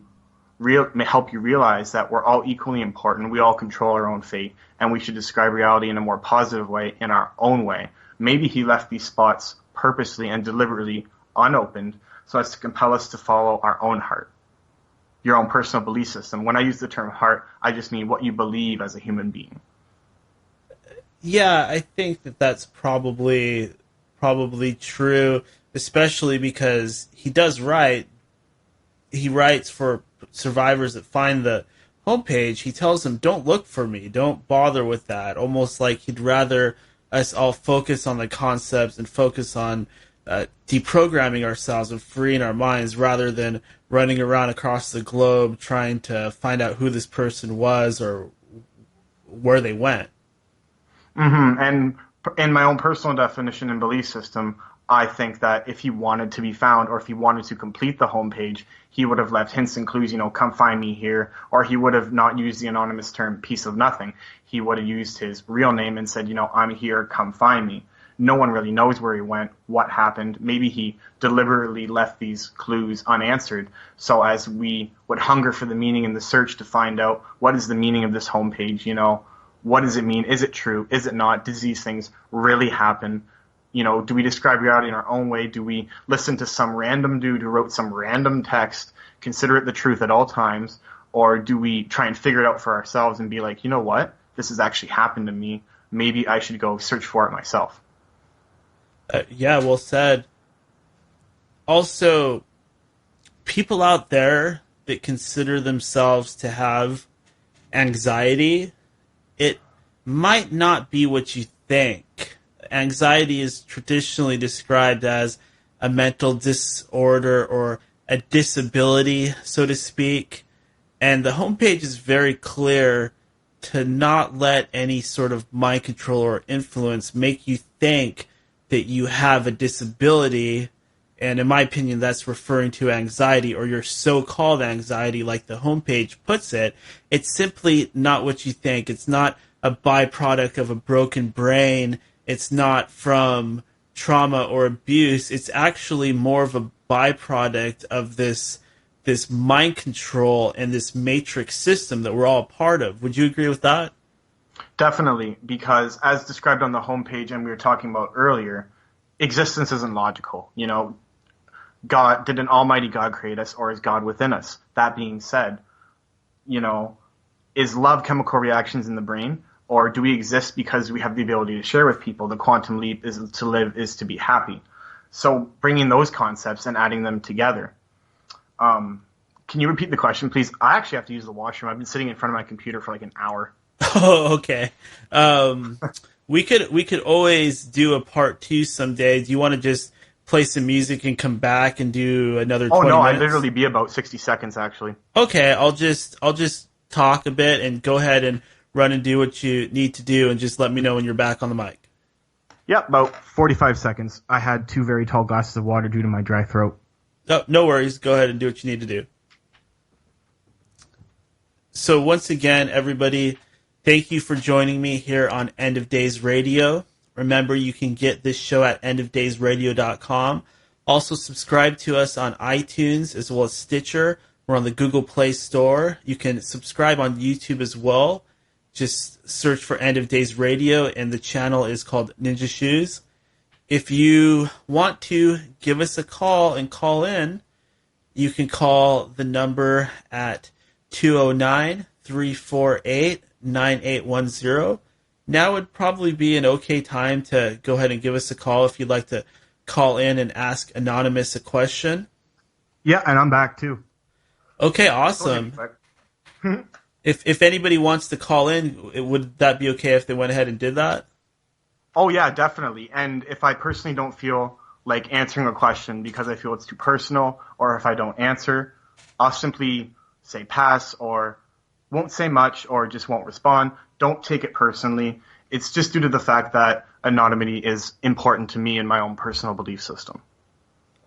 help you realize that we're all equally important. We all control our own fate, and we should describe reality in a more positive way, in our own way. Maybe he left these spots purposely and deliberately unopened so as to compel us to follow our own heart. Your own personal belief system. When I use the term heart, I just mean what you believe as a human being.
Yeah, I think that's probably true. especially because he does write. He writes for survivors that find the homepage. He tells them, "Don't look for me. Don't bother with that." Almost like he'd rather us all focus on the concepts and focus on deprogramming ourselves and freeing our minds rather than running around across the globe trying to find out who this person was or where they went.
And in my own personal definition and belief system, I think that if he wanted to be found or if he wanted to complete the homepage, he would have left hints and clues, come find me here, or he would have not used the anonymous term piece of nothing. He would have used his real name and said, I'm here, come find me. No one really knows where he went, what happened. Maybe he deliberately left these clues unanswered. So as we would hunger for the meaning in the search to find out what is the meaning of this homepage, what does it mean? Is it true? Is it not? Does these things really happen? Do we describe reality in our own way? Do we listen to some random dude who wrote some random text, consider it the truth at all times? Or do we try and figure it out for ourselves and be like, you know what? This has actually happened to me. Maybe I should go search for it myself.
Yeah, well said. Also, people out there that consider themselves to have anxiety, it might not be what you think. Anxiety is traditionally described as a mental disorder or a disability, so to speak. And the homepage is very clear to not let any sort of mind control or influence make you think that you have a disability. And in my opinion, that's referring to anxiety or your so-called anxiety, like the homepage puts it. It's simply not what you think. It's not a byproduct of a broken brain. It's not from trauma or abuse. It's actually more of a byproduct of this mind control and this matrix system that we're all a part of. Would you agree with that?
Definitely, because as described on the homepage and we were talking about earlier, existence isn't logical. God, did an almighty God create us, or is God within us? That being said, is love chemical reactions in the brain, or do we exist because we have the ability to share with people? The quantum leap is to live, is to be happy. So bringing those concepts and adding them together. Can you repeat the question, please? I actually have to use the washroom. I've been sitting in front of my computer for like an hour.
Oh, okay. We could always do a part 2 someday. Do you want to just play some music and come back and do another 20 minutes?
I'd literally be about 60 seconds, actually.
Okay, I'll just talk a bit and go ahead and run and do what you need to do and just let me know when you're back on the mic.
Yep, about 45 seconds. I had 2 very tall glasses of water due to my dry throat.
Oh, no worries. Go ahead and do what you need to do. So once again, everybody, thank you for joining me here on End of Days Radio. Remember, you can get this show at endofdaysradio.com. Also, subscribe to us on iTunes as well as Stitcher. We're on the Google Play Store. You can subscribe on YouTube as well. Just search for End of Days Radio, and the channel is called Ninja Shoes. If you want to give us a call and call in, you can call the number at 209-348-9810. Now would probably be an okay time to go ahead and give us a call if you'd like to call in and ask Anonymous a question.
Yeah, and I'm back too.
Okay, awesome. If anybody wants to call in, would that be okay if they went ahead and did that?
Oh, yeah, definitely. And if I personally don't feel like answering a question because I feel it's too personal, or if I don't answer, I'll simply say pass or won't say much or just won't respond. Don't take it personally. It's just due to the fact that anonymity is important to me in my own personal belief system.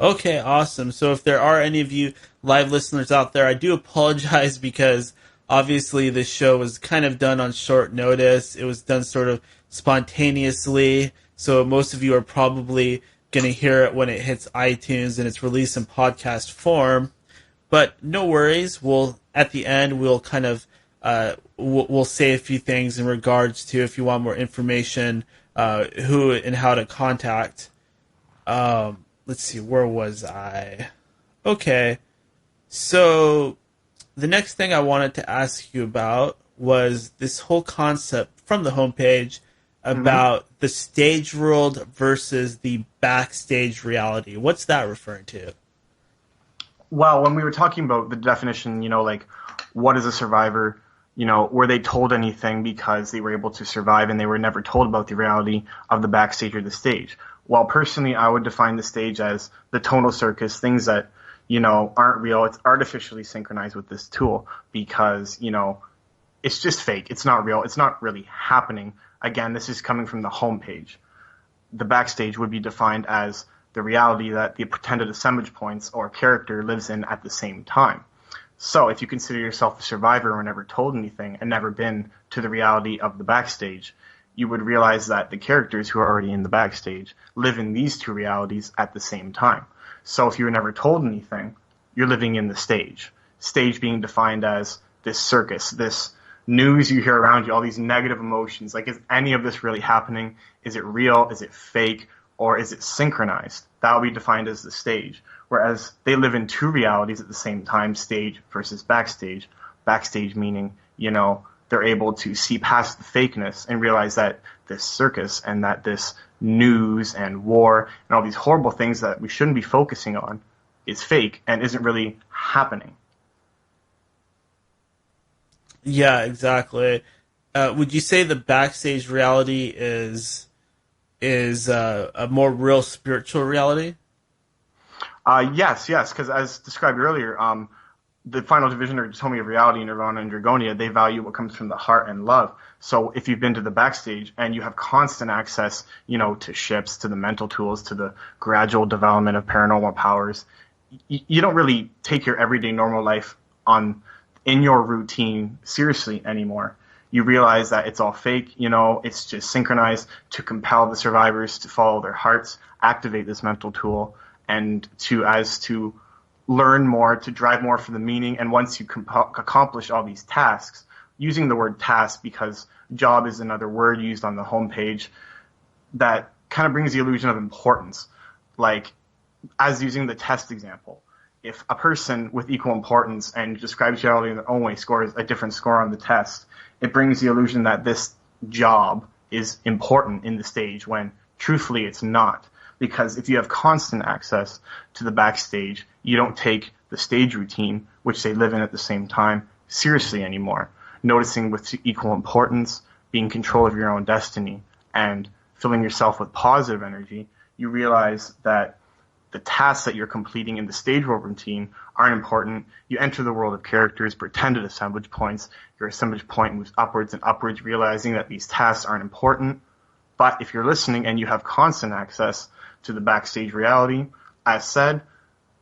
Okay, awesome. So if there are any of you live listeners out there, I do apologize because obviously this show was kind of done on short notice. It was done sort of spontaneously, so most of you are probably going to hear it when it hits iTunes and it's released in podcast form. But no worries. At the end, we'll kind of we'll say a few things in regards to if you want more information, who and how to contact. Let's see, where was I? Okay, so the next thing I wanted to ask you about was this whole concept from the homepage about the stage world versus the backstage reality. What's that referring to?
Well, when we were talking about the definition, like what is a survivor, were they told anything because they were able to survive and they were never told about the reality of the backstage or the stage? Well, personally, I would define the stage as the tonal circus, things that, aren't real. It's artificially synchronized with this tool because, it's just fake. It's not real. It's not really happening. Again, this is coming from the homepage. The backstage would be defined as the reality that the pretended assemblage points or character lives in at the same time. So if you consider yourself a survivor or never told anything and never been to the reality of the backstage, you would realize that the characters who are already in the backstage live in these two realities at the same time. So if you were never told anything, you're living in the stage. Stage being defined as this circus, this news you hear around you, all these negative emotions. Like, is any of this really happening? Is it real? Is it fake? Or is it synchronized? That will be defined as the stage. Whereas they live in two realities at the same time, stage versus backstage. Backstage meaning, they're able to see past the fakeness and realize that this circus and that this news and war and all these horrible things that we shouldn't be focusing on is fake and isn't really happening.
Yeah, exactly. Would you say the backstage reality is a more real spiritual reality?
Yes, because as described earlier, the final division or Dichotomy of reality, Nirvana and Dragonia, they value what comes from the heart and love. So if you've been to the backstage and you have constant access, to ships, to the mental tools, to the gradual development of paranormal powers, you don't really take your everyday normal life in your routine seriously anymore. You realize that it's all fake, it's just synchronized to compel the survivors to follow their hearts, activate this mental tool, and to learn more, to drive more for the meaning. And once you accomplish all these tasks, using the word task because job is another word used on the homepage, that kind of brings the illusion of importance. Like, as using the test example, if a person with equal importance and describes reality in their own way scores a different score on the test, it brings the illusion that this job is important in the stage when truthfully it's not. Because if you have constant access to the backstage, you don't take the stage routine, which they live in at the same time, seriously anymore. Noticing with equal importance, being in control of your own destiny, and filling yourself with positive energy, you realize that the tasks that you're completing in the stage world routine aren't important. You enter the world of characters, pretended assemblage points. Your assemblage point moves upwards and upwards, realizing that these tasks aren't important. But if you're listening and you have constant access to the backstage reality, as said,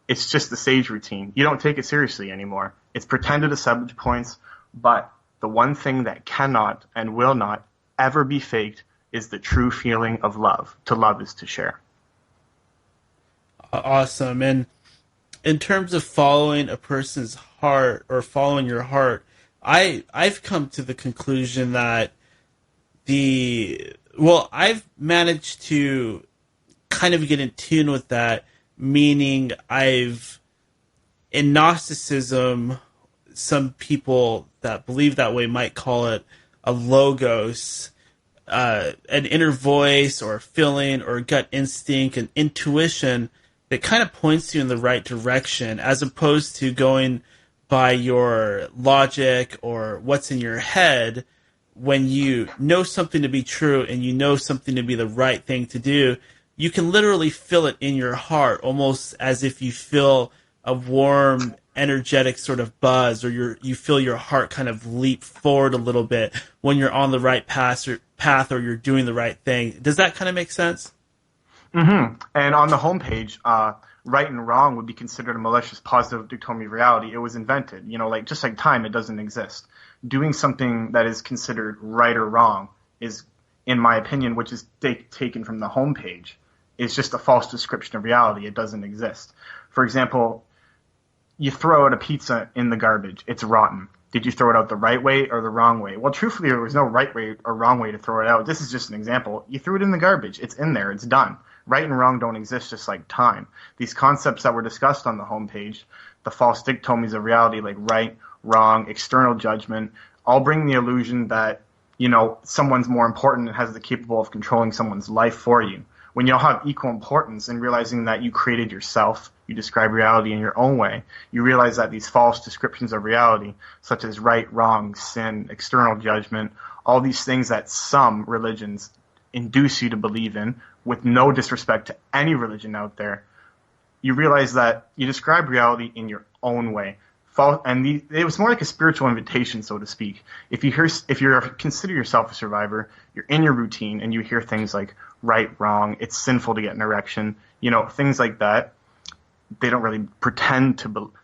it's just the stage routine. You don't take it seriously anymore. It's pretended assemblage points, but the one thing that cannot and will not ever be faked is the true feeling of love. To love is to share.
Awesome. And in terms of following a person's heart or following your heart, I've come to the conclusion that I've managed to kind of get in tune with that, meaning in Gnosticism, some people that believe that way might call it a logos, an inner voice or a feeling or a gut instinct, an intuition that kind of points you in the right direction, as opposed to going by your logic or what's in your head. When you know something to be true and you know something to be the right thing to do, you can literally feel it in your heart, almost as if you feel a warm, energetic sort of buzz, or you feel your heart kind of leap forward a little bit when you're on the right path or you're doing the right thing. Does that kind of make sense?
Mm-hmm. And on the homepage, right and wrong would be considered a malicious positive dichotomy of reality. It was invented. Just like time, it doesn't exist. Doing something that is considered right or wrong is, in my opinion, which is taken from the homepage, is just a false description of reality. It doesn't exist. For example, you throw out a pizza in the garbage. It's rotten. Did you throw it out the right way or the wrong way? Well, truthfully, there was no right way or wrong way to throw it out. This is just an example. You threw it in the garbage. It's in there. It's done. Right and wrong don't exist, just like time. These concepts that were discussed on the homepage, the false dichotomies of reality like right, wrong, external judgment, all bring the illusion that someone's more important and has the capable of controlling someone's life for you. When you all have equal importance and realizing that you created yourself, you describe reality in your own way, you realize that these false descriptions of reality, such as right, wrong, sin, external judgment, all these things that some religions induce you to believe in, with no disrespect to any religion out there, you realize that you describe reality in your own way. And it was more like a spiritual invitation, so to speak. If you consider yourself a survivor, you're in your routine and you hear things like right, wrong, it's sinful to get an erection, things like that. They don't really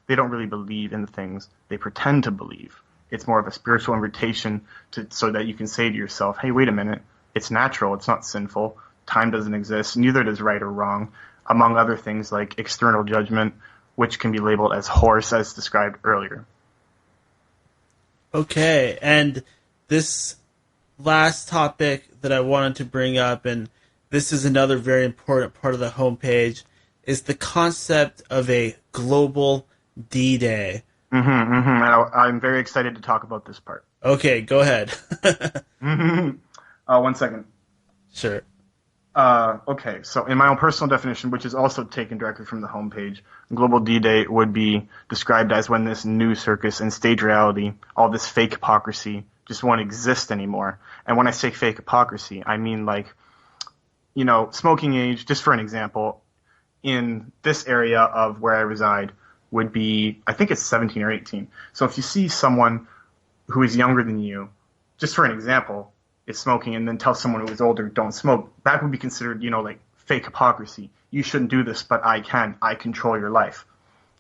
they don't really believe in the things they pretend to believe. It's more of a spiritual invitation so that you can say to yourself, hey, wait a minute, it's natural, it's not sinful, time doesn't exist, neither does right or wrong, among other things like external judgment, which can be labeled as horse, as described earlier.
Okay, and this last topic that I wanted to bring up, and this is another very important part of the homepage, is the concept of a global D-Day.
I'm very excited to talk about this part.
Okay, go ahead.
1 second.
Sure.
Okay, so in my own personal definition, which is also taken directly from the homepage, Global D-Day would be described as when this new circus and stage reality, all this fake hypocrisy, just won't exist anymore. And when I say fake hypocrisy, I mean smoking age, just for an example, in this area of where I reside would be, I think it's 17 or 18. So if you see someone who is younger than you, just for an example, is smoking and then tell someone who is older, don't smoke, that would be considered, fake hypocrisy. You shouldn't do this, but I can. I control your life.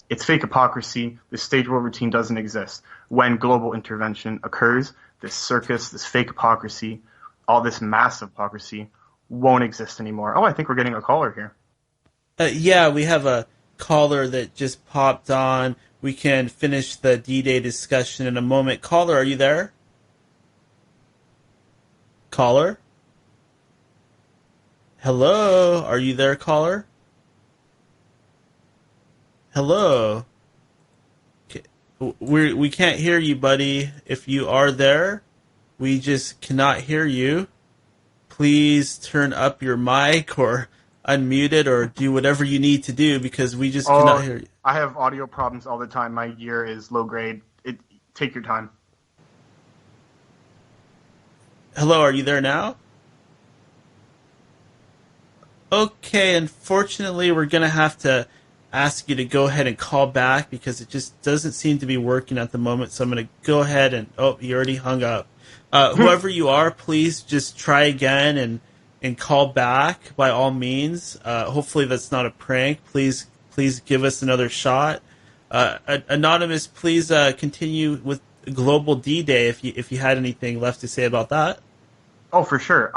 It's fake hypocrisy. The stage world routine doesn't exist. When global intervention occurs, this circus, this fake hypocrisy, all this massive hypocrisy won't exist anymore. Oh, I think we're getting a caller here.
Yeah, we have a caller that just popped on. We can finish the D-Day discussion in a moment. Caller, are you there? Caller? Hello? Are you there, caller? Hello? We can't hear you, buddy. If you are there, we just cannot hear you. Please turn up your mic or unmute it or do whatever you need to do because we just cannot hear you.
I have audio problems all the time. My gear is low grade. Take your time.
Hello, are you there now? Okay, unfortunately, we're going to have to ask you to go ahead and call back because it just doesn't seem to be working at the moment. So I'm going to go ahead and... Oh, you already hung up. Whoever you are, please just try again and call back by all means. Hopefully that's not a prank. Please give us another shot. Anonymous, please continue with Global D-Day if you had anything left to say about that.
Oh, for sure.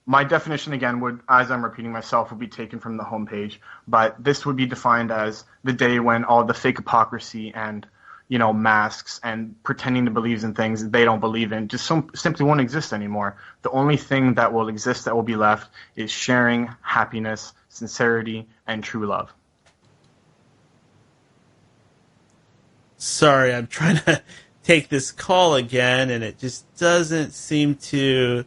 My definition, again, would, as I'm repeating myself, would be taken from the homepage. But this would be defined as the day when all the fake hypocrisy and, masks and pretending to believe in things they don't believe in just simply won't exist anymore. The only thing that will exist, that will be left, is sharing, happiness, sincerity, and true love.
Sorry, I'm trying to take this call again, and it just doesn't seem to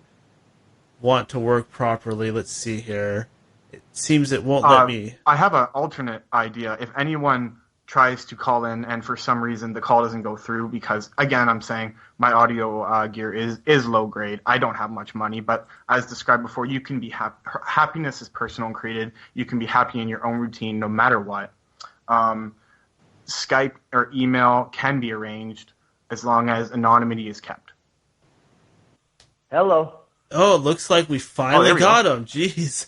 want to work properly. Let's see here. It seems it won't let me.
I have an alternate idea. If anyone tries to call in and for some reason the call doesn't go through because, again, I'm saying my audio gear is low grade. I don't have much money, but as described before, you can be happy. Happiness is personal and created. You can be happy in your own routine no matter what. Skype or email can be arranged as long as anonymity is kept.
Hello.
Oh, it looks like we finally got him. Jeez.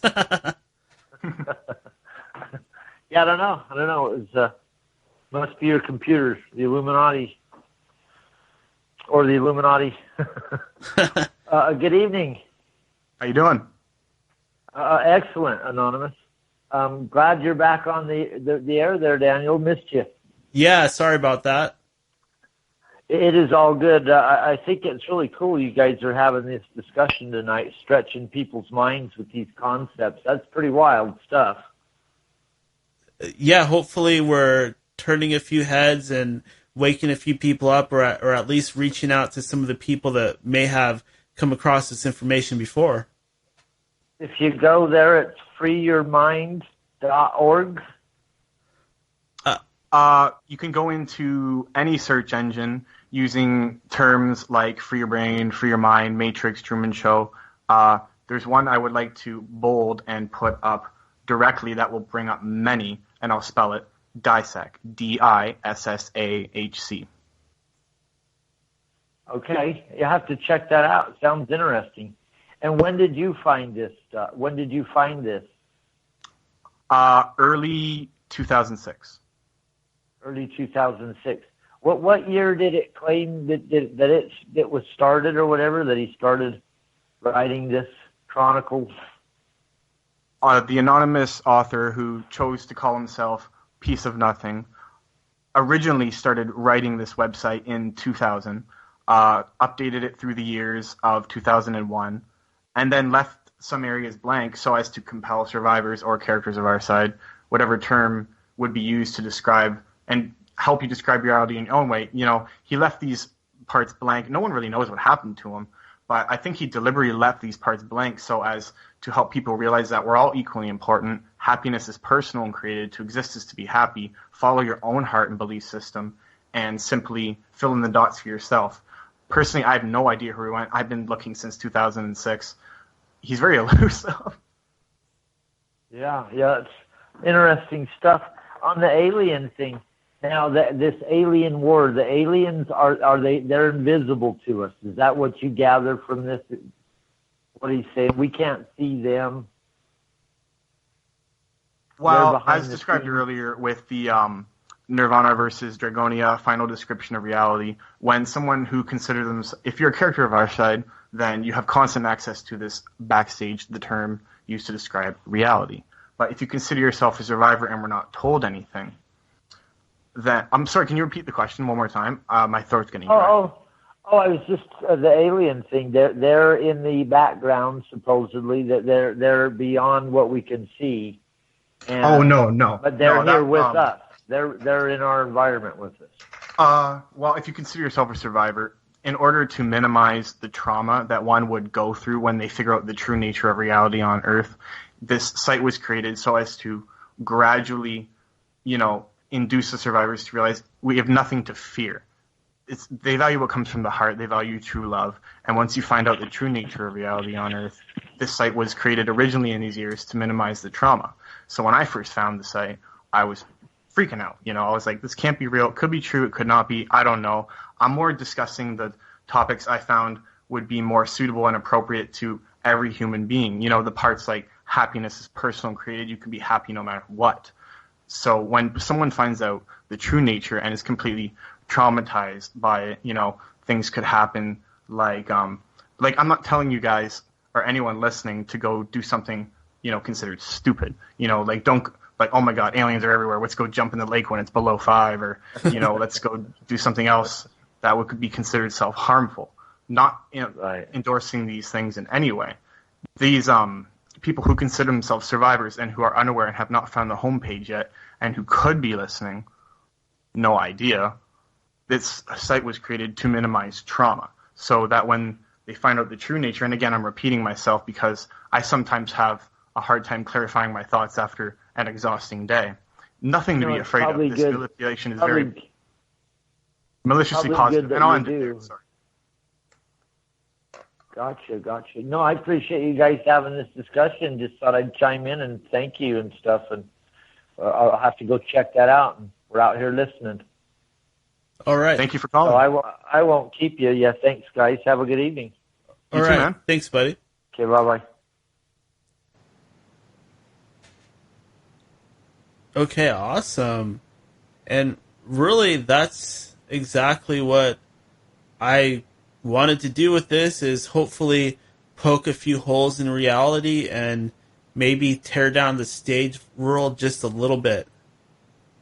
Yeah, I don't know. It was, must be your computers, the Illuminati. Or the Illuminati. Good evening.
How you doing?
Excellent, Anonymous. Glad you're back on the air there, Daniel. Missed you.
Yeah, sorry about that.
It is all good. I think it's really cool you guys are having this discussion tonight, stretching people's minds with these concepts. That's pretty wild stuff.
Yeah, hopefully we're turning a few heads and waking a few people up or at least reaching out to some of the people that may have come across this information before.
If you go there, it's freeyourmind.org.
You can go into any search engine using terms like free your brain, free your mind, Matrix, Truman Show. There's one I would like to bold and put up directly that will bring up many, and I'll spell it, DISSAHC, DISSAHC.
Okay, you have to check that out. Sounds interesting. And when did you find this?
Early 2006.
Early 2006. What year did it claim that it was started or whatever, that he started writing this chronicle?
The anonymous author who chose to call himself Piece of Nothing originally started writing this website in 2000, updated it through the years of 2001, and then left some areas blank so as to compel survivors or characters of our side, whatever term would be used to describe and help you describe reality in your own way. You know, he left these parts blank. No one really knows what happened to him, but I think he deliberately left these parts blank so as to help people realize that we're all equally important. Happiness is personal and created. To exist is to be happy. Follow your own heart and belief system and simply fill in the dots for yourself. Personally, I have no idea where he went. I've been looking since 2006. He's very elusive.
Yeah, it's interesting stuff. On the alien thing, now this alien war, the aliens they're invisible to us. Is that what you gather from this? What he's saying, we can't see them.
Well, as described earlier with the Nirvana versus Dragonia final description of reality, when someone who considers themselves, if you're a character of our side, then you have constant access to this backstage, the term used to describe reality. But if you consider yourself a survivor and we're not told anything, then, I'm sorry, can you repeat the question one more time? My throat's getting dry.
I was just the alien thing. They're in the background supposedly. That they're beyond what we can see. And,
no.
But they're here with us. They're in our environment with us.
Well, if you consider yourself a survivor, in order to minimize the trauma that one would go through when they figure out the true nature of reality on Earth, this site was created so as to gradually, induce the survivors to realize we have nothing to fear. They value what comes from the heart. They value true love. And once you find out the true nature of reality on Earth, this site was created originally in these years to minimize the trauma. So when I first found the site, I was freaking out. I was like, this can't be real. It could be true. It could not be. I don't know. I'm more discussing the topics I found would be more suitable and appropriate to every human being. The parts like happiness is personal and created. You can be happy no matter what. So when someone finds out the true nature and is completely traumatized by it, things could happen like I'm not telling you guys or anyone listening to go do something, considered stupid. Don't, oh my God, aliens are everywhere. Let's go jump in the lake when it's below 5, or, let's go do something else that could be considered self-harmful. Not endorsing these things in any way. These people who consider themselves survivors and who are unaware and have not found the homepage yet and who could be listening, no idea. This site was created to minimize trauma so that when they find out the true nature, and again, I'm repeating myself because I sometimes have a hard time clarifying my thoughts after an exhausting day. Nothing to be afraid of. This manipulation is very maliciously positive. And I'll end it there. Sorry.
Gotcha. No, I appreciate you guys having this discussion. Just thought I'd chime in and thank you and stuff. And I'll have to go check that out. And we're out here listening.
All right.
Thank you for calling.
So I won't keep you. Yeah, thanks, guys. Have a good evening.
All right. Man. Thanks, buddy.
Okay, bye-bye.
Okay, awesome. And really, that's exactly what I wanted to do with this, is hopefully poke a few holes in reality and maybe tear down the stage world just a little bit.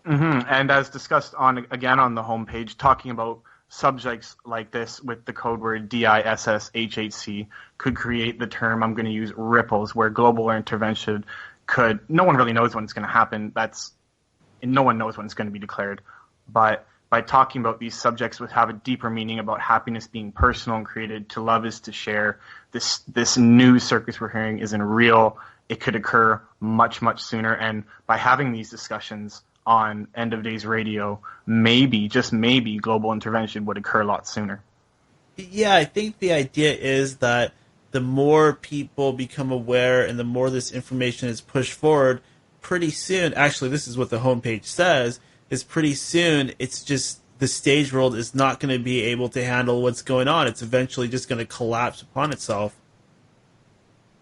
Mm-hmm. And as discussed on the homepage, talking about subjects like this with the code word DISSHHC could create the term I'm going to use, ripples, where global intervention no one really knows when it's going to happen. No one knows when it's going to be declared. But by talking about these subjects would have a deeper meaning about happiness being personal and created, to love is to share. This new circus we're hearing isn't real. It could occur much, much sooner. And by having these discussions on End of Days Radio, maybe, just maybe, global intervention would occur a lot sooner.
Yeah, I think the idea is that the more people become aware and the more this information is pushed forward, pretty soon, actually this is what the homepage says, is pretty soon it's just the stage world is not going to be able to handle what's going on. It's eventually just going to collapse upon itself.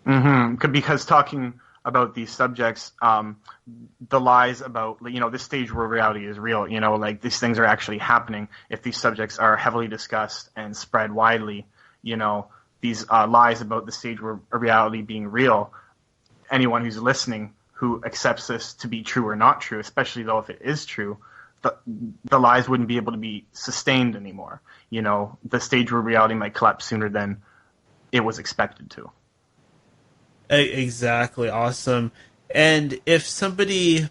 Mm-hmm. Because talking about these subjects, the lies about, this stage where reality is real, like these things are actually happening. If these subjects are heavily discussed and spread widely, these lies about the stage where reality being real, anyone who's listening who accepts this to be true or not true, especially though if it is true, the lies wouldn't be able to be sustained anymore. The stage where reality might collapse sooner than it was expected to.
Exactly. Awesome. And if somebody,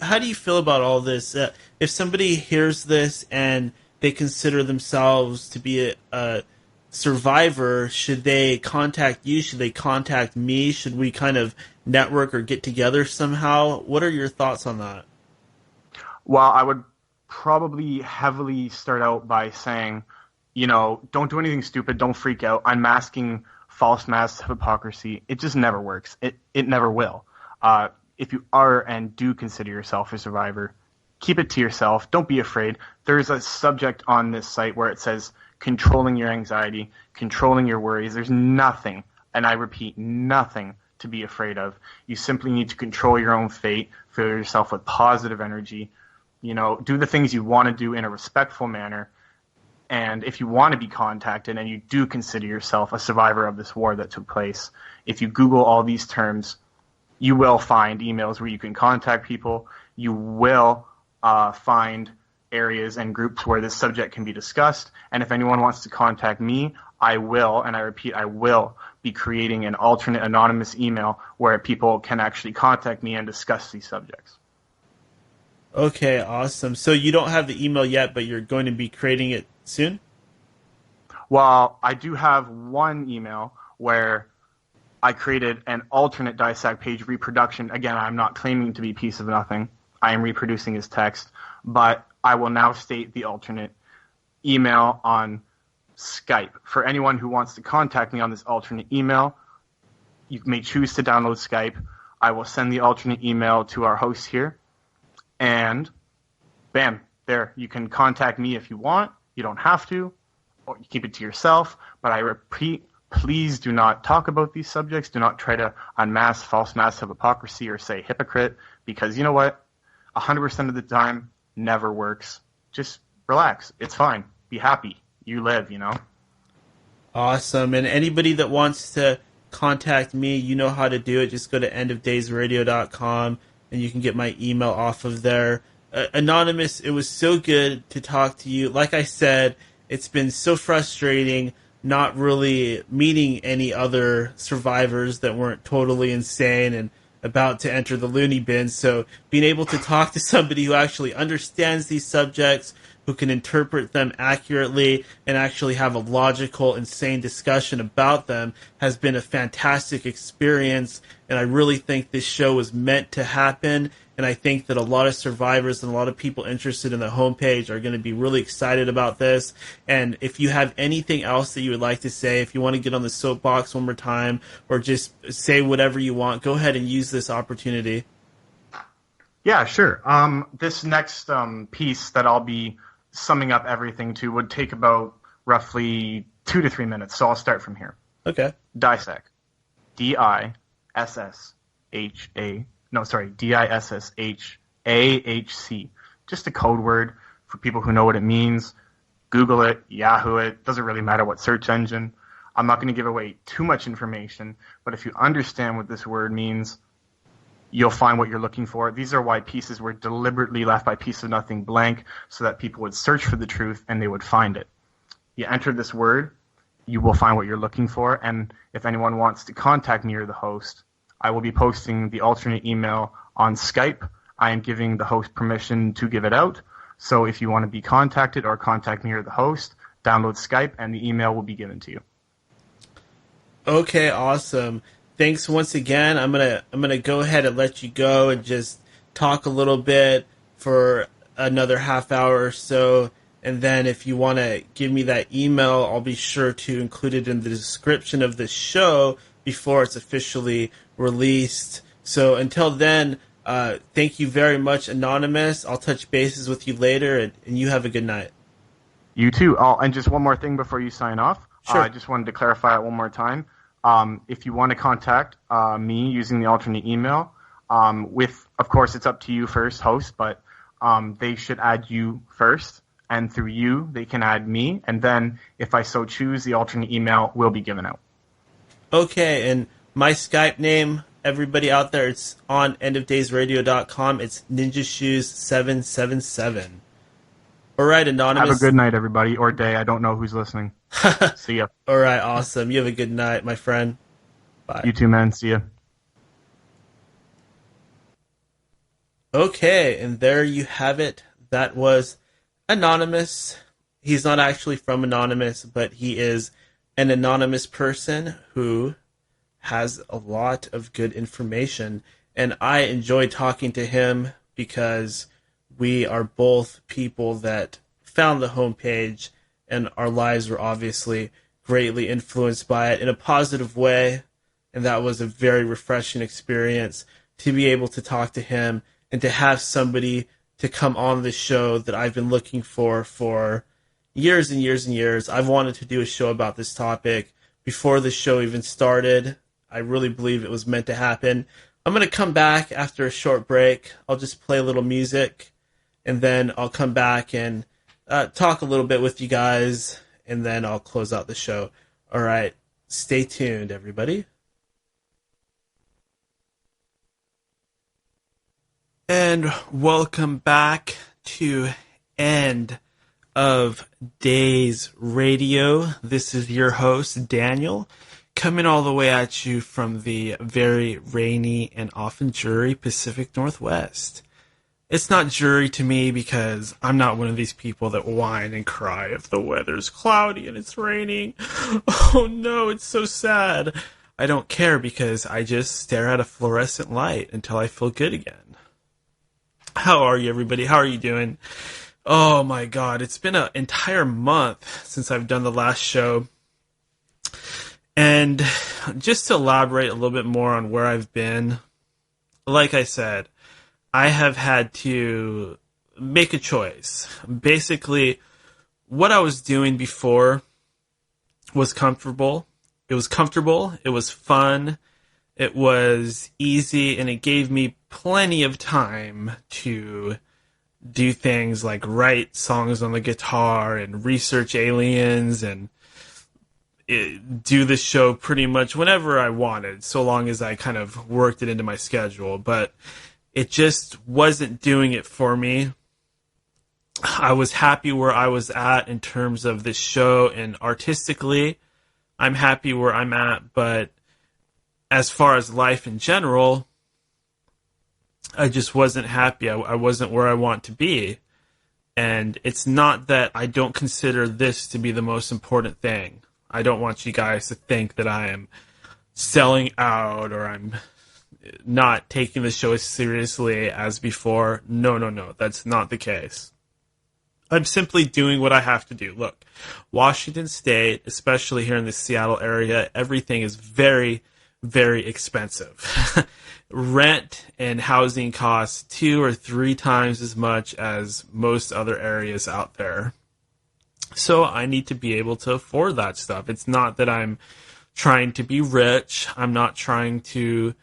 how do you feel about all this? If somebody hears this and they consider themselves to be a survivor, should they contact you? Should they contact me? Should we kind of network or get together somehow? What are your thoughts on that?
Well, I would probably heavily start out by saying, don't do anything stupid. Don't freak out. Unmasking false masks of hypocrisy. It just never works. It never will. If you are and do consider yourself a survivor, keep it to yourself. Don't be afraid. There's a subject on this site where it says controlling your anxiety, controlling your worries. There's nothing, and I repeat, nothing to be afraid of. You simply need to control your own fate, fill yourself with positive energy, do the things you want to do in a respectful manner. And if you want to be contacted and you do consider yourself a survivor of this war that took place, if you Google all these terms, you will find emails where you can contact people. You will find areas and groups where this subject can be discussed. And if anyone wants to contact me, I will, and I repeat, I will be creating an alternate anonymous email where people can actually contact me and discuss these subjects.
Okay, awesome. So you don't have the email yet, but you're going to be creating it soon?
Well, I do have one email where I created an alternate DISAC page reproduction. Again, I'm not claiming to be Piece of Nothing. I am reproducing his text, but I will now state the alternate email on Skype. For anyone who wants to contact me on this alternate email, you may choose to download Skype. I will send the alternate email to our host here, and bam, there. You can contact me if you want. You don't have to, or you keep it to yourself. But I repeat, please do not talk about these subjects. Do not try to unmask false masks of hypocrisy or say hypocrite, because you know what? 100% of the time never works. Just relax. It's fine. Be happy. You live,
Awesome. And anybody that wants to contact me, you know how to do it. Just go to endofdaysradio.com and you can get my email off of there. Anonymous, it was so good to talk to you. Like I said, it's been so frustrating not really meeting any other survivors that weren't totally insane and about to enter the loony bin. So being able to talk to somebody who actually understands these subjects, who can interpret them accurately and actually have a logical, insane discussion about them has been a fantastic experience. And I really think this show was meant to happen. And I think that a lot of survivors and a lot of people interested in the homepage are going to be really excited about this. And if you have anything else that you would like to say, if you want to get on the soapbox one more time or just say whatever you want, go ahead and use this opportunity.
Yeah, sure. This next piece that I'll be summing up everything to would take about roughly 2 to 3 minutes. So I'll start from here.
Okay.
DISSAC. DISSHAHC. Just a code word for people who know what it means. Google it, Yahoo it. Doesn't really matter what search engine. I'm not going to give away too much information, but if you understand what this word means, you'll find what you're looking for. These are why pieces were deliberately left by Piece of Nothing blank, so that people would search for the truth and they would find it. You enter this word, you will find what you're looking for, and if anyone wants to contact me or the host, I will be posting the alternate email on Skype. I am giving the host permission to give it out. So if you want to be contacted or contact me or the host, download Skype and the email will be given to you.
Okay, awesome. Thanks once again. I'm gonna go ahead and let you go and just talk a little bit for another half hour or so. And then if you want to give me that email, I'll be sure to include it in the description of the show before it's officially released. So until then, thank you very much, Anonymous. I'll touch bases with you later, and you have a good night.
You too. Oh, and just one more thing before you sign off.
Sure.
I just wanted to clarify it one more time. If you want to contact me using the alternate email, of course, it's up to you first, host, but they should add you first. And through you, they can add me. And then, if I so choose, the alternate email will be given out.
Okay, and my Skype name, everybody out there, it's on endofdaysradio.com. It's NinjaShoes777. All right, Anonymous.
Have a good night, everybody, or day. I don't know who's listening. See ya.
All right, awesome. You have a good night, my friend. Bye.
You too, man. See ya.
Okay, and there you have it. That was Anonymous. He's not actually from Anonymous, but he is an anonymous person who has a lot of good information. And I enjoy talking to him because we are both people that found the homepage and our lives were obviously greatly influenced by it in a positive way. And that was a very refreshing experience to be able to talk to him and to have somebody to come on the show that I've been looking for years and years and years. I've wanted to do a show about this topic before the show even started. I really believe it was meant to happen. I'm going to come back after a short break. I'll just play a little music, and then I'll come back and talk a little bit with you guys, and then I'll close out the show. All right, stay tuned, everybody. And welcome back to End of Days Radio. This is your host, Daniel, coming all the way at you from the very rainy and often dreary Pacific Northwest. It's not dreary to me because I'm not one of these people that whine and cry if the weather's cloudy and it's raining. Oh no, it's so sad. I don't care because I just stare at a fluorescent light until I feel good again. How are you, everybody? How are you doing? Oh, my God. It's been an entire month since I've done the last show. And just to elaborate a little bit more on where I've been, like I said, I have had to make a choice. Basically, what I was doing before was comfortable. It was comfortable. It was fun. It was easy, and it gave me plenty of time to do things like write songs on the guitar and research aliens and do the show pretty much whenever I wanted, so long as I kind of worked it into my schedule. But it just wasn't doing it for me. I was happy where I was at in terms of this show, and artistically, I'm happy where I'm at, but as far as life in general, I just wasn't happy. I wasn't where I want to be. And it's not that I don't consider this to be the most important thing. I don't want you guys to think that I am selling out or I'm not taking the show as seriously as before. No. That's not the case. I'm simply doing what I have to do. Look, Washington State, especially here in the Seattle area, everything is very, very expensive. Rent and housing costs 2 or 3 times as much as most other areas out there. So I need to be able to afford that stuff. It's not that I'm trying to be rich. I'm not trying to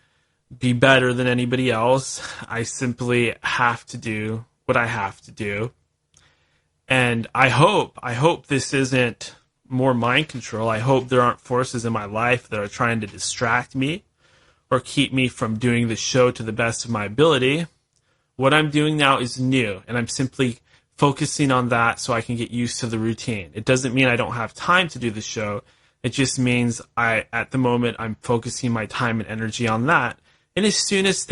be better than anybody else. I simply have to do what I have to do. And I hope this isn't more mind control. I hope there aren't forces in my life that are trying to distract me or keep me from doing the show to the best of my ability. What I'm doing now is new, and I'm simply focusing on that so I can get used to the routine. It doesn't mean I don't have time to do the show. It just means at the moment, I'm focusing my time and energy on that. And as soon as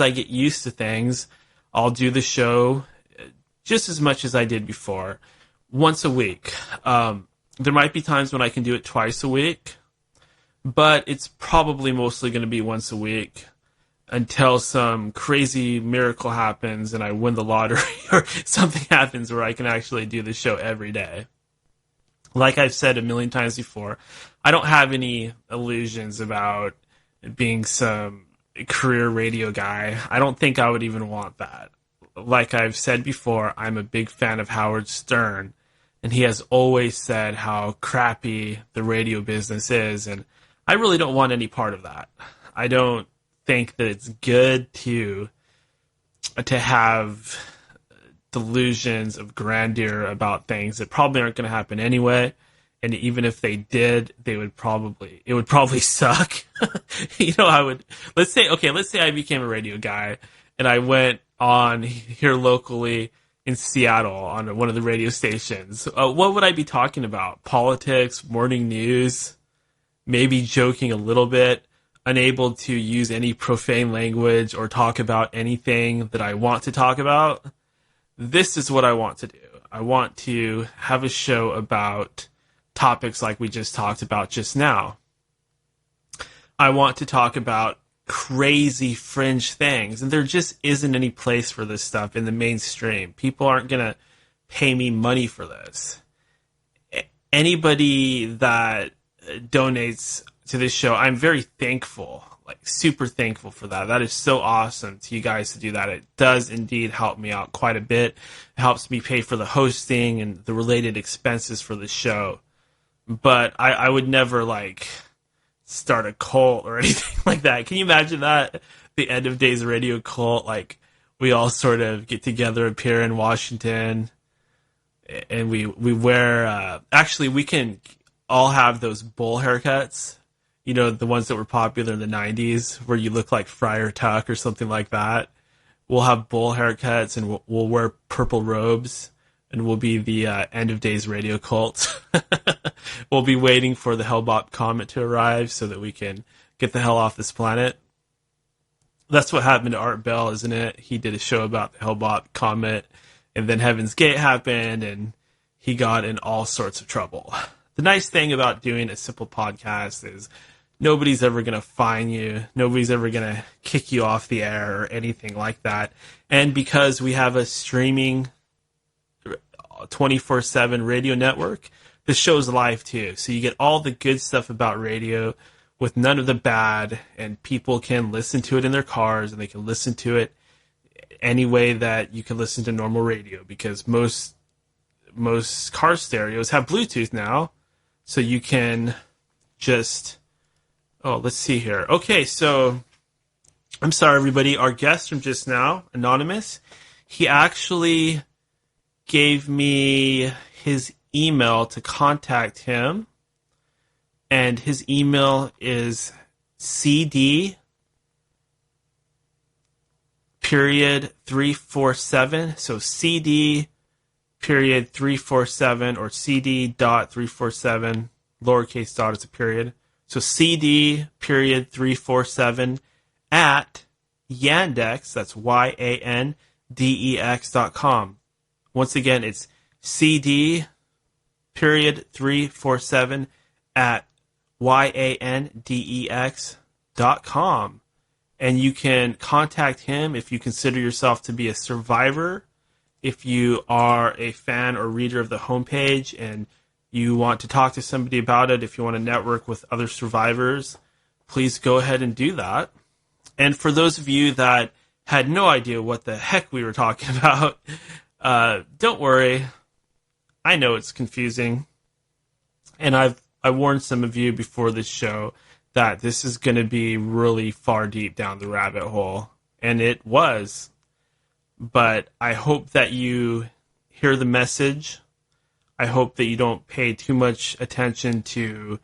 I get used to things, I'll do the show just as much as I did before, once a week. There might be times when I can do it twice a week, but it's probably mostly going to be once a week until some crazy miracle happens and I win the lottery or something happens where I can actually do the show every day. Like I've said a million times before, I don't have any illusions about being some career radio guy. I don't think I would even want that. Like I've said before, I'm a big fan of Howard Stern, and he has always said how crappy the radio business is, and I really don't want any part of that. I don't think that it's good to have delusions of grandeur about things that probably aren't going to happen anyway. And even if they did, it would probably suck. Let's say I became a radio guy and I went on here locally in Seattle on one of the radio stations. What would I be talking about? Politics, morning news, maybe joking a little bit, unable to use any profane language or talk about anything that I want to talk about. This is what I want to do. I want to have a show about topics like we just talked about just now. I want to talk about crazy fringe things, and there just isn't any place for this stuff in the mainstream. People aren't going to pay me money for this. Anybody that donates to this show, I'm very thankful, like super thankful for that. That is so awesome to you guys to do that. It does indeed help me out quite a bit. It helps me pay for the hosting and the related expenses for the show. But I would never start a cult or anything like that. Can you imagine that? The End of Days Radio cult, we all sort of get together up here in Washington and we wear, actually we can all have those bowl haircuts, the ones that were popular in the 90s where you look like Friar Tuck or something like that. We'll have bowl haircuts and we'll wear purple robes and we'll be the End of Days Radio cult. We'll be waiting for the Hellbop comet to arrive so that we can get the hell off this planet. That's what happened to Art Bell, isn't it? He did a show about the Hellbop comet, and then Heaven's Gate happened, and he got in all sorts of trouble. The nice thing about doing a simple podcast is nobody's ever going to fine you. Nobody's ever going to kick you off the air or anything like that. And because we have a streaming 24/7 radio network, the show's live too. So you get all the good stuff about radio with none of the bad, and people can listen to it in their cars, and they can listen to it any way that you can listen to normal radio, because most car stereos have Bluetooth now. So you can just, let's see here. Okay, so I'm sorry, everybody. Our guest from just now, Anonymous, he actually gave me his email to contact him, and his email is CD period 347. So CD period 347 or CD dot 347, lowercase dot is a period. So CD period 347 at Yandex, that's YANDEX.com. Once again, it's CD period 347 at YANDEX.com. And you can contact him if you consider yourself to be a survivor. If you are a fan or reader of the homepage and you want to talk to somebody about it, if you want to network with other survivors, please go ahead and do that. And for those of you that had no idea what the heck we were talking about, don't worry. I know it's confusing. And I warned some of you before this show that this is going to be really far deep down the rabbit hole. And it was. But I hope that you hear the message. I hope that you don't pay too much attention to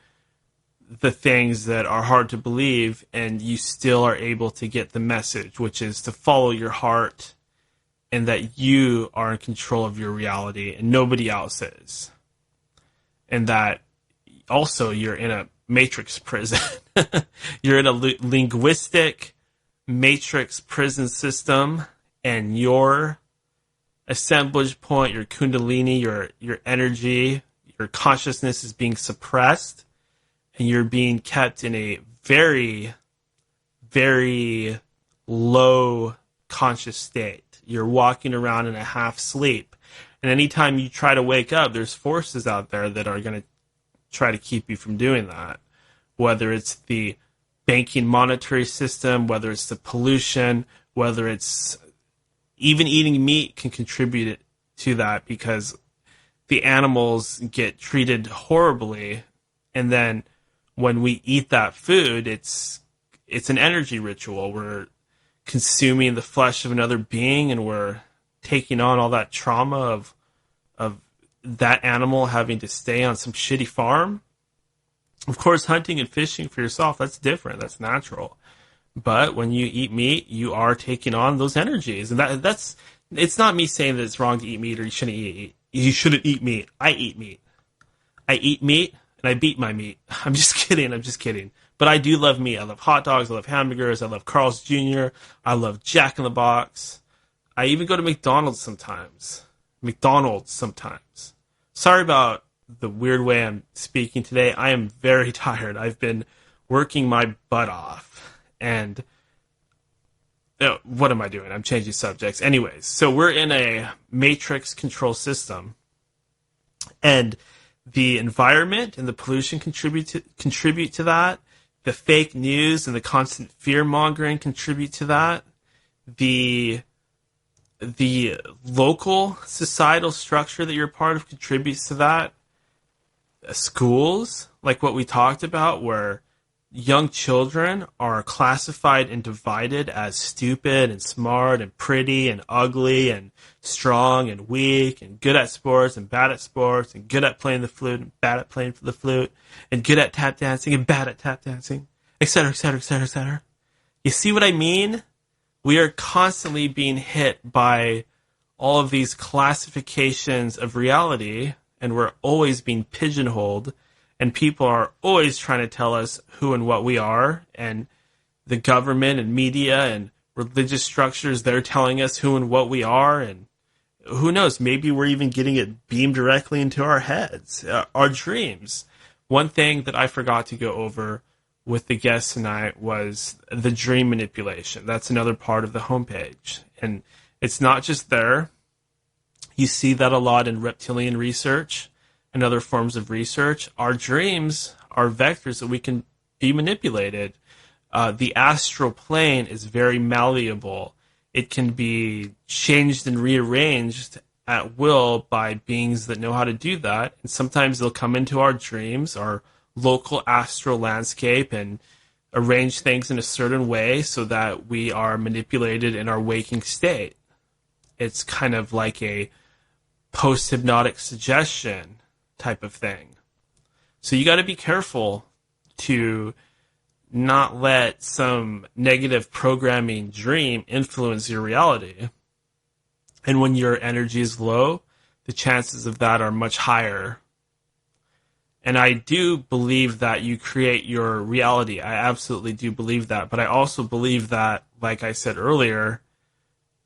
the things that are hard to believe, and you still are able to get the message, which is to follow your heart, and that you are in control of your reality and nobody else is. And that also you're in a matrix prison. You're in a linguistic matrix prison system, and your assemblage point, your kundalini, your energy, your consciousness is being suppressed, and you're being kept in a very, very low conscious state. You're walking around in a half sleep. And anytime you try to wake up, there's forces out there that are going to try to keep you from doing that. Whether it's the banking monetary system, whether it's the pollution, whether it's even eating meat can contribute to that, because the animals get treated horribly. And then when we eat that food, it's an energy ritual. We're consuming the flesh of another being, and we're taking on all that trauma of that animal having to stay on some shitty farm. Of course, hunting and fishing for yourself, that's different. That's natural. But when you eat meat, you are taking on those energies. And that's it's not me saying that it's wrong to eat meat or you shouldn't eat meat. I eat meat. I eat meat and I beat my meat. I'm just kidding. But I do love meat. I love hot dogs. I love hamburgers. I love Carl's Jr. I love Jack in the Box. I even go to McDonald's sometimes. Sorry about the weird way I'm speaking today. I am very tired. I've been working my butt off. And what am I doing? I'm changing subjects. Anyways, so we're in a matrix control system. And the environment and the pollution contribute to that. The fake news and the constant fear-mongering contribute to that. The local societal structure that you're part of contributes to that. Schools, like what we talked about, where young children are classified and divided as stupid and smart and pretty and ugly and strong and weak and good at sports and bad at sports and good at playing the flute and bad at playing the flute and good at tap dancing and bad at tap dancing, etc., etc., etc., etc. You see what I mean? We are constantly being hit by all of these classifications of reality, and we're always being pigeonholed, and people are always trying to tell us who and what we are, and the government and media and religious structures, they're telling us who and what we are, and who knows, maybe we're even getting it beamed directly into our heads, our dreams. One thing that I forgot to go over with the guests tonight was the dream manipulation. That's another part of the homepage. And it's not just there. You see that a lot in reptilian research and other forms of research. Our dreams are vectors that we can be manipulated. The astral plane is very malleable. It can be changed and rearranged at will by beings that know how to do that. And sometimes they'll come into our dreams, our local astral landscape, and arrange things in a certain way so that we are manipulated in our waking state. It's kind of like a post-hypnotic suggestion type of thing. So you got to be careful to not let some negative programming dream influence your reality. And when your energy is low, the chances of that are much higher. And I do believe that you create your reality. I absolutely do believe that. But I also believe that, like I said earlier,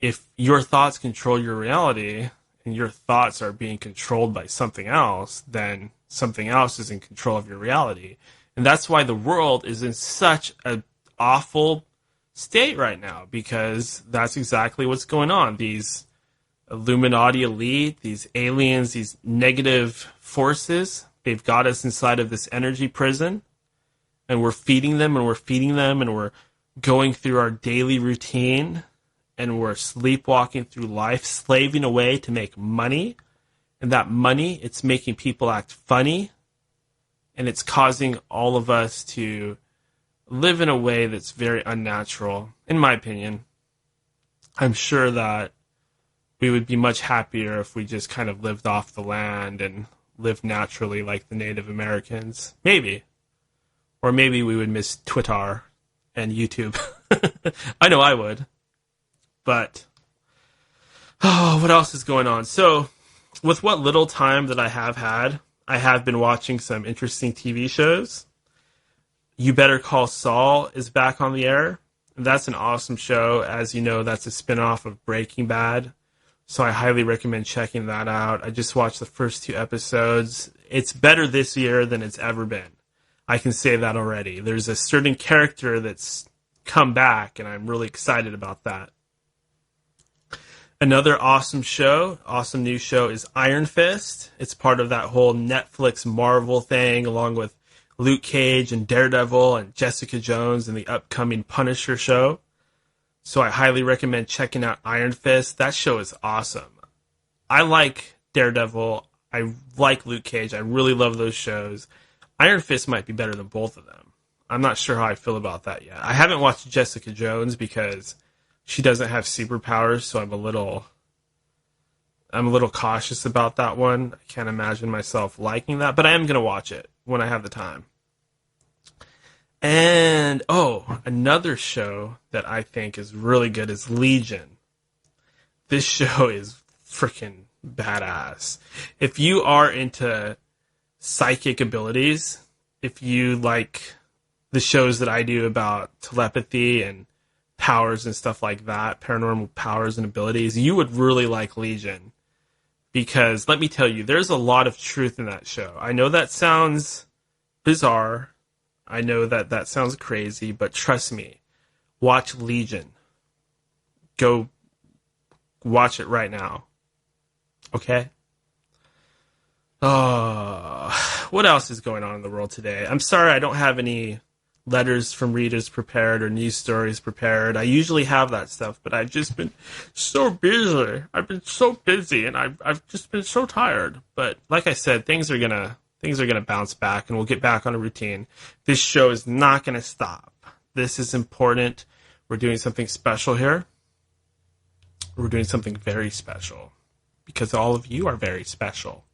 if your thoughts control your reality and your thoughts are being controlled by something else, then something else is in control of your reality. And that's why the world is in such an awful state right now, because that's exactly what's going on. These Illuminati elite, these aliens, these negative forces, they've got us inside of this energy prison, and we're feeding them, and we're going through our daily routine, and we're sleepwalking through life, slaving away to make money. And that money, it's making people act funny, and it's causing all of us to live in a way that's very unnatural, in my opinion. I'm sure that we would be much happier if we just kind of lived off the land and lived naturally like the Native Americans. Maybe. Or maybe we would miss Twitter and YouTube. I know I would. But, what else is going on? So, with what little time that I have had, I have been watching some interesting TV shows. You Better Call Saul is back on the air. That's an awesome show. As you know, that's a spinoff of Breaking Bad. So I highly recommend checking that out. I just watched the first 2 episodes. It's better this year than it's ever been. I can say that already. There's a certain character that's come back, and I'm really excited about that. Another awesome new show is Iron Fist. It's part of that whole Netflix Marvel thing, along with Luke Cage and Daredevil and Jessica Jones and the upcoming Punisher show. So I highly recommend checking out Iron Fist. That show is awesome. I like Daredevil. I like Luke Cage. I really love those shows. Iron Fist might be better than both of them. I'm not sure how I feel about that yet. I haven't watched Jessica Jones because she doesn't have superpowers, so I'm a little cautious about that one. I can't imagine myself liking that, but I am going to watch it when I have the time. And, another show that I think is really good is Legion. This show is freaking badass. If you are into psychic abilities, if you like the shows that I do about telepathy and powers and stuff like that, paranormal powers and abilities, you would really like Legion. Because, let me tell you, there's a lot of truth in that show. I know that sounds bizarre. I know that sounds crazy, but trust me, watch Legion. Go watch it right now. Okay? What else is going on in the world today? I'm sorry I don't have any letters from readers prepared or news stories prepared. I usually have that stuff, but I've just been so busy. I've been so busy, and I've just been so tired. But like I said, things are gonna bounce back, and we'll get back on a routine. This show is not gonna stop. This is important. We're doing something special here. We're doing something very special because all of you are very special.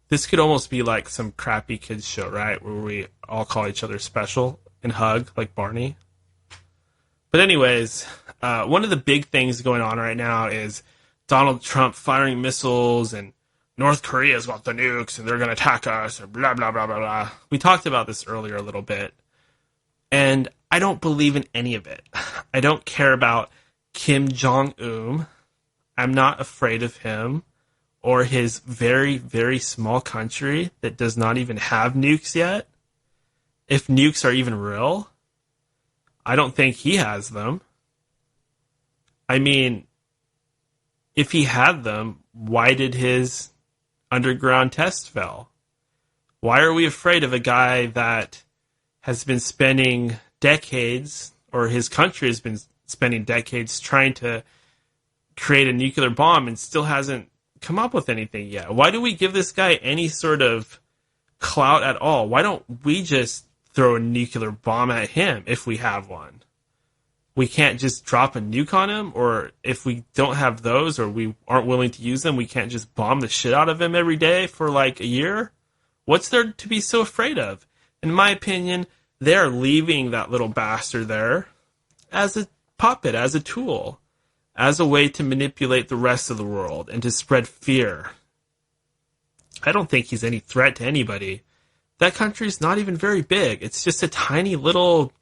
This could almost be like some crappy kids show, right? Where we all call each other special and hug like Barney. But anyways, one of the big things going on right now is Donald Trump firing missiles, and North Korea's got the nukes and they're going to attack us, and blah, blah, blah, blah, blah. We talked about this earlier a little bit. And I don't believe in any of it. I don't care about Kim Jong-un. I'm not afraid of him or his very, very small country that does not even have nukes yet. If nukes are even real, I don't think he has them. I mean, if he had them, why did his underground test fail? Why are we afraid of a guy that has been spending decades, or his country has been spending decades trying to create a nuclear bomb and still hasn't come up with anything yet? Why do we give this guy any sort of clout at all? Why don't we just throw a nuclear bomb at him if we have one? We can't just drop a nuke on him? Or if we don't have those, or we aren't willing to use them, we can't just bomb the shit out of him every day for like a year? What's there to be so afraid of? In my opinion, they're leaving that little bastard there as a puppet, as a tool, as a way to manipulate the rest of the world and to spread fear. I don't think he's any threat to anybody. That country's not even very big. It's just a tiny little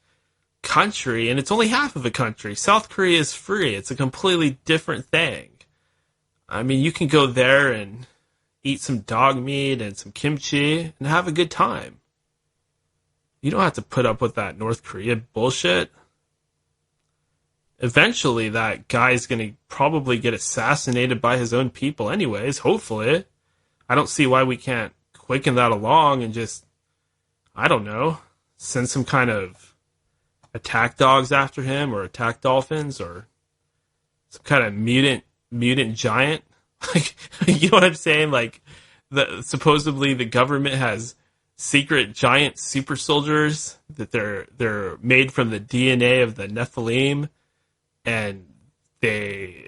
country, and it's only half of a country. South Korea is free. It's a completely different thing. I mean, you can go there and eat some dog meat and some kimchi and have a good time. You don't have to put up with that North Korea bullshit. Eventually, that guy's going to probably get assassinated by his own people anyways, hopefully. I don't see why we can't quicken that along and just, I don't know, send some kind of attack dogs after him, or attack dolphins, or some kind of mutant giant. Like, you know what I'm saying? Like, supposedly the government has secret giant super soldiers that they're made from the DNA of the Nephilim, and they're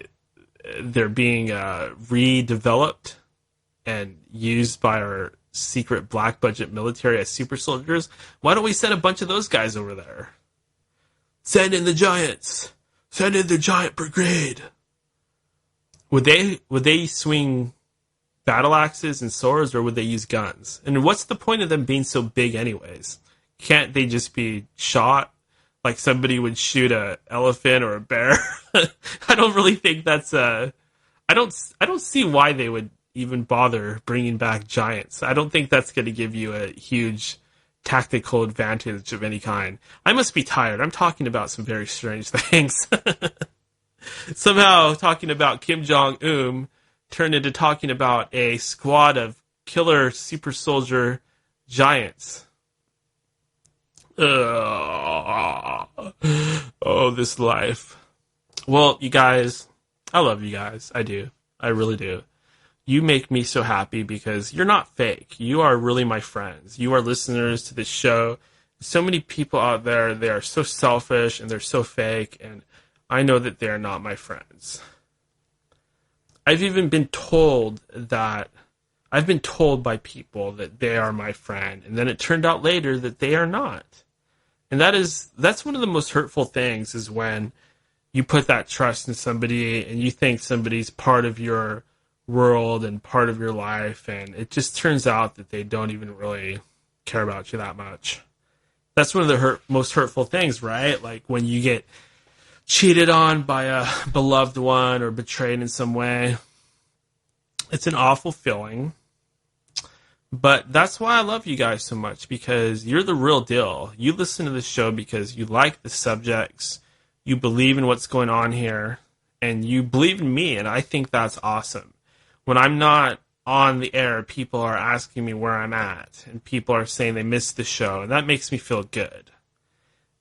being redeveloped and used by our secret black budget military as super soldiers. Why don't we send a bunch of those guys over there? Send in the giants. Send in the giant brigade. Would they swing battle axes and swords, or would they use guns? And what's the point of them being so big anyways? Can't they just be shot like somebody would shoot a elephant or a bear. I don't really think that's I don't see why they would even bother bringing back giants. I don't think that's going to give you a huge tactical advantage of any kind. I must be tired. I'm talking about some very strange things. Somehow talking about Kim Jong-un turned into talking about a squad of killer super soldier giants. Oh, this life. Well, you guys, I love you guys. I do. I really do. You make me so happy because you're not fake. You are really my friends. You are listeners to this show. So many people out there, they are so selfish and they're so fake, and I know that they're not my friends. I've even been told by people that they are my friend, and then it turned out later that they are not. And that's one of the most hurtful things, is when you put that trust in somebody and you think somebody's part of your world and part of your life, and it just turns out that they don't even really care about you that much. That's one of the most hurtful things, right? Like when you get cheated on by a beloved one or betrayed in some way. It's an awful feeling. But that's why I love you guys so much, because you're the real deal. You listen to this show because you like the subjects, you believe in what's going on here, and you believe in me, and I think that's awesome. When I'm not on the air, people are asking me where I'm at, and people are saying they missed the show, and that makes me feel good.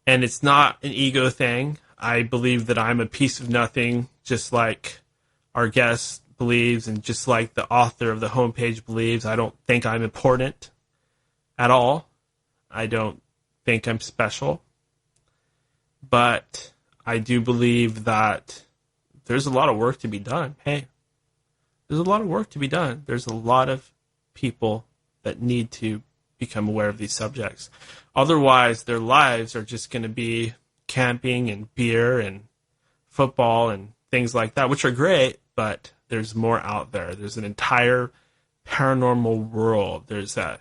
And it's not an ego thing. I believe that I'm a piece of nothing, just like our guest believes, and just like the author of the homepage believes. I don't think I'm important at all. I don't think I'm special. But I do believe that there's a lot of work to be done. Hey, there's a lot of work to be done. There's a lot of people that need to become aware of these subjects. Otherwise, their lives are just going to be camping and beer and football and things like that, which are great, but there's more out there. There's an entire paranormal world. There's a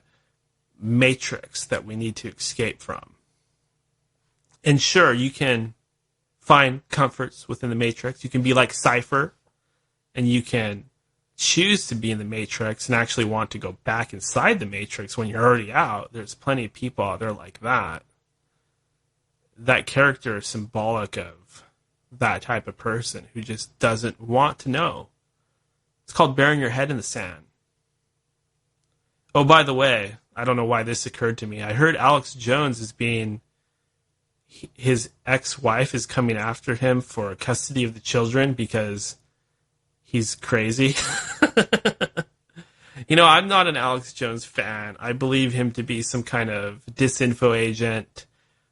matrix that we need to escape from. And sure, you can find comforts within the matrix. You can be like Cypher, and you can choose to be in the matrix and actually want to go back inside the matrix when you're already out. There's plenty of people out there like that. That character is symbolic of that type of person who just doesn't want to know. It's called burying your head in the sand. Oh, by the way, I don't know why this occurred to me. I heard Alex Jones is being... his ex-wife is coming after him for custody of the children because he's crazy. You know, I'm not an Alex Jones fan. I believe him to be some kind of disinfo agent,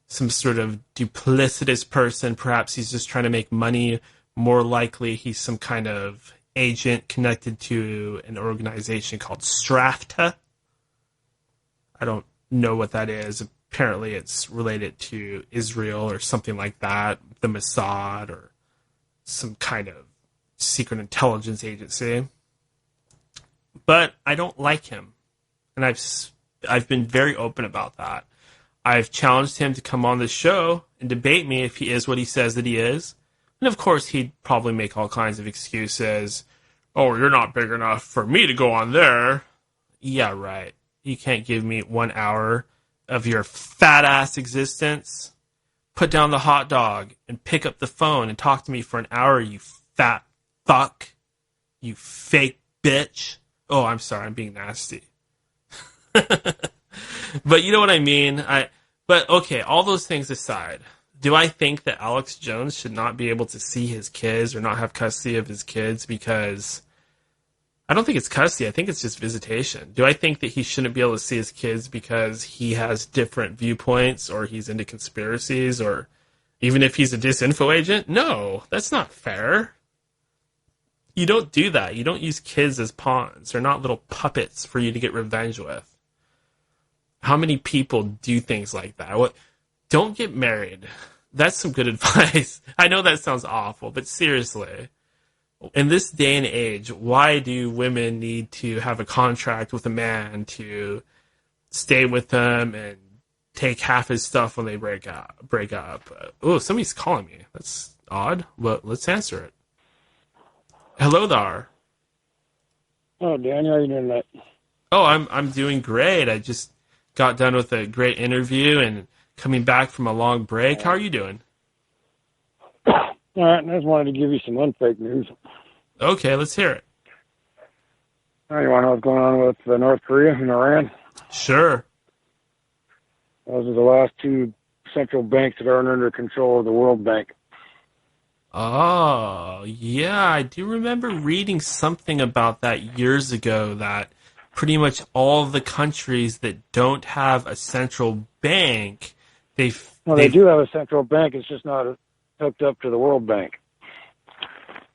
some sort of duplicitous person. Perhaps he's just trying to make money. More likely, he's some kind of agent connected to an organization called Strafta. I don't know what that is. Apparently, it's related to Israel or something like that, the Mossad or some kind of secret intelligence agency. But I don't like him, and I've been very open about that. I've challenged him to come on the show and debate me if he is what he says that he is. And of course, he'd probably make all kinds of excuses. Oh, you're not big enough for me to go on there. Yeah, right. You can't give me 1 hour of your fat-ass existence. Put down the hot dog and pick up the phone and talk to me for an hour, you fat fuck. You fake bitch. Oh, I'm sorry, I'm being nasty. But you know what I mean? But okay, all those things aside, do I think that Alex Jones should not be able to see his kids or not have custody of his kids because... I don't think it's custody. I think it's just visitation. Do I think that he shouldn't be able to see his kids because he has different viewpoints or he's into conspiracies or even if he's a disinfo agent? No, that's not fair. You don't do that. You don't use kids as pawns. They're not little puppets for you to get revenge with. How many people do things like that? Don't get married. That's some good advice. I know that sounds awful, but seriously. In this day and age, why do women need to have a contract with a man to stay with them and take half his stuff when they break up. Oh, somebody's calling me. That's odd, but let's answer it. Hello there.
Oh, Daniel, how you doing that?
Oh, I'm doing great. I just got done with a great interview and coming back from a long break. How are you doing?
All right, I just wanted to give you some unfake news.
Okay, let's hear it.
You want to know what's going on with North Korea and Iran?
Sure.
Those are the last two central banks that aren't under control of the World Bank.
Oh, yeah, I do remember reading something about that years ago, that pretty much all of the countries that don't have a central bank,
they do have a central bank, it's just not hooked up to the World Bank.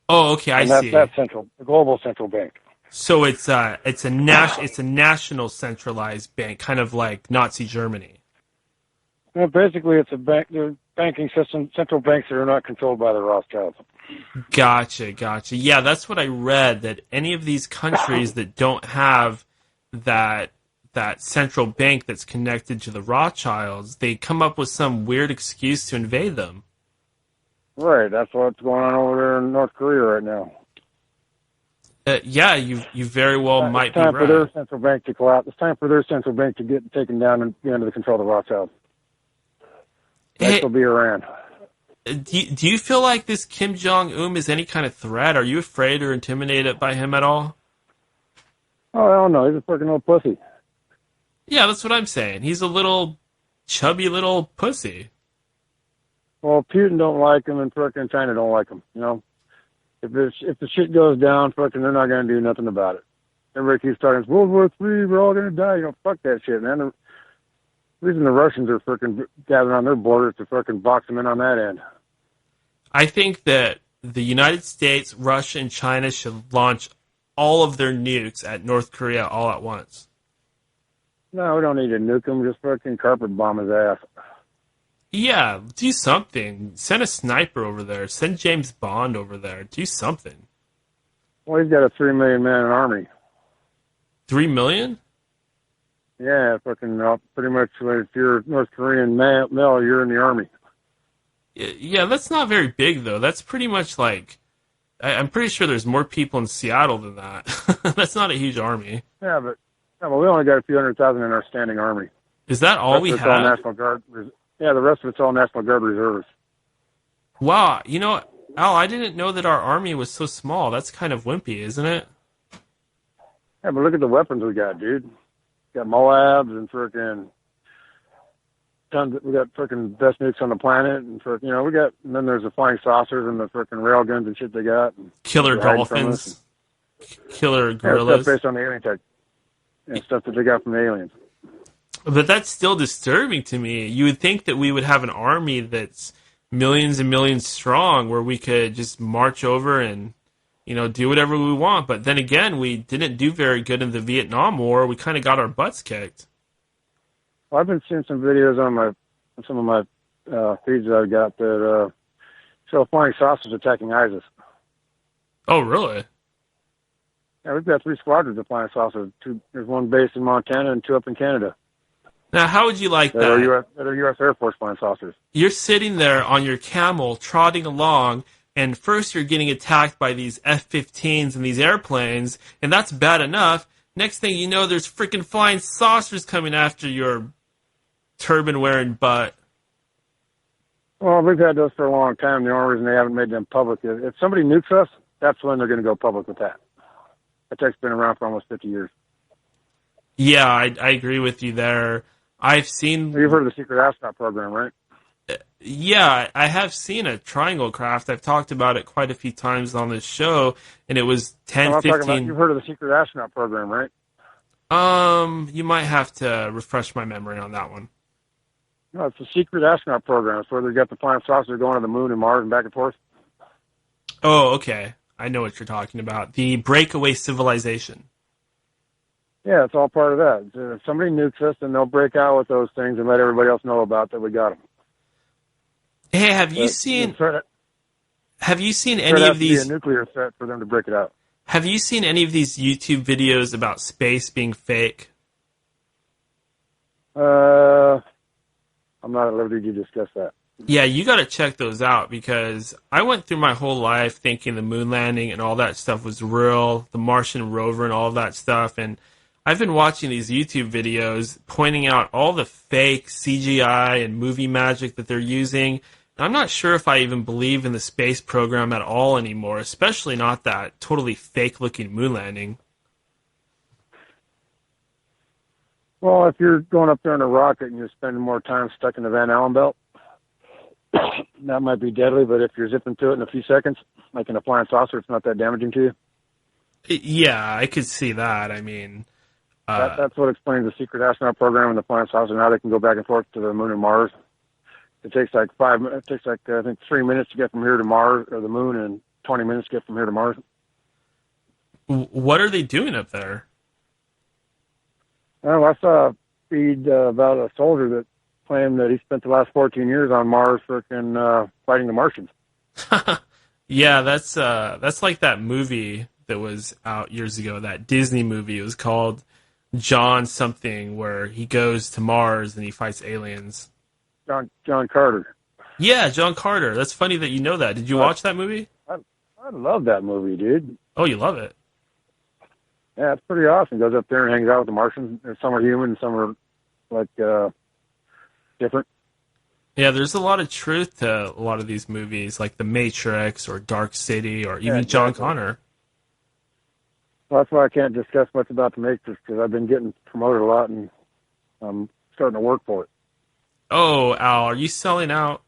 Oh, okay, I see.
That's central, the global central bank.
So it's a national centralized bank, kind of like Nazi Germany.
Well, basically, it's a bank. They're banking system, central banks that are not controlled by the Rothschilds.
Gotcha. Yeah, that's what I read, that any of these countries that don't have that central bank that's connected to the Rothschilds, they come up with some weird excuse to invade them.
Right, that's what's going on over there in North Korea right now.
Yeah, you very well might be right.
It's time for their central bank to collapse. It's time for their central bank to get taken down and be under the control of the Rothschilds. Next will be Iran.
Do you feel like this Kim Jong-un is any kind of threat? Are you afraid or intimidated by him at all?
Oh, hell no. He's a freaking little pussy.
Yeah, that's what I'm saying. He's a little chubby little pussy.
Well, Putin don't like him and freaking China don't like him, you know? If the shit goes down, fucking they're not going to do nothing about it. Everybody keeps talking, World War III, we're all going to die. You know, fuck that shit, man. The reason the Russians are freaking gathering on their borders to freaking box them in on that end.
I think that the United States, Russia, and China should launch all of their nukes at North Korea all at once.
No, we don't need to nuke him. Just fucking carpet bomb his ass.
Yeah, do something. Send a sniper over there. Send James Bond over there. Do something.
Well, he's got a 3 million man army.
3 million?
Yeah, fucking pretty much if you're North Korean male, you're in the army.
Yeah, that's not very big, though. That's pretty much like... I'm pretty sure there's more people in Seattle than that. That's not a huge army.
Yeah, but we only got a few 100,000 in our standing army.
Is that all we have?
All National Guard. Yeah, the rest of it's all National Guard reservists.
Wow, you know, Al, I didn't know that our army was so small. That's kind of wimpy, isn't it?
Yeah, but look at the weapons we got, dude. We got Moabs and freaking tons. We got freaking best nukes on the planet, and and then there's the flying saucers and the freaking rail guns and shit they got. And
killer dolphins, killer gorillas.
Stuff based on the alien tech and stuff that they got from the aliens.
But that's still disturbing to me. You would think that we would have an army that's millions and millions strong, where we could just march over and, do whatever we want. But then again, we didn't do very good in the Vietnam War. We kind of got our butts kicked.
Well, I've been seeing some videos on some of my feeds that I got that show flying saucers attacking ISIS.
Oh, really?
Yeah, we've got 3 squadrons of flying saucers. There's one based in Montana and 2 up in Canada.
Now, how would you like that?
That are U.S. Air Force flying saucers.
You're sitting there on your camel, trotting along, and first you're getting attacked by these F-15s and these airplanes, and that's bad enough. Next thing you know, there's freaking flying saucers coming after your turban-wearing butt.
Well, we've had those for a long time. The only reason they haven't made them public is if somebody nukes us, that's when they're going to go public with that. That tech's been around for almost 50 years.
Yeah, I agree with you there. I've seen...
You've heard of the Secret Astronaut Program, right?
Yeah, I have seen a triangle craft. I've talked about it quite a few times on this show, and it was 10, 15...
You've heard of the Secret Astronaut Program, right?
You might have to refresh my memory on that one.
No, it's the Secret Astronaut Program. It's where they got the flying saucers going to the moon and Mars and back and forth.
Oh, okay. I know what you're talking about. The breakaway civilization.
Yeah, it's all part of that. If somebody nukes us, then they'll break out with those things and let everybody else know about that we got them.
Hey, have you seen any of these?
Be a nuclear threat for them to break it out.
Have you seen any of these YouTube videos about space being fake?
I'm not at liberty to discuss that.
Yeah, you got to check those out because I went through my whole life thinking the moon landing and all that stuff was real, the Martian rover and all that stuff. And I've been watching these YouTube videos pointing out all the fake CGI and movie magic that they're using. And I'm not sure if I even believe in the space program at all anymore, especially not that totally fake-looking moon landing.
Well, if you're going up there in a rocket and you're spending more time stuck in the Van Allen belt, that might be deadly, but if you're zipping through it in a few seconds, like in a flying saucer, it's not that damaging to you.
Yeah, I could see that. I mean,
that's what explains the secret astronaut program and the flying saucer. Now they can go back and forth to the moon and Mars. It takes like 5 minutes. It takes like I think 3 minutes to get from here to Mars or the moon, and 20 minutes to get from here to Mars.
What are they doing up there?
Well, I saw a feed about a soldier that claimed that he spent the last 14 years on Mars frickin' fighting the Martians.
Yeah, that's like that movie that was out years ago, that Disney movie. It was called John something, where he goes to Mars and he fights aliens.
John Carter.
Yeah, John Carter. That's funny that you know that. Did you watch that movie?
I love that movie, dude.
Oh, you love it.
Yeah, it's pretty awesome. Goes up there and hangs out with the Martians. Some are human, and some are like different.
Yeah, there's a lot of truth to a lot of these movies, like The Matrix or Dark City or even John Connor.
Well, that's why I can't discuss much about The Matrix, because I've been getting promoted a lot, and I'm starting to work for it.
Oh, Al, are you selling out?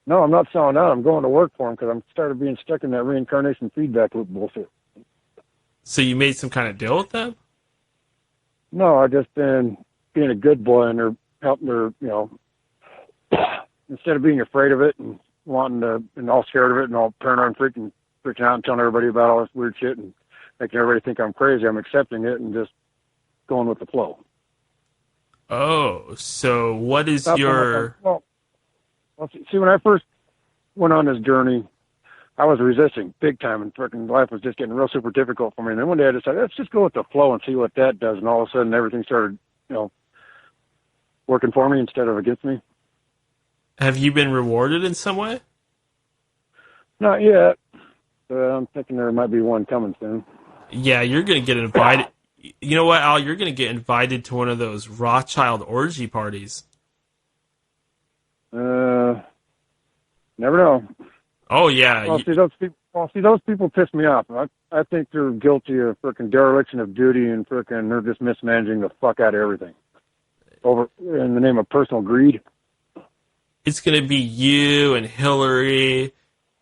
No, I'm not selling out. I'm going to work for them because I'm started being stuck in that reincarnation feedback loop bullshit.
So you made some kind of deal with them?
No, I've just been being a good boy, and they're helping her, instead of being afraid of it and wanting to, and all scared of it and all paranoid and freaking out and telling everybody about all this weird shit and making everybody think I'm crazy, I'm accepting it and just going with the flow.
Oh, so what is your...
Well, see, when I first went on this journey, I was resisting big time, and freaking life was just getting real super difficult for me. And then one day I decided, let's just go with the flow and see what that does. And all of a sudden, everything started, working for me instead of against me.
Have you been rewarded in some way?
Not yet. I'm thinking there might be one coming soon.
Yeah, you're going to get invited. You know what, Al? You're going to get invited to one of those Rothschild orgy parties.
Never know.
Oh, yeah.
Well, see, those people piss me off. I think they're guilty of frickin' dereliction of duty, and frickin' they're just mismanaging the fuck out of everything. Over in the name of personal greed.
It's going to be you and Hillary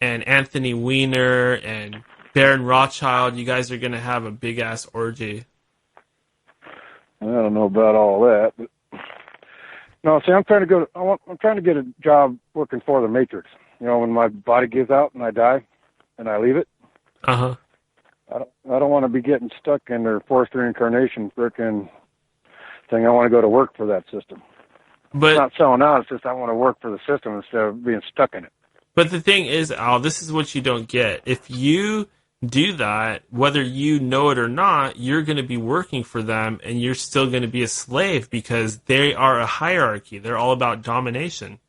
and Anthony Weiner and Baron Rothschild. You guys are going to have a big-ass orgy.
I don't know about all that, but no. See, I'm trying to get a job working for the Matrix. When my body gives out and I die, and I leave it.
Uh-huh.
I don't want to be getting stuck in their forced reincarnation frickin' thing. I want to go to work for that system.
But
it's not selling out. It's just I want to work for the system instead of being stuck in it.
But the thing is, Al, this is what you don't get. If you do that, whether you know it or not, you're going to be working for them, and you're still going to be a slave because they are a hierarchy. They're all about domination.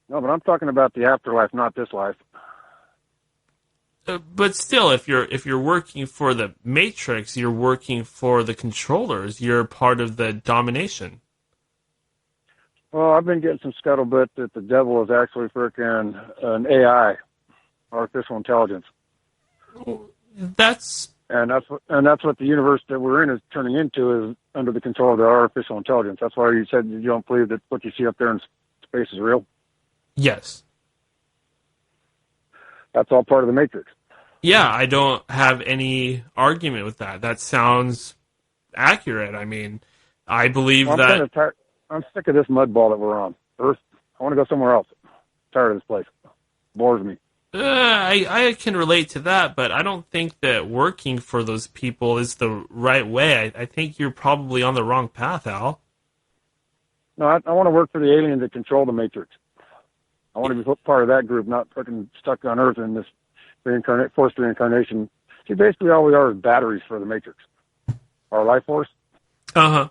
No, but I'm talking about the afterlife, not this life.
But still, if you're working for the Matrix, you're working for the controllers. You're part of the domination.
Well, I've been getting some scuttlebutt that the devil is actually frickin' an AI, artificial intelligence.
That's
what the universe that we're in is turning into, is under the control of the artificial intelligence. That's why you said you don't believe that what you see up there in space is real.
Yes.
That's all part of the Matrix.
Yeah, I don't have any argument with that. That sounds accurate. I mean, I believe that...
I'm sick of this mud ball that we're on. Earth, I want to go somewhere else. I'm tired of this place. It bores me.
I can relate to that, but I don't think that working for those people is the right way. I think you're probably on the wrong path, Al.
No, I want to work for the aliens that control the Matrix. I want to be part of that group, not fucking stuck on Earth in this forced reincarnation. See, basically all we are is batteries for the Matrix. Our life force.
Uh-huh.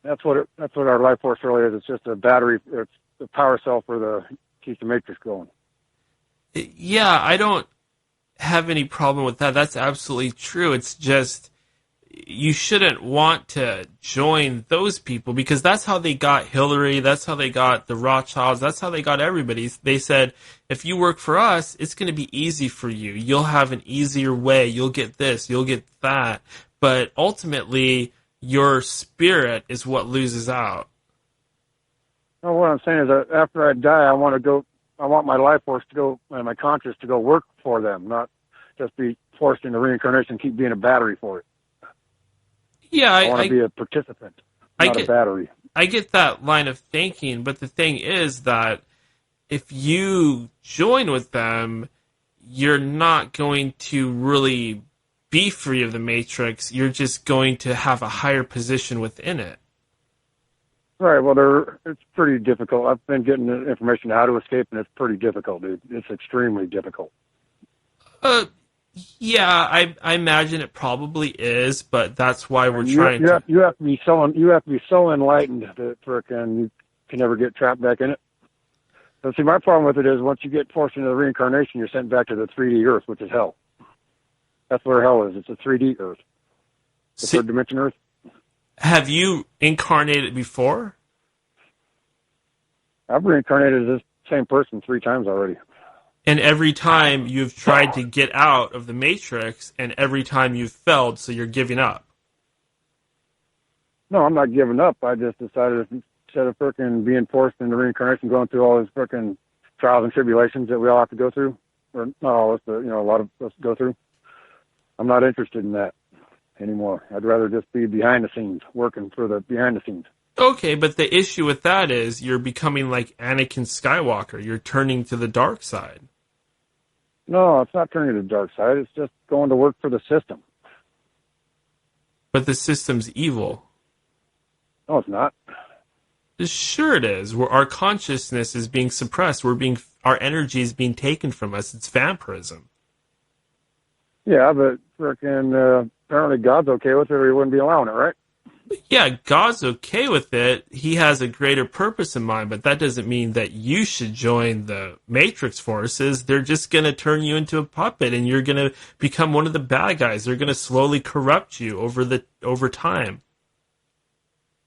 That's what our life force really is. It's just a battery. It's the power cell for the keeps the matrix going.
Yeah, I don't have any problem with that. That's absolutely true. It's just you shouldn't want to join those people because that's how they got Hillary. That's how they got the Rothschilds. That's how they got everybody. They said, if you work for us, it's going to be easy for you. You'll have an easier way. You'll get this. You'll get that. But ultimately, your spirit is what loses out.
No, what I'm saying is that after I die, I want my life force to go and my conscious to go work for them, not just be forced into reincarnation and keep being a battery for it.
Yeah,
I want to be a participant, not a battery.
I get that line of thinking, but the thing is that if you join with them, you're not going to really be free of the Matrix. You're just going to have a higher position within it.
Right. Well, it's pretty difficult. I've been getting the information how to escape, and it's pretty difficult, dude. It's extremely difficult.
Yeah, I imagine it probably is, but that's why we're trying to.
You have to be so enlightened that frickin' you can never get trapped back in it. So see, my problem with it is once you get forced into the reincarnation, you're sent back to the 3D Earth, which is hell. That's where hell is. It's a 3D Earth, the third dimension Earth.
Have you incarnated before?
I've reincarnated as this same person 3 times already.
And every time you've tried to get out of the Matrix, and every time you've failed, so you're giving up.
No, I'm not giving up. I just decided instead of frickin' being forced into reincarnation, going through all these frickin' trials and tribulations that we all have to go through, or not all of us, but a lot of us go through, I'm not interested in that anymore. I'd rather just be behind the scenes, working for the behind the scenes.
Okay, but the issue with that is you're becoming like Anakin Skywalker. You're turning to the dark side.
No, it's not turning to the dark side. It's just going to work for the system.
But the system's evil.
No, it's not.
Sure it is. Our consciousness is being suppressed. Our energy is being taken from us. It's vampirism.
Yeah, but frickin' apparently God's okay with it, or he wouldn't be allowing it, right?
Yeah, God's okay with it. He has a greater purpose in mind, but that doesn't mean that you should join the Matrix forces. They're just going to turn you into a puppet, and you're going to become one of the bad guys. They're going to slowly corrupt you over time.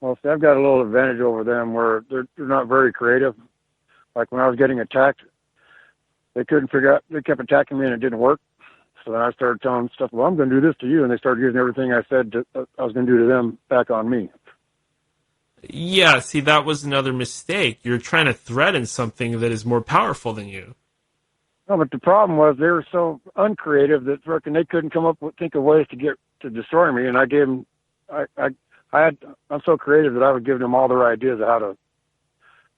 Well, see, I've got a little advantage over them where they're not very creative. Like when I was getting attacked, they couldn't figure out, they kept attacking me and it didn't work. So then I started telling them stuff, well, I'm going to do this to you. And they started using everything I said I was going to do to them back on me.
Yeah, see, that was another mistake. You're trying to threaten something that is more powerful than you.
No, but the problem was they were so uncreative that they couldn't think of ways to destroy me. And I gave them, I'm so creative that I would give them all their ideas of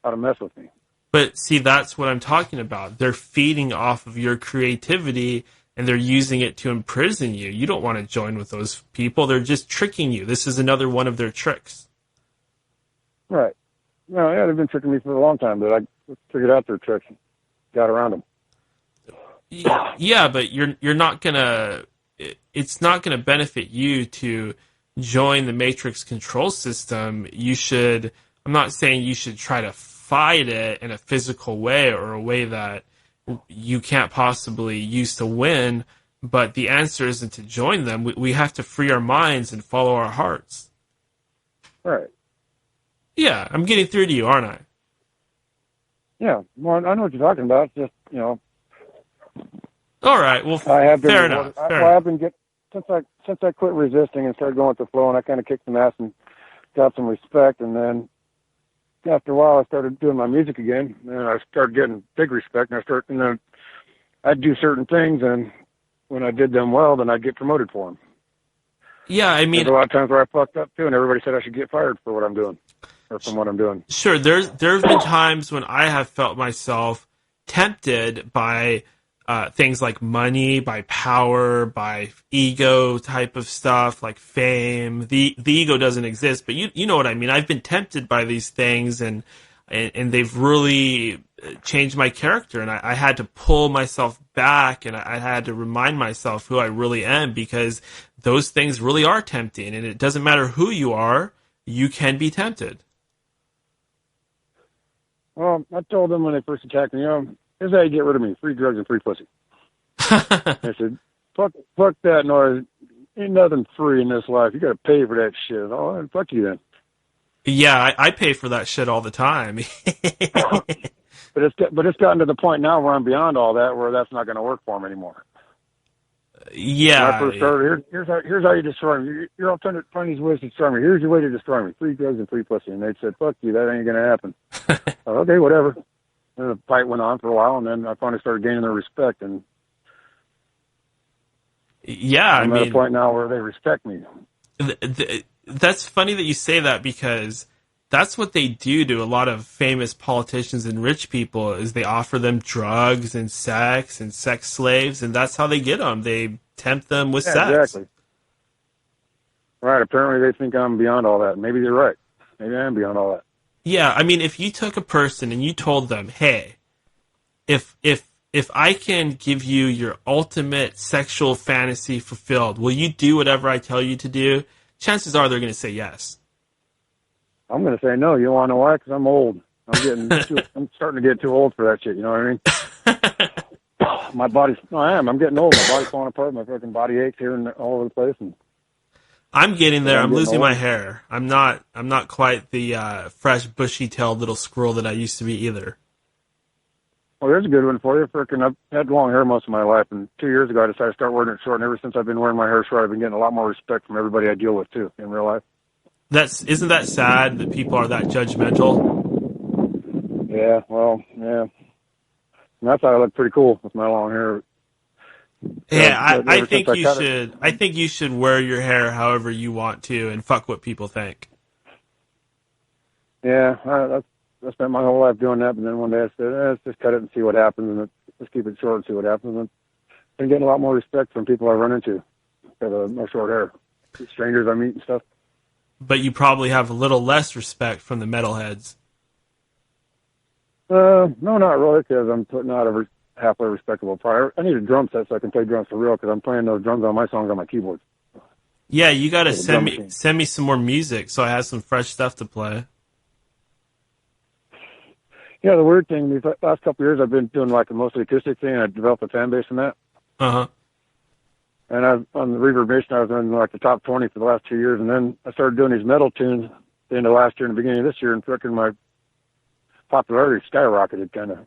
how to mess with me.
But see, that's what I'm talking about. They're feeding off of your creativity, and they're using it to imprison you. You don't want to join with those people. They're just tricking you. This is another one of their tricks.
Right. No, yeah, they've been tricking me for a long time, but I figured out their tricks and got around them.
Yeah, but you're not gonna. It's not gonna benefit you to join the Matrix control system. You should. I'm not saying you should try to fight it in a physical way or a way that you can't possibly use to win, but the answer isn't to join them. We have to free our minds and follow our hearts.
Right.
Yeah, I'm getting through to you, aren't I?
Yeah, well, I know what you're talking about. It's just,
All right, well, fair enough.
Since I quit resisting and started going with the flow, and I kind of kicked some ass and got some respect, and then after a while, I started doing my music again, and I started getting big respect. And then I'd do certain things, and when I did them well, then I'd get promoted for them.
Yeah, I mean,
there's a lot of times where I fucked up too, and everybody said I should get fired for what I'm doing, or from what I'm doing.
Sure, there have been times when I have felt myself tempted by things like money, by power, by ego type of stuff, like fame. The ego doesn't exist, but you know what I mean. I've been tempted by these things, and they've really changed my character, and I had to pull myself back, and I had to remind myself who I really am, because those things really are tempting, and it doesn't matter who you are. you can be tempted.
Well, I told them when they first attacked me, here's how you get rid of me: free drugs and free pussy. I said, fuck that noise. Ain't nothing free in this life. You got to pay for that shit. Oh, and fuck you then.
Yeah, I pay for that shit all the time.
But it's gotten to the point now where I'm beyond all that, where that's not going to work for me anymore.
Yeah.
When I first started, here's how you destroy me. You're all trying to find these ways to destroy me. Here's your way to destroy me: free drugs and free pussy. And they said, "Fuck you, that ain't going to happen." Okay, whatever. And the fight went on for a while, and then I finally started gaining their respect. And
yeah,
I'm at a point now where they respect me.
That's funny that you say that, because that's what they do to a lot of famous politicians and rich people, is they offer them drugs and sex slaves, and that's how they get them. They tempt them with sex.
Exactly. Right. Apparently they think I'm beyond all that. Maybe they're right. Maybe I am beyond all that.
Yeah, I mean, if you took a person and you told them, hey, if I can give you your ultimate sexual fantasy fulfilled, will you do whatever I tell you to do? Chances are they're going to say yes.
I'm going to say no. You want to know why? Because I'm old. I'm starting to get too old for that shit. You know what I mean? I'm getting old. My body's falling apart. My fucking body aches here and all over the place. And
I'm getting there. I'm losing
old.
my hair. I'm not quite the fresh, bushy-tailed little squirrel that I used to be either.
Well, there's a good one for you. Frickin', I've had long hair most of my life, and 2 years ago I decided to start wearing it short, and ever since I've been wearing my hair short, I've been getting a lot more respect from everybody I deal with, too, in real life.
Isn't that sad that people are that judgmental?
Yeah, well, yeah. And I thought I looked pretty cool with my long hair.
Yeah, I think you should. I think you should wear your hair however you want to, and fuck what people think.
Yeah, I spent my whole life doing that, but then one day I said, let's just cut it and see what happens, and let's keep it short and see what happens. And I've been getting a lot more respect from people I run into because of my short hair, strangers I meet and stuff.
But you probably have a little less respect from the metalheads.
No, not really, because I'm putting out a halfway respectable prior. I need a drum set so I can play drums for real, because I'm playing those drums on my songs on my keyboard.
Yeah, you got to send me some more music so I have some fresh stuff to play.
Yeah, the weird thing, these last couple of years, I've been doing like a mostly acoustic thing, and I developed a fan base in that.
Uh-huh.
And on the Reverb Nation, I was in like the top 20 for the last 2 years, and then I started doing these metal tunes at the end of last year and the beginning of this year, and frickin' my popularity skyrocketed kind of.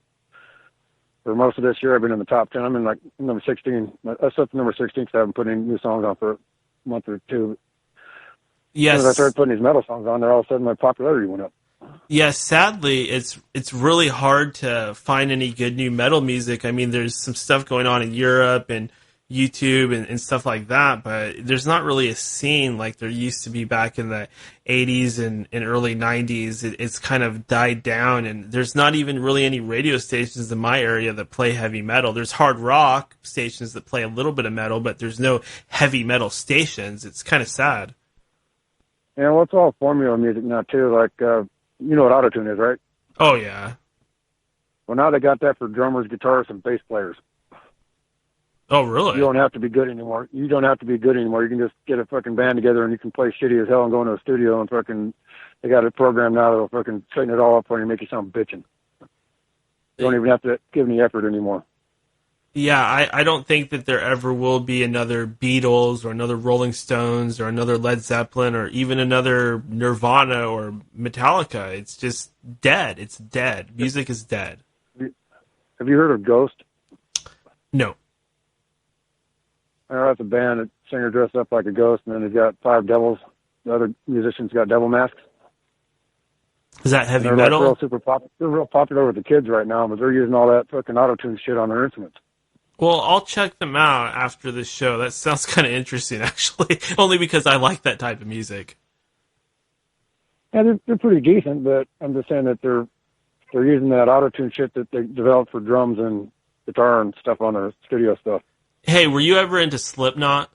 For most of this year, I've been in the top 10. I'm in like number 16. I slept number 16 because I haven't put any new songs on for a month or two.
Yes.
As I started putting these metal songs on there, all of a sudden my popularity went up.
Yeah, sadly, it's really hard to find any good new metal music. I mean, there's some stuff going on in Europe and YouTube and stuff like that, but there's not really a scene like there used to be back in the 80s and early 90s. It's kind of died down, and there's not even really any radio stations in my area that play heavy metal. There's hard rock stations that play a little bit of metal, but there's no heavy metal stations. It's kind of sad.
Yeah, well, it's all formula music now, too. Like, you know what autotune is, right?
Oh, yeah.
Well, now they got that for drummers, guitarists, and bass players.
Oh, really?
You don't have to be good anymore. You can just get a fucking band together and you can play shitty as hell and go into a studio and fucking, they got a program now that'll fucking straighten it all up for you and make you sound bitching. You don't even have to give any effort anymore.
Yeah, I don't think that there ever will be another Beatles or another Rolling Stones or another Led Zeppelin or even another Nirvana or Metallica. It's just dead. It's dead. Music is dead.
Have you heard of Ghost?
No.
That's a band. A singer dressed up like a ghost, and then he's got 5 devils. The other musicians got devil masks.
Is that heavy
they're
metal?
Like they're real popular with the kids right now, but they're using all that fucking auto-tune shit on their instruments.
Well, I'll check them out after the show. That sounds kind of interesting, actually. Only because I like that type of music.
Yeah, they're pretty decent, but I'm just saying that they're using that auto-tune shit that they developed for drums and guitar and stuff on their studio stuff.
Hey, were you ever into Slipknot?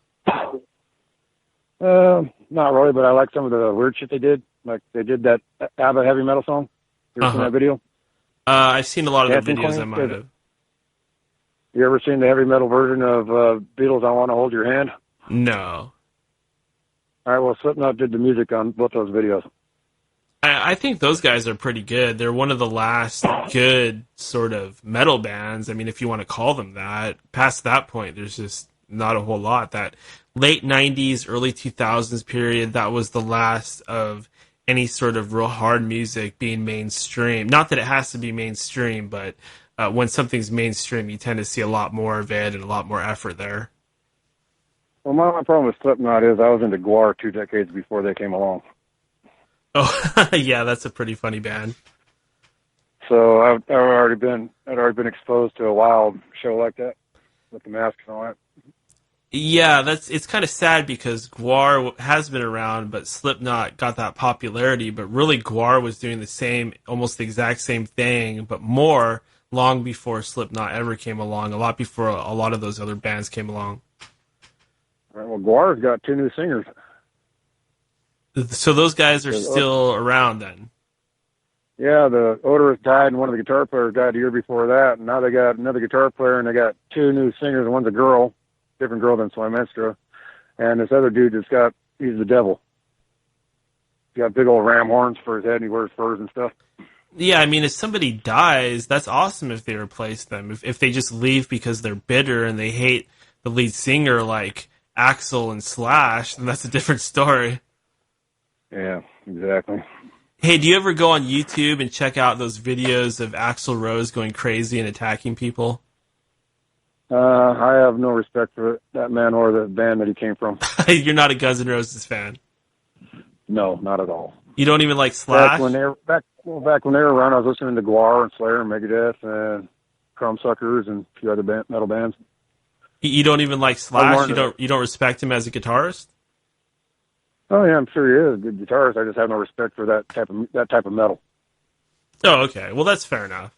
Not really, but I like some of the weird shit they did. Like they did that ABBA heavy metal song. You ever seen that video?
I've seen a lot of the
Dancing
videos.
Queen?
I might have.
You ever seen the heavy metal version of Beatles' I Want to Hold Your Hand?
No.
All right, well, Slipknot did the music on both those videos.
I think those guys are pretty good. They're one of the last good sort of metal bands. I mean, if you want to call them that. Past that point, there's just not a whole lot. That late 90s, early 2000s period, that was the last of any sort of real hard music being mainstream. Not that it has to be mainstream, but when something's mainstream, you tend to see a lot more of it and a lot more effort there.
Well, my problem with Slipknot is I was into Gwar 2 decades before they came along.
Oh, yeah, that's a pretty funny band.
So I'd already been exposed to a wild show like that with the mask and all that.
Yeah, it's kind of sad because Gwar has been around, but Slipknot got that popularity. But really, Gwar was doing the same, almost the exact same thing, but more long before Slipknot ever came along. A lot before a lot of those other bands came along.
All right, well, Gwar's got 2 new singers.
So those guys are still around then.
Yeah, the odorist died, and one of the guitar players died a year before that. And now they got another guitar player, and they got 2 new singers, and one's a girl, different girl than Slimestra. And this other dude he's the devil. He's got big old ram horns for his head, and he wears furs and stuff.
Yeah, I mean, if somebody dies, that's awesome if they replace them. If they just leave because they're bitter and they hate the lead singer like Axl and Slash, then that's a different story.
Yeah, exactly.
Hey, do you ever go on YouTube and check out those videos of Axl Rose going crazy and attacking people?
I have no respect for that man or the band that he came from.
You're not a Guns N' Roses fan?
No, not at all.
You don't even like Slash?
Back when they were around, I was listening to Gwar and Slayer and Megadeth and Crumbsuckers and a few other metal bands.
You don't even like Slash? You don't respect him as a guitarist?
Oh yeah, I'm sure he is a good guitarist. I just have no respect for that type of metal.
Oh, okay. Well, that's fair enough.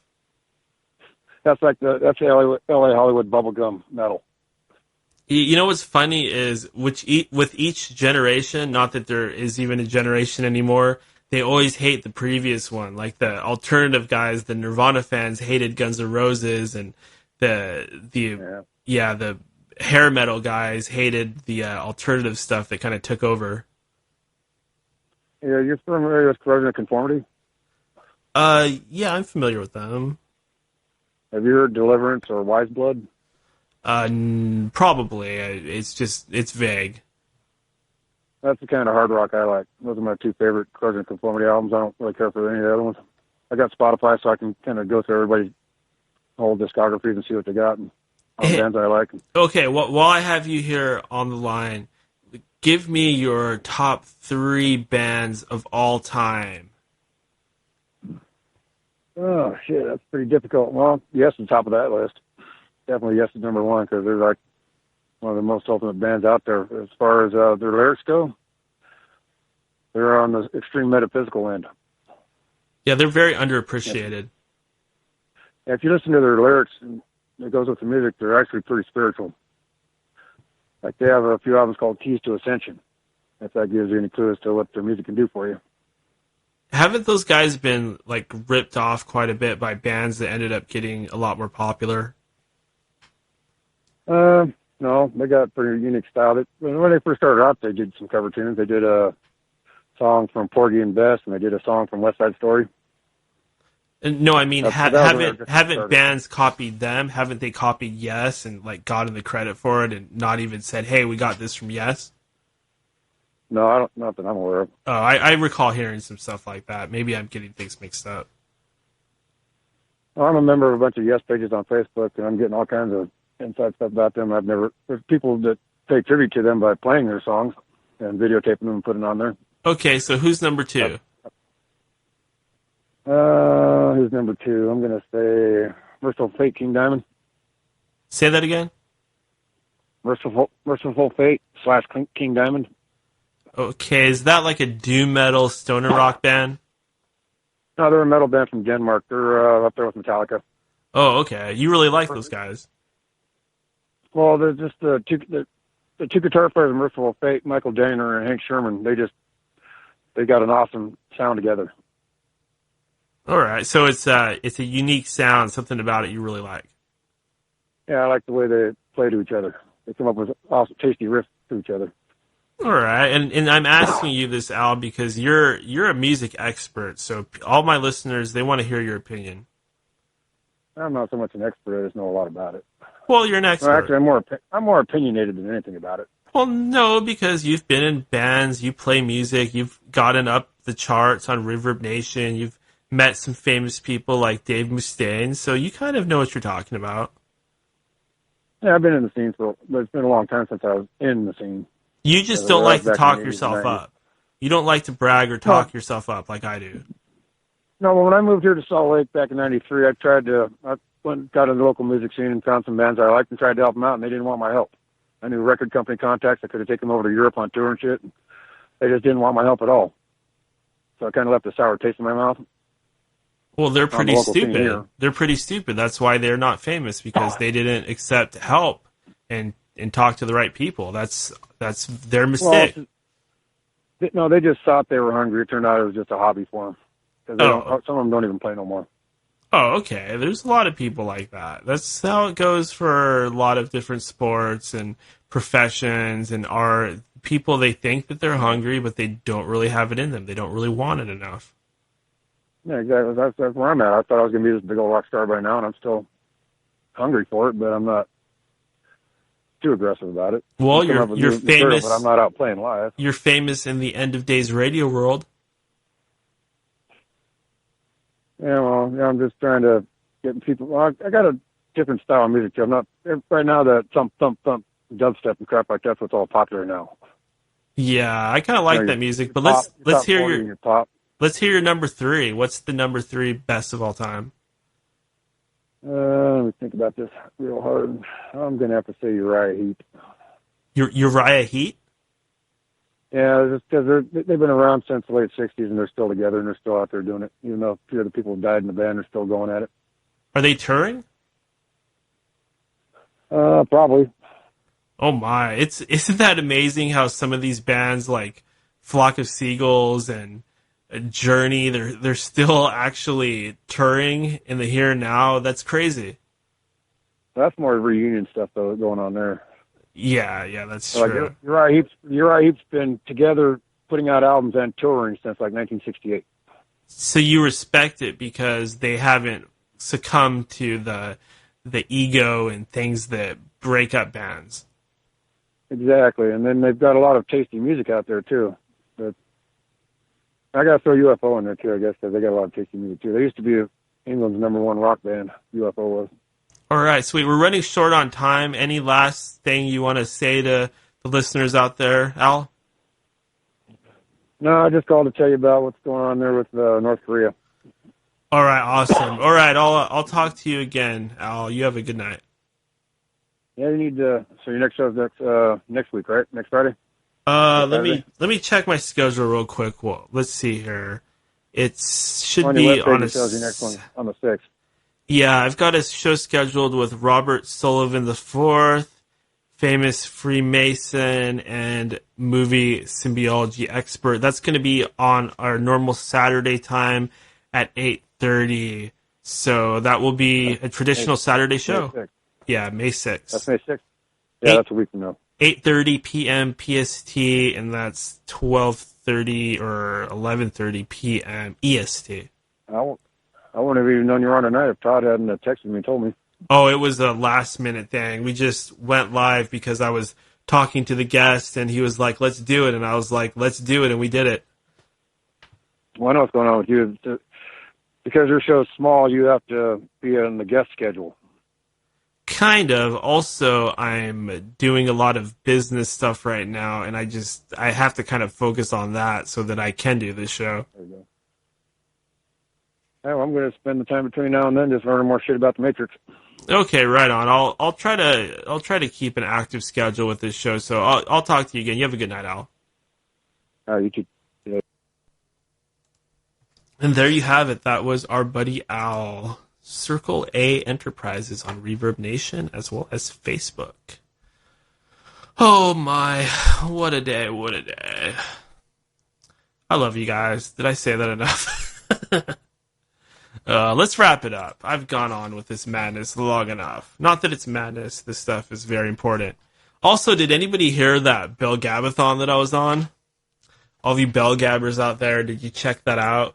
That's the LA Hollywood bubblegum metal.
You know what's funny is with each generation, not that there is even a generation anymore, they always hate the previous one. Like the alternative guys, the Nirvana fans hated Guns N' Roses, and the hair metal guys hated the alternative stuff that kind of took over.
Yeah, you're familiar with Corrosion of Conformity?
Yeah, I'm familiar with them.
Have you heard Deliverance or Wise Blood?
Probably. It's vague.
That's the kind of hard rock I like. Those are my 2 favorite Corrosion of Conformity albums. I don't really care for any of the other ones. I got Spotify, so I can kind of go through everybody's whole discographies and see what they got and all the bands I like.
Okay, well, while I have you here on the line, give me your top 3 bands of all time.
Oh, shit, that's pretty difficult. Well, Yes is top of that list. Definitely Yes is number 1 because they're like one of the most ultimate bands out there. As far as their lyrics go, they're on the extreme metaphysical end.
Yeah, they're very underappreciated.
Yeah, if you listen to their lyrics, and it goes with the music, they're actually pretty spiritual. Like they have a few albums called Keys to Ascension, if that gives you any clue as to what their music can do for you.
Haven't those guys been like ripped off quite a bit by bands that ended up getting a lot more popular?
No, they got a pretty unique style. When they first started out, they did some cover tunes. They did a song from Porgy and Bess, and they did a song from West Side Story.
No, I mean, haven't bands copied them? Haven't they copied Yes and like gotten the credit for it and not even said, "Hey, we got this from Yes"?
No, I don't. Not that I'm aware of.
Oh, I recall hearing some stuff like that. Maybe I'm getting things mixed up.
Well, I'm a member of a bunch of Yes pages on Facebook, and I'm getting all kinds of inside stuff about them. There's people that pay tribute to them by playing their songs and videotaping them and putting them on there.
Okay, so who's number 2?
Who's number 2? I'm going to say Merciful Fate, King Diamond.
Say that again?
Merciful Fate / King Diamond.
Okay, is that like a doom metal stoner rock band?
No, they're a metal band from Denmark. They're up there with Metallica.
Oh, okay. You really like those guys.
Well, they're just the two guitar players of Merciful Fate, Michael Danner and Hank Sherman. They got an awesome sound together.
All right, so it's a unique sound, something about it you really like.
Yeah, I like the way they play to each other. They come up with awesome, tasty riffs to each other.
All right, and I'm asking you this, Al, because you're a music expert. So all my listeners, they want to hear your opinion.
I'm not so much an expert. I just know a lot about it.
Well, you're an
Well,
expert.
actually, I'm more opinionated than anything about it.
Well, no, because you've been in bands, you play music, you've gotten up the charts on Reverb Nation, you've met some famous people like Dave Mustaine, so you kind of know what you're talking about.
Yeah, I've been in the scene but it's been a long time since I was in the scene.
You just
Yeah,
don't like to
back in
talk
the 80s
yourself
and 90s.
up. You don't like to brag or talk yourself up like I do.
No, when I moved here to Salt Lake back in '93, I got in the local music scene and found some bands I liked and tried to help them out, and they didn't want my help. I knew record company contacts. I could have taken them over to Europe on tour and shit. And they just didn't want my help at all. So I kind of left a sour taste in my mouth.
Well, they're pretty
local scene
stupid.
here.
They're pretty stupid. That's why they're not famous, because they didn't accept help and talk to the right people. That's their mistake.
No, they just thought they were hungry. It turned out it was just a hobby for them. Some of them don't even play no more.
Oh, okay. There's a lot of people like that. That's how it goes for a lot of different sports and professions and art. People, they think that they're hungry, but they don't really have it in them. They don't really want it enough.
Yeah, exactly. That's where I'm at. I thought I was going to be this big old rock star by now, and I'm still hungry for it, but I'm not too aggressive about it.
Well,
I'm coming up with
you're
new material,
famous.
but I'm not out playing live.
You're famous in the End of Days radio world.
Yeah, well, yeah, I'm just trying to get people. Well, I got a different style of music too. I'm not right now. That thump dubstep and crap like that's what's all popular now.
Yeah, I kind of like that music, but let's hear your
pop.
Let's hear your number 3. What's the number 3 best of all time?
Let me think about this real hard. I'm gonna have to say Uriah Heep.
Uriah Heep?
Yeah, just because they've been around since the late '60s and they're still together and they're still out there doing it. Even though a few of the people who died in the band are still going at it.
Are they touring?
Probably.
Oh my! Isn't that amazing how some of these bands like Flock of Seagulls and Journey, they're still actually touring in the here and now. That's crazy.
That's more reunion stuff though going on there.
Yeah, that's
like
true.
Uriah Heep's been together putting out albums and touring since like 1968.
So you respect it because they haven't succumbed to the ego and things that break up bands.
Exactly, and then they've got a lot of tasty music out there too. But I got to throw UFO in there too, I guess, because they got a lot of tasty music too. They used to be England's #1 rock band. UFO was.
All right, sweet. We're running short on time. Any last thing you want to say to the listeners out there, Al?
No, I just called to tell you about what's going on there with North Korea.
All right, awesome. All right, I'll talk to you again, Al. You have a good night.
Yeah, you need to. So your next show's next week, right? Next Friday.
Let me check my schedule real quick. Well, let's see here. It should be on
your next one on the 6th.
Yeah, I've got a show scheduled with Robert Sullivan IV, famous Freemason and movie symbiology expert. That's going to be on our normal Saturday time at 8:30. So that will be a traditional Saturday show.
May 6th.
Yeah, May 6th.
That's May 6th. Yeah, that's a week from now.
8:30 p.m. PST, and that's 12:30 or 11:30 p.m. EST.
I wouldn't have even known you were on tonight if Todd hadn't texted me and told me.
Oh, it was a last-minute thing. We just went live because I was talking to the guest, and he was like, let's do it. And I was like, let's do it, and we did it.
Well, I know what's going on with you. Because your show's small, you have to be on the guest schedule.
Kind of. Also, I'm doing a lot of business stuff right now, and I have to kind of focus on that so that I can do this show.
There you go. Well, I'm going to spend the time between now and then just learning more shit about the Matrix.
Okay, right on. I'll try to keep an active schedule with this show. So I'll talk to you again. You have a good night, Al.
You too. Yeah.
And there you have it. That was our buddy Al. Circle A Enterprises on Reverb Nation as well as Facebook. Oh my, what a day, what a day. I love you guys. Did I say that enough? Let's wrap it up. I've gone on with this madness long enough. Not that it's madness. This stuff is very important. Also, did anybody hear that Bell Gabathon that I was on? All you Bell Gabbers out there, did you check that out?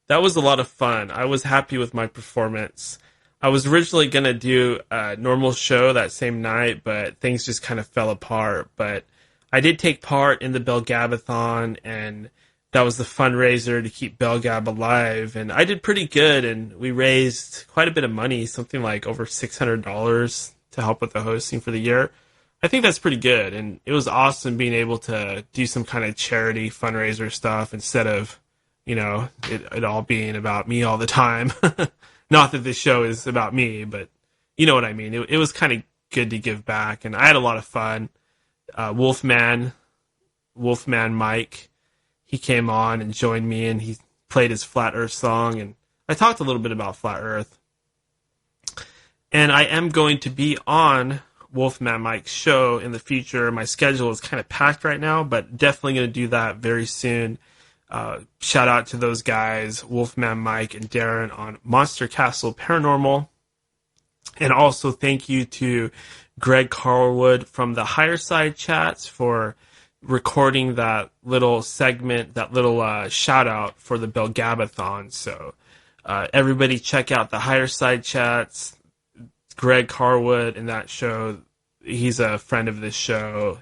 That was a lot of fun. I was happy with my performance. I was originally going to do a normal show that same night, but things just kind of fell apart. But I did take part in the Bell Gabathon, and that was the fundraiser to keep Bell Gab alive. And I did pretty good, and we raised quite a bit of money, something like over $600 to help with the hosting for the year. I think that's pretty good, and it was awesome being able to do some kind of charity fundraiser stuff instead of, it all being about me all the time. Not that this show is about me, but you know what I mean. It was kind of good to give back, and I had a lot of fun. Wolfman Mike, he came on and joined me, and he played his Flat Earth song, and I talked a little bit about Flat Earth. And I am going to be on Wolfman Mike's show in the future. My schedule is kind of packed right now, but definitely going to do that very soon. Shout out to those guys, Wolfman Mike and Darren on Monster Castle Paranormal. And also thank you to Greg Carlwood from the Higher Side Chats for recording that little segment, that little shout out for the Bell Gabathon. So everybody check out the Higher Side Chats. Greg Carlwood in that show. He's a friend of this show,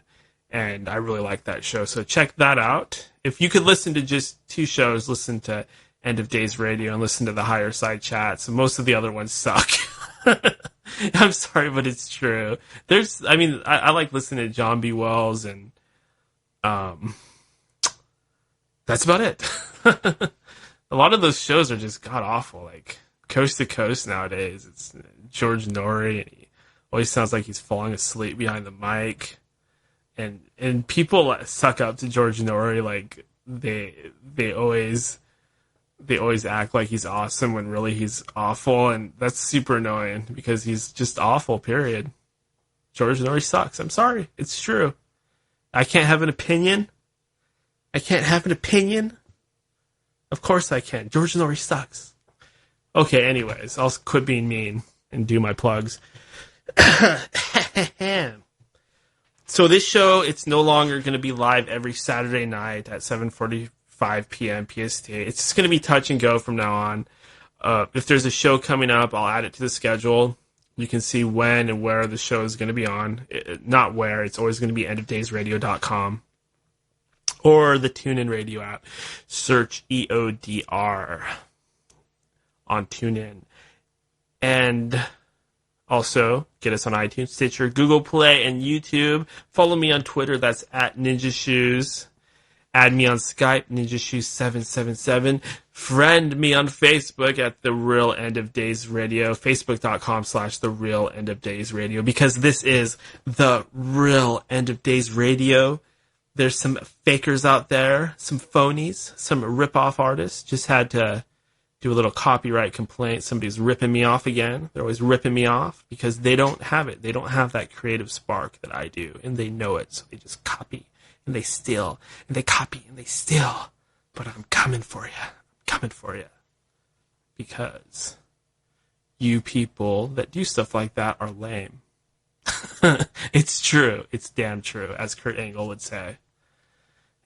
and I really like that show. So check that out. If you could listen to just 2 shows, listen to End of Days Radio and listen to the Higher Side Chats. Most of the other ones suck. I'm sorry, but it's true. I like listening to John B. Wells, and that's about it. A lot of those shows are just god-awful, like Coast to Coast nowadays. It's George Norrie, and he always sounds like he's falling asleep behind the mic. And people suck up to George Norrie, like they always act like he's awesome when really he's awful, and that's super annoying because he's just awful, period. George Norrie sucks. I'm sorry. It's true. I can't have an opinion. Of course I can. George Norrie sucks. Okay, anyways, I'll quit being mean and do my plugs. So this show, it's no longer going to be live every Saturday night at 7:45 p.m. PST. It's just going to be touch and go from now on. If there's a show coming up, I'll add it to the schedule. You can see when and where the show is going to be on. Not where, it's always going to be endofdaysradio.com. Or the TuneIn Radio app. Search EODR on TuneIn. And also, get us on iTunes, Stitcher, Google Play, and YouTube. Follow me on Twitter, that's at Ninja Shoes. Add me on Skype, NinjaShoes777. Friend me on Facebook at The Real End of Days Radio, Facebook.com/The Real End of Days Radio, because this is The Real End of Days Radio. There's some fakers out there, some phonies, some rip-off artists. Just had to do a little copyright complaint. Somebody's ripping me off again. They're always ripping me off because they don't have it. They don't have that creative spark that I do, and they know it, so they just copy, and they steal, and they copy, and they steal. But I'm coming for you. Because you people that do stuff like that are lame. It's true. It's damn true, as Kurt Angle would say.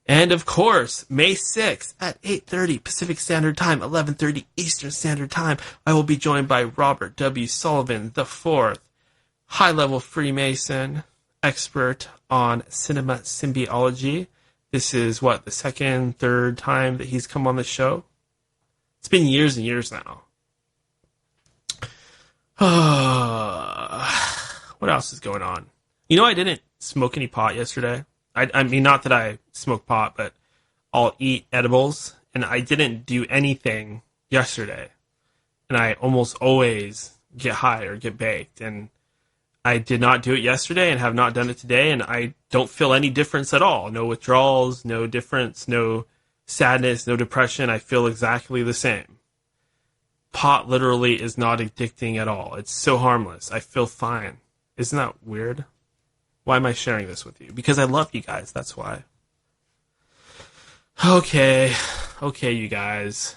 And, of course, May 6th at 8:30 Pacific Standard Time, 11:30 Eastern Standard Time, I will be joined by Robert W. Sullivan IV, high-level Freemason, expert on cinema symbiology. This is, the second, third time that he's come on the show? It's been years and years now. What else is going on? I didn't smoke any pot yesterday. I mean, not that I smoke pot, but I'll eat edibles, and I didn't do anything yesterday. And I almost always get high or get baked, and I did not do it yesterday and have not done it today, and I don't feel any difference at all. No withdrawals, no difference, no sadness, no depression. I feel exactly the same. Pot literally is not addicting at all. It's so harmless. I feel fine. Isn't that weird? Why am I sharing this with you? Because I love you guys, that's why. Okay, you guys.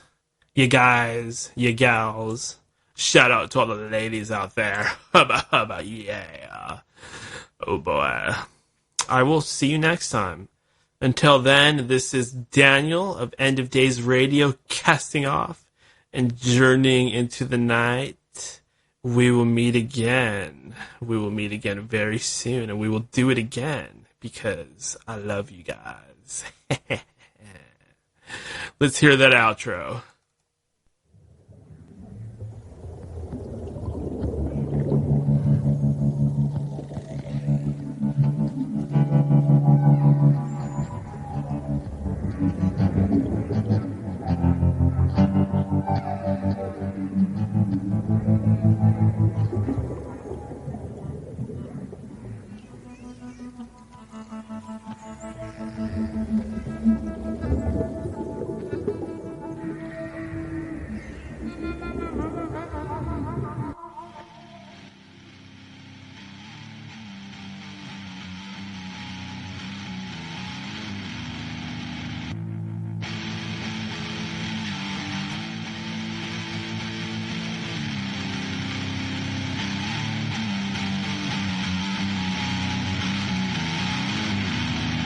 You gals. Shout out to all the ladies out there. Yeah. Oh boy. I will see you next time. Until then, this is Daniel of End of Days Radio casting off and journeying into the night. We will meet again. We will meet again very soon, and we will do it again because I love you guys. Let's hear that outro.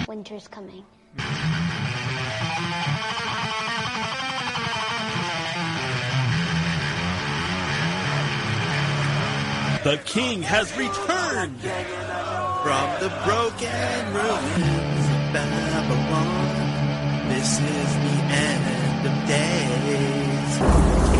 Winter's coming.
The king has returned from the broken ruins of Babylon. This is the end of days.